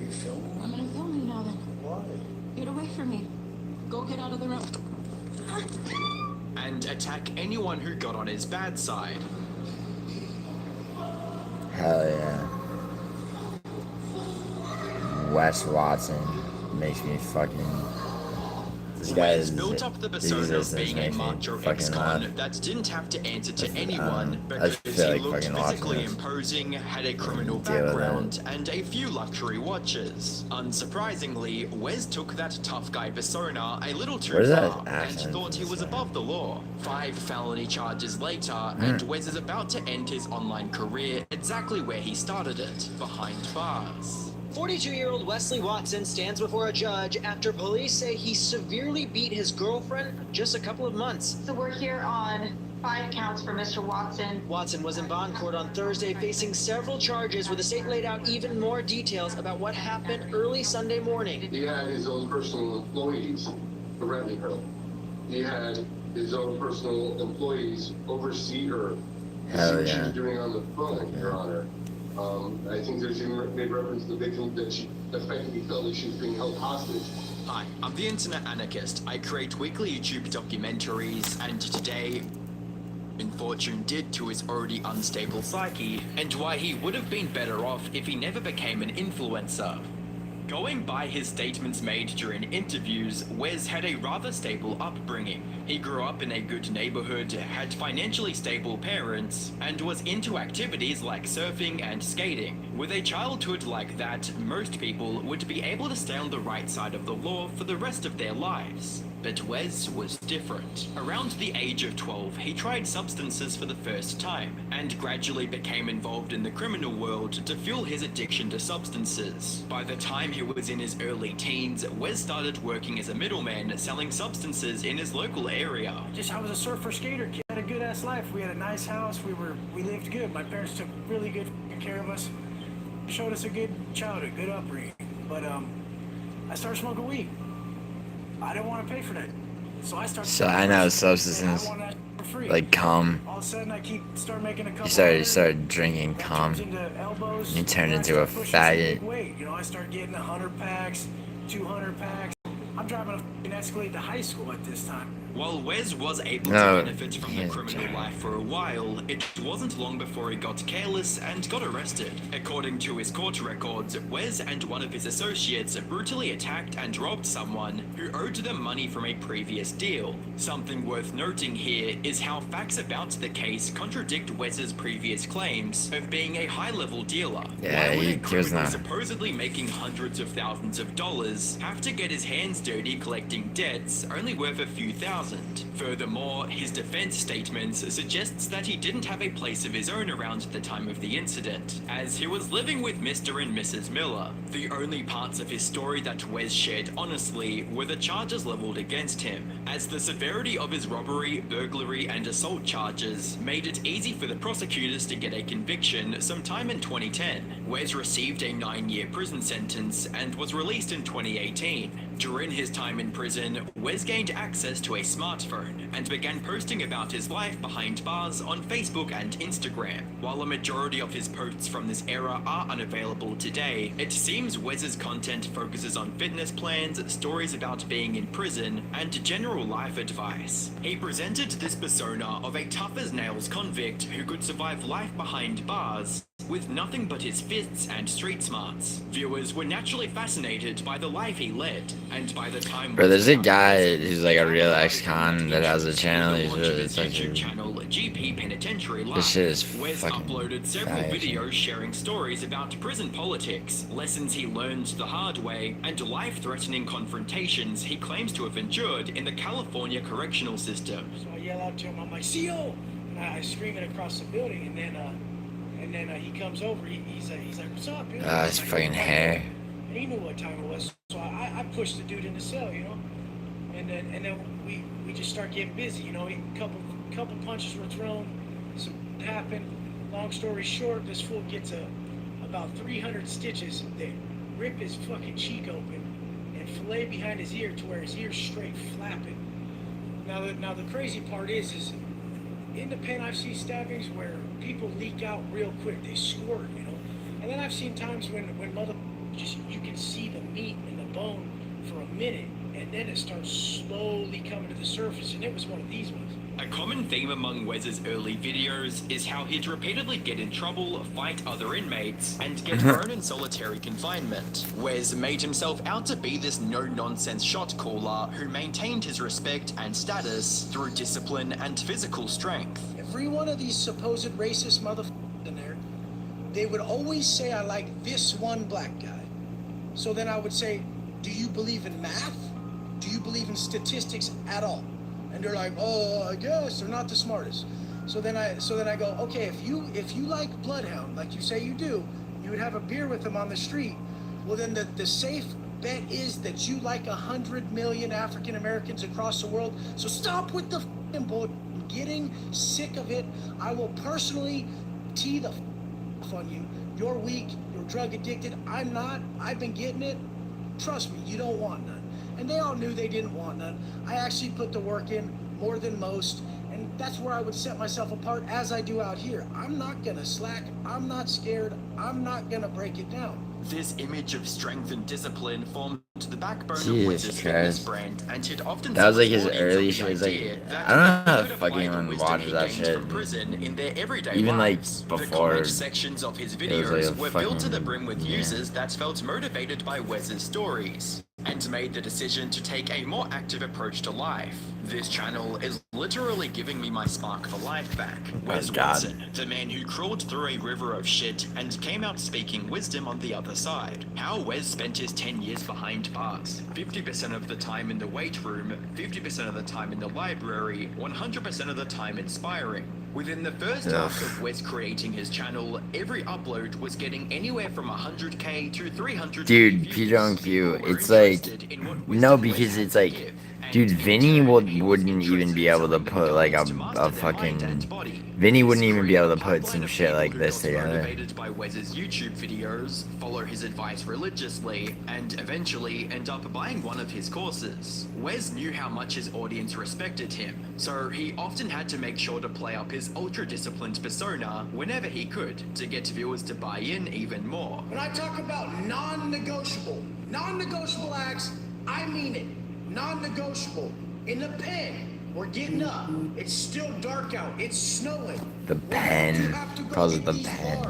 you filming? I'm gonna film you now then. Why? Get away from me. Go get out of the room. And attack anyone who got on his bad side. Hell yeah. Wes Watson makes me fucking. This guy Wes is. built up the persona of being a macho ex-con that didn't have to answer to anyone because he looked physically imposing, had a criminal background, and a few luxury watches. Unsurprisingly, Wes took that tough guy persona a little too far and thought he was above the law. 5 felony charges later, and Wes is about to end his online career exactly where he started it, behind bars. 42-year-old Wesley Watson stands before a judge after police say he severely beat his girlfriend just a couple of months. So we're here on 5 counts for Mr. Watson. Watson was in bond court on Thursday facing several charges where the state laid out even more details about what happened early Sunday morning. He had his own personal employees renting her. He had his own personal employees oversee her. Hell what yeah. she was doing on the phone, Your Honor. I think there's even made reference to the victim that she effectively felt that she was being held hostage. Hi, I'm the Internet Anarchist. I create weekly YouTube documentaries, and today, fortune did to his already unstable psyche, and why he would have been better off if he never became an influencer. Going by his statements made during interviews, Wes had a rather stable upbringing. He grew up in a good neighborhood, had financially stable parents, and was into activities like surfing and skating. With a childhood like that, most people would be able to stay on the right side of the law for the rest of their lives. But Wes was different. Around the age of 12, he tried substances for the first time, and gradually became involved in the criminal world to fuel his addiction to substances. By the time he was in his early teens, Wes started working as a middleman, selling substances in his local area. I was a surfer skater kid. Had a good ass life. We had a nice house. We lived good. My parents took really good care of us. Showed us a good childhood, good upbringing. But I started smoking weed. I didn't want to pay for that, so I started. So I know substances like cum. All of a sudden, I start making a couple. You started drinking cum. You turned into a faggot. Weight, I started getting 100 packs, 200 packs. I'm driving a fucking Escalade to high school at this time. While Wes was able to benefit from the criminal life for a while, it wasn't long before he got careless and got arrested. According to his court records, Wes and one of his associates brutally attacked and robbed someone who owed them money from a previous deal. Something worth noting here is how facts about the case contradict Wes's previous claims of being a high-level dealer. Yeah, Why would he a was criminal not. supposedly making hundreds of thousands of dollars have to get his hands dirty collecting debts only worth a few thousand? Furthermore, his defense statements suggests that he didn't have a place of his own around the time of the incident, as he was living with Mr. and Mrs. Miller. The only parts of his story that Wes shared honestly were the charges leveled against him, as the severity of his robbery, burglary, and assault charges made it easy for the prosecutors to get a conviction sometime in 2010. Wes received a 9-year prison sentence and was released in 2018. During his time in prison, Wes gained access to a smartphone and began posting about his life behind bars on Facebook and Instagram. While a majority of his posts from this era are unavailable today, it seems Wes's content focuses on fitness plans, stories about being in prison, and general life advice. He presented this persona of a tough-as-nails convict who could survive life behind bars with nothing but his fists and street smarts. Viewers were naturally fascinated by the life he led, and by the time... Bro, there's a guy who's like a real ex-con that has a channel. He's really, it's like GP Penitentiary Life. This shit is Wes fucking uploaded several fire. videos sharing stories about prison politics, lessons he learned the hard way, and life-threatening confrontations he claims to have endured in the California correctional system. So I yell out to him, I'm like, CO! And I scream it across the building, and then he comes over, he's like, what's up, dude? His fucking hair. And he knew what time it was, so I pushed the dude in the cell, you know? And then we just start getting busy, you know? A couple punches were thrown, something happened. Long story short, this fool gets about 300 stitches. They rip his fucking cheek open and fillet behind his ear to where his ear's straight flapping. Now the crazy part is in the pen I've seen stabbings where people leak out real quick, they squirt, you know. And then I've seen times when mother just you can see the meat and the bone for a minute, and then it starts slowly coming to the surface, and it was one of these ones. A common theme among Wes's early videos is how he'd repeatedly get in trouble, fight other inmates, and get thrown in solitary confinement. Wes made himself out to be this no-nonsense shot caller who maintained his respect and status through discipline and physical strength. Every one of these supposed racist motherfuckers in there, they would always say I like this one black guy. So then I would say, do you believe in math? Do you believe in statistics at all? And they're like, oh, I guess they're not the smartest. So then I go, okay, if you like Bloodhound, like you say you do, you would have a beer with them on the street. Well, then the safe bet is that you like 100 million African Americans across the world. So stop with the f***ing bullshit. I'm getting sick of it. I will personally tee the f*** on you. You're weak. You're drug addicted. I'm not. I've been getting it. Trust me, you don't want none. And they all knew they didn't want none. I actually put the work in more than most, and that's where I would set myself apart as I do out here. I'm not gonna slack, I'm not scared, I'm not gonna break it down. This image of strength and discipline formed the backbone of Jesus Wes's fitness Christ. brand, and he'd often That was like his tell early audience shit. of It's the like, idea that I don't know how they the could fuck apply the anyone wisdom watches he that gained shit. from prison in their everyday Even like lives. before The comment sections of his it was like videos a were filled to the fucking- brim with yeah. users that felt motivated by Wes's stories, and made the decision to take a more active approach to life. This channel is literally giving me my spark for life back. Wes God. Watson, the man who crawled through a river of shit and came out speaking wisdom on the other side. How Wes spent his 10 years behind bars. 50% of the time in the weight room, 50% of the time in the library, 100% of the time inspiring. Within the first half of Wes creating his channel, every upload was getting anywhere from 100k to 300k Dude, views. Peter on Q, People were it's like, interested in what no, wisdom Wes because had it's to like, give, and dude, in Vinny turn, wouldn't he was even be interested able to in put telling like the a goals to master their mind and fucking, body. Vinny This wouldn't even be able to created a put some pipeline of shit people like who this felt together. motivated by Wes's YouTube videos, follow his advice religiously, and eventually end up buying one of his courses. Wes knew how much his audience respected him, so he often had to make sure to play up his ultra-disciplined persona whenever he could to get viewers to buy in even more. When I talk about non-negotiable acts, I mean it. Non-negotiable. In the pen, we're getting up. It's still dark out. It's snowing. The pen. Calls it the pen.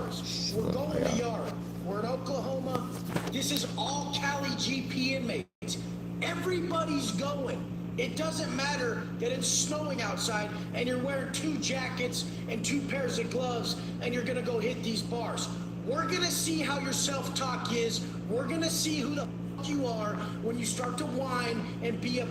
We're going to the yard. We're in Oklahoma. This is all Cali GP inmates. Everybody's going. It doesn't matter that it's snowing outside and you're wearing 2 jackets and 2 pairs of gloves and you're gonna go hit these bars. We're gonna see how your self-talk is. We're gonna see who the f you are when you start to whine and be a...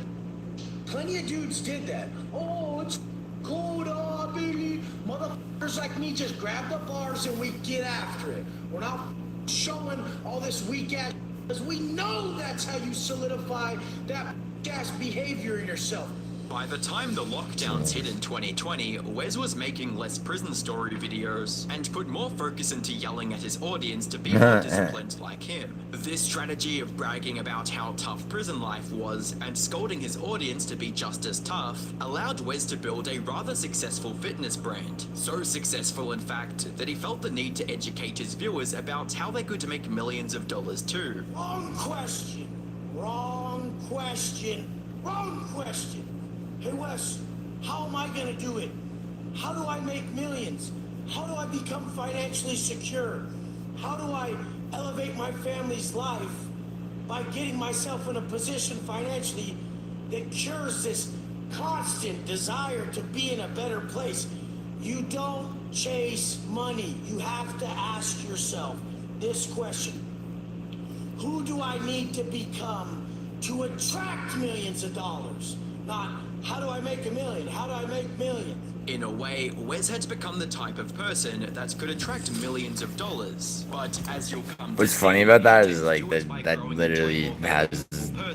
Plenty of dudes did that. Oh, it's cold, oh, baby. Motherfuckers like me just grab the bars and we get after it. We're not showing all this weak ass, because we know that's how you solidify that ass behavior in yourself. By the time the lockdowns hit in 2020, Wes was making less prison story videos and put more focus into yelling at his audience to be more disciplined like him. This strategy of bragging about how tough prison life was and scolding his audience to be just as tough allowed Wes to build a rather successful fitness brand. So successful, in fact, that he felt the need to educate his viewers about how they could make millions of dollars too. Wrong question. Wrong question. Wrong question. Hey Wes, how am I gonna do it? How do I make millions? How do I become financially secure? How do I elevate my family's life by getting myself in a position financially that cures this constant desire to be in a better place? You don't chase money. You have to ask yourself this question. Who do I need to become to attract millions of dollars? Not, how do I make a million? How do I make millions? In a way, Wes had become the type of person that could attract millions of dollars. But as you'll come to What's funny about that is like that literally has,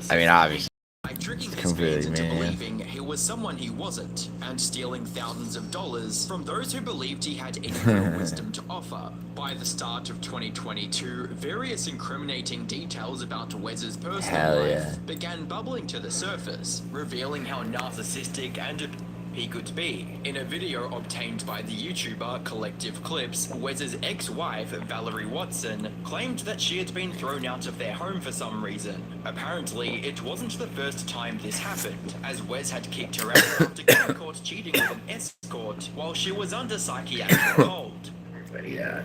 I mean, obviously by tricking his completely fans into man. believing he was someone he wasn't, and stealing thousands of dollars from those who believed he had any real wisdom to offer. By the start of 2022, various incriminating details about Wes's personal life began bubbling to the surface, revealing how narcissistic and he could be. In a video obtained by the YouTuber Collective Clips, Wes's ex-wife, Valerie Watson, claimed that she had been thrown out of their home for some reason. Apparently, it wasn't the first time this happened, as Wes had kicked her out after getting caught cheating with an escort while she was under psychiatric hold. But yeah,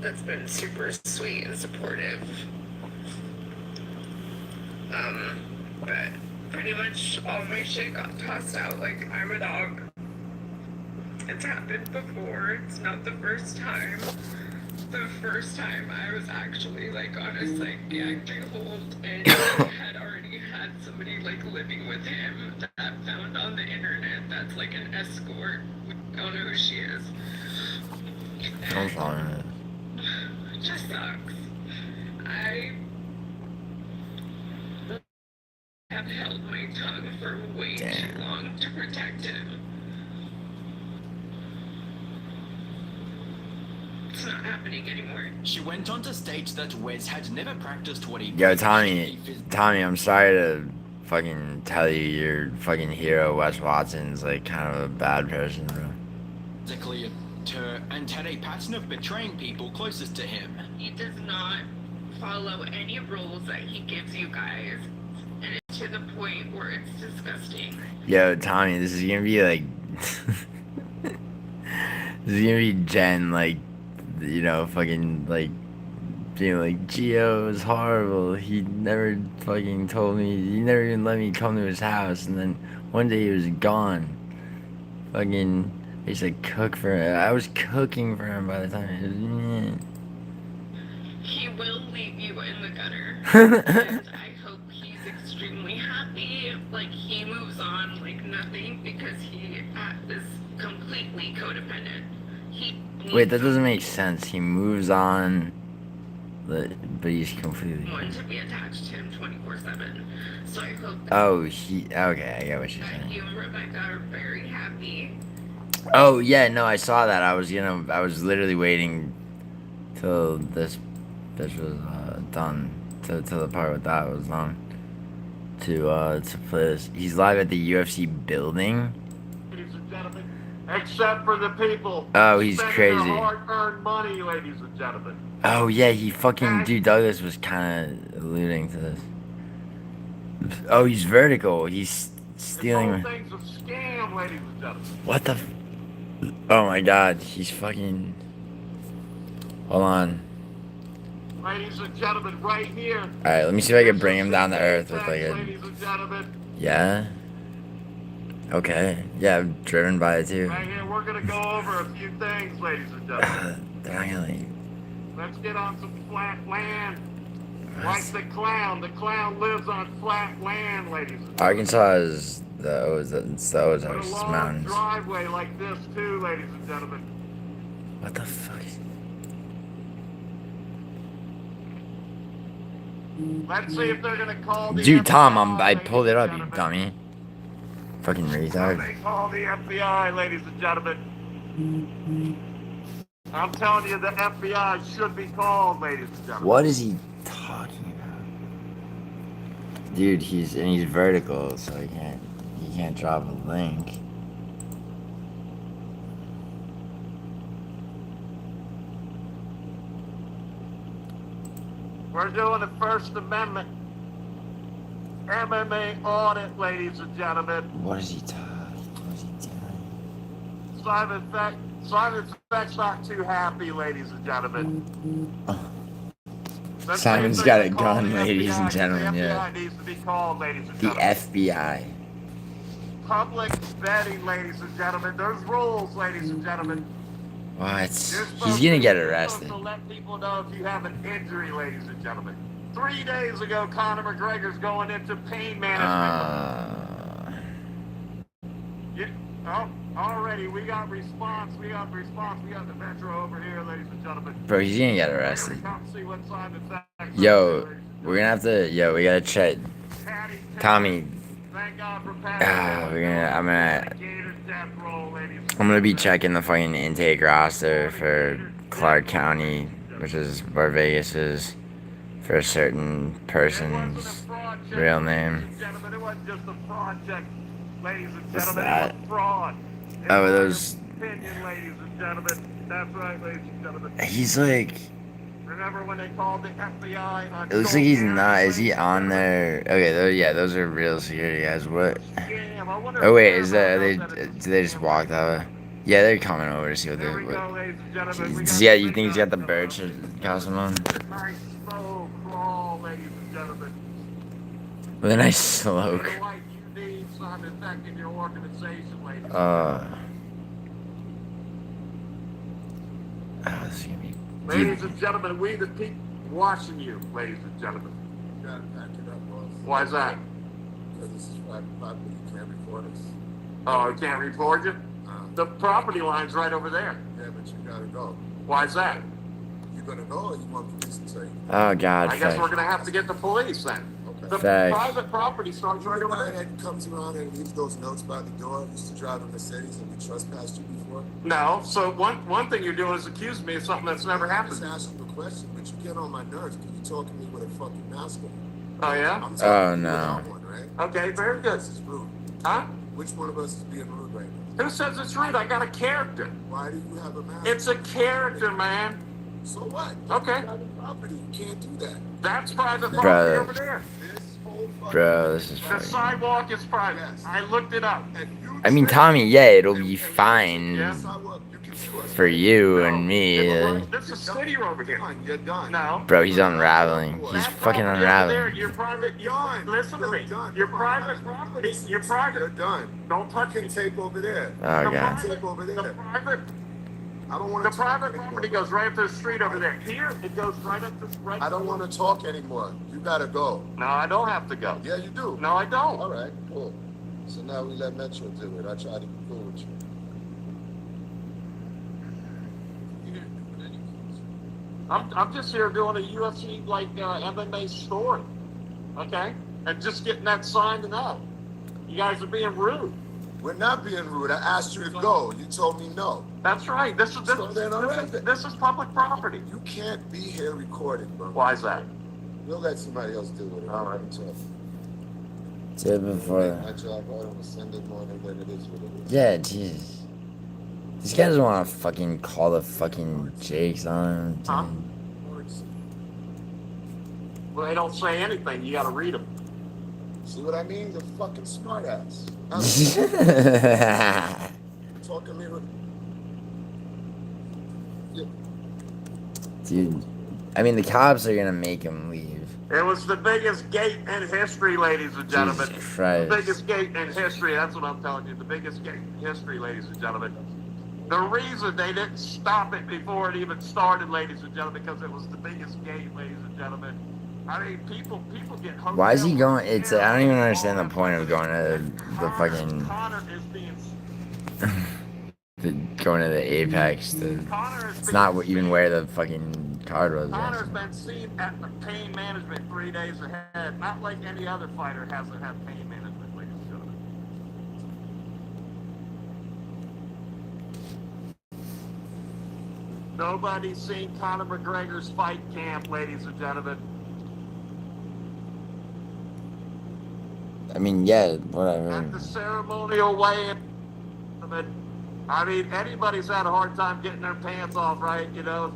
that's been super sweet and supportive. But pretty much all my shit got tossed out like I'm a dog. It's happened before. It's not the first time. The first time I was actually like on a psychiatric hold and had already had somebody like living with him that I found on the internet that's like an escort. I don't know who she is. I'm sorry. It just sucks. I have held my tongue for way too long to protect him. It's not happening anymore. She went on to state that Wes had never practiced what he... Yo, Tommy, I'm sorry to fucking tell you your fucking hero, Wes Watson's like kind of a bad person, bro. Physically her and had a pattern of betraying people closest to him. He does not follow any rules that he gives you guys. And it's to the point where it's disgusting. Yo, Tommy, this is gonna be like... this is gonna be Jen, like, you know, fucking, like, being like, Gio is horrible. He never fucking told me, he never even let me come to his house. And then one day he was gone. Fucking, I used to cook for him. I was cooking for him by the time he was... He will leave you in the gutter. And I hope he's extremely happy. Like, he moves on like nothing because he is completely codependent. Wait, that doesn't make sense. He moves on, but he's completely... Want to be attached to him 24/7. So I hope that Oh, okay, I get what you're saying. you and Rebecca are very happy. Oh, yeah, no, I saw that. I was literally waiting till this was done, till the part with that was done, to play this. He's live at the UFC building. Ladies and gentlemen, except for the people. Oh, he's spending crazy. Their hard-earned money, ladies and gentlemen. Oh, yeah, he fucking, dude, Douglas was kind of alluding to this. Oh, he's vertical. He's stealing. This whole thing's a scam, ladies and gentlemen. What the? Oh my God, he's fucking. Hold on. Ladies and gentlemen, right here. All right, let me see if I can bring him down to earth with like a. Ladies and gentlemen, Yeah. Okay. Yeah, I'm driven by it too. right here, we're gonna go over a few things, ladies and gentlemen. They're not gonna like. Let's get on some flat land. Like the clown. The clown lives on flat land, ladies and gentlemen. Arkansas is the Ozarks Put a long Mountains. driveway like this too, ladies and gentlemen. What the fuck? Let's see if they're gonna call the Dude, Tom, FBI, I ladies pulled it and up, you gentlemen. dummy. Fucking They retard. call the FBI, ladies and gentlemen. I'm telling you, the FBI should be called, ladies and gentlemen. What is he talking about? Dude, he's vertical, so he can't drop a link. We're doing the First Amendment MMA audit, ladies and gentlemen. What is he talking? What is he doing? Simon Feck's not too happy, ladies and gentlemen. Simon's got a gun, ladies and gentlemen. The Yeah. FBI needs to be called, ladies and The gentlemen. FBI. Public vetting, ladies and gentlemen. There's rules, ladies and gentlemen. What? He's gonna get arrested. To let people know if you have an injury, ladies and gentlemen. 3 days ago, Conor McGregor's going into pain management. Already, we got response. We got the Metro over here, ladies and gentlemen. Bro, he's gonna get arrested. Come see what Simon Feck says, Yo, we're gonna have to. Yo, we gotta check. Tommy. Thank God for I'm gonna be checking the fucking intake roster for Clark County, which is where Vegas is, for a certain person's real name. Gentlemen, it wasn't just a project, ladies and What's gentlemen. that? It was fraud. Oh, those. Opinion, ladies and gentlemen. That's right, ladies and gentlemen. He's like. Remember when they called the FBI on It looks like he's not. Is he on there? Okay, yeah, those are real security guys. What? Oh wait, is that? Do they just walk that way? Yeah, they're coming over to see what they're. Yeah, you think he's got the birch costume on? Nice slow crawl, ladies and gentlemen. With a nice slope. Like you need some effect in your organization, ladies. This is gonna be. Ladies and gentlemen, we the people watching you, ladies and gentlemen. You gotta pack it up, boss. Why is that? Because this is private property. You can't report us. Oh, you can't report you? The property line's right over there. Yeah, but you gotta go. Why is that? You gonna go or you want police to take you? Oh God. I guess we're gonna have to get the police then. Okay. The Facts. private property starts right over there. That comes around and leaves those notes by the door. Used to drive in Mercedes and we trespassed you before. No, so one thing you're doing is accusing me of something that's never I'm happened. just asking you a question, but you get on my nerves because you're talking to me with a fucking mask on. Oh yeah? I'm Oh no. one, right? Okay, very good. This is rude. Huh? Which one of us is being rude right now? Who says it's rude? I got a character. Why do you have a mask? It's a character, man. So what? Okay. Private property. You can't do that. That's private property Bro. over there. Bro, this is The funny. sidewalk is private. Yes. I looked it up. I mean, Tommy, yeah, it'll be fine Yes. for you and me. This is city over here. You're done. No. Bro, he's unraveling. He's That fucking property over there, unraveling. Your private. Listen to me. done. Your private property. Your private. You're done. Don't touch You can it. tape over there. Oh God. Tape over The there. private. I don't want The to private property goes right up to the street over there. Here, it goes right up this. Right. I don't want to talk anymore. You gotta go. No, I don't have to go. Yeah, you do. No, I don't. All right, cool. So now we let Metro do it. I try to be cool with you. You didn't do it anyways. I'm just here doing a UFC like MMA story, okay, and just getting that signed and out. You guys are being rude. We're not being rude. I asked you to go. You told me no. That's right. This is public property. You can't be here recording, bro. Why is that? We'll let somebody else do it. All right. Did it before. My job right on a Sunday morning, then it is what it is. Yeah, jeez. This guy doesn't want to fucking call the fucking Jakes on him. Huh? Well, they don't say anything. You got to read them. See what I mean? The fucking smart ass. Talking me with. Yeah. Dude, I mean, the cops are gonna make him leave. It was the biggest gate in history, ladies and gentlemen. Jesus Christ. The biggest gate in history. That's what I'm telling you. The biggest gate in history, ladies and gentlemen. The reason they didn't stop it before it even started, ladies and gentlemen, because it was the biggest gate, ladies and gentlemen. I mean, people get hung. Why is he going? I don't even understand the point of going to the fucking. Conor is being. Going to the Apex. It's not even where the fucking card was. Conor's been seen at the pain management 3 days ahead. Not like any other fighter hasn't had pain management, ladies and gentlemen. Nobody's seen Conor McGregor's fight camp, ladies and gentlemen. I mean, yeah, whatever. At the ceremonial weigh-in, I mean, anybody's had a hard time getting their pants off, right? You know,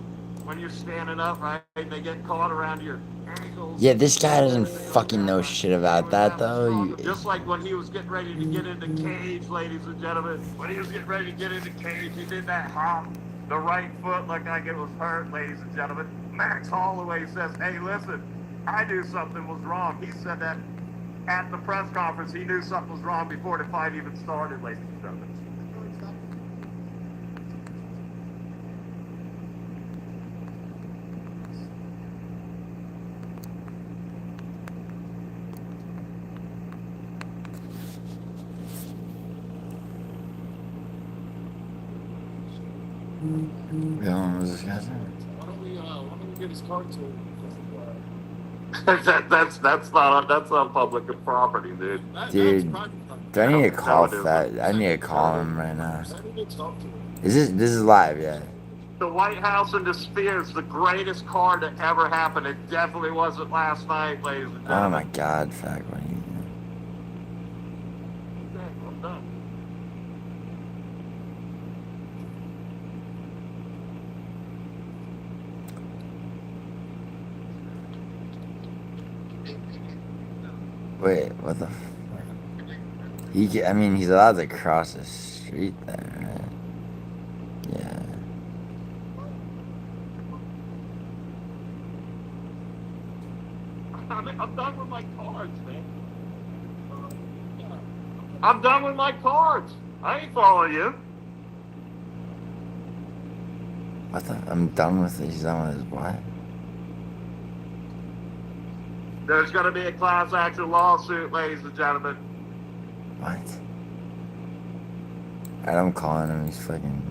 when you're standing up, right? They get caught around your ankles. Yeah, this guy doesn't fucking know shit about that, though. Just like when he was getting ready to get into cage, ladies and gentlemen. When he was getting ready to get into cage, he did that hop. The right foot looked like it was hurt, ladies and gentlemen. Max Holloway says, hey, listen, I knew something was wrong. He said that at the press conference. He knew something was wrong before the fight even started, ladies and gentlemen. Yeah, was this guy's name? Why don't we get his card to him? that's not public property, dude. Dude, do I need to call that? I need to call him right now. This is live, yeah. The White House and the Spheres, the greatest card that ever happened. It definitely wasn't last night, ladies and gentlemen. Oh my god, fuck, what are you doing? I'm done. Wait, what the fuck? I mean, he's allowed to cross the street there, right? Yeah. I'm done with my cards, man. I'm done with my cards. I ain't following you. What the? I'm done with it. He's done with his what? There's going to be a class action lawsuit, ladies and gentlemen. What? Alright, I'm calling him. He's fucking...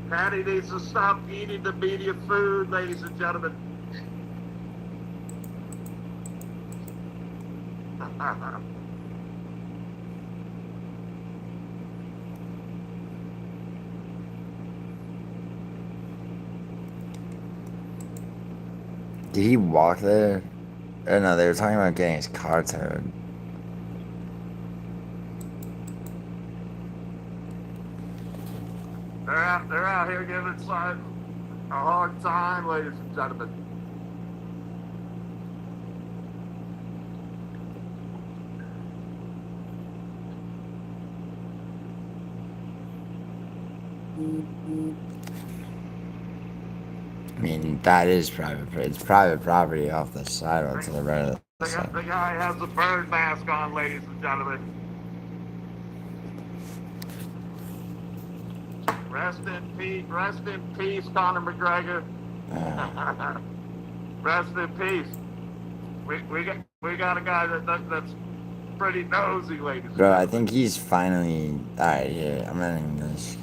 Patty needs to stop eating the media food, ladies and gentlemen. Did he walk there? Oh no, they were talking about getting his car towed. They're out here giving Simon a hard time, ladies and gentlemen. I mean, that is private. It's private property off the sidewalk to the right of the side. The guy has a bird mask on, ladies and gentlemen. Rest in peace, Conor McGregor. Rest in peace. We got a guy that's pretty nosy, ladies. Bro, I think he's finally... Alright, here, I'm ending this.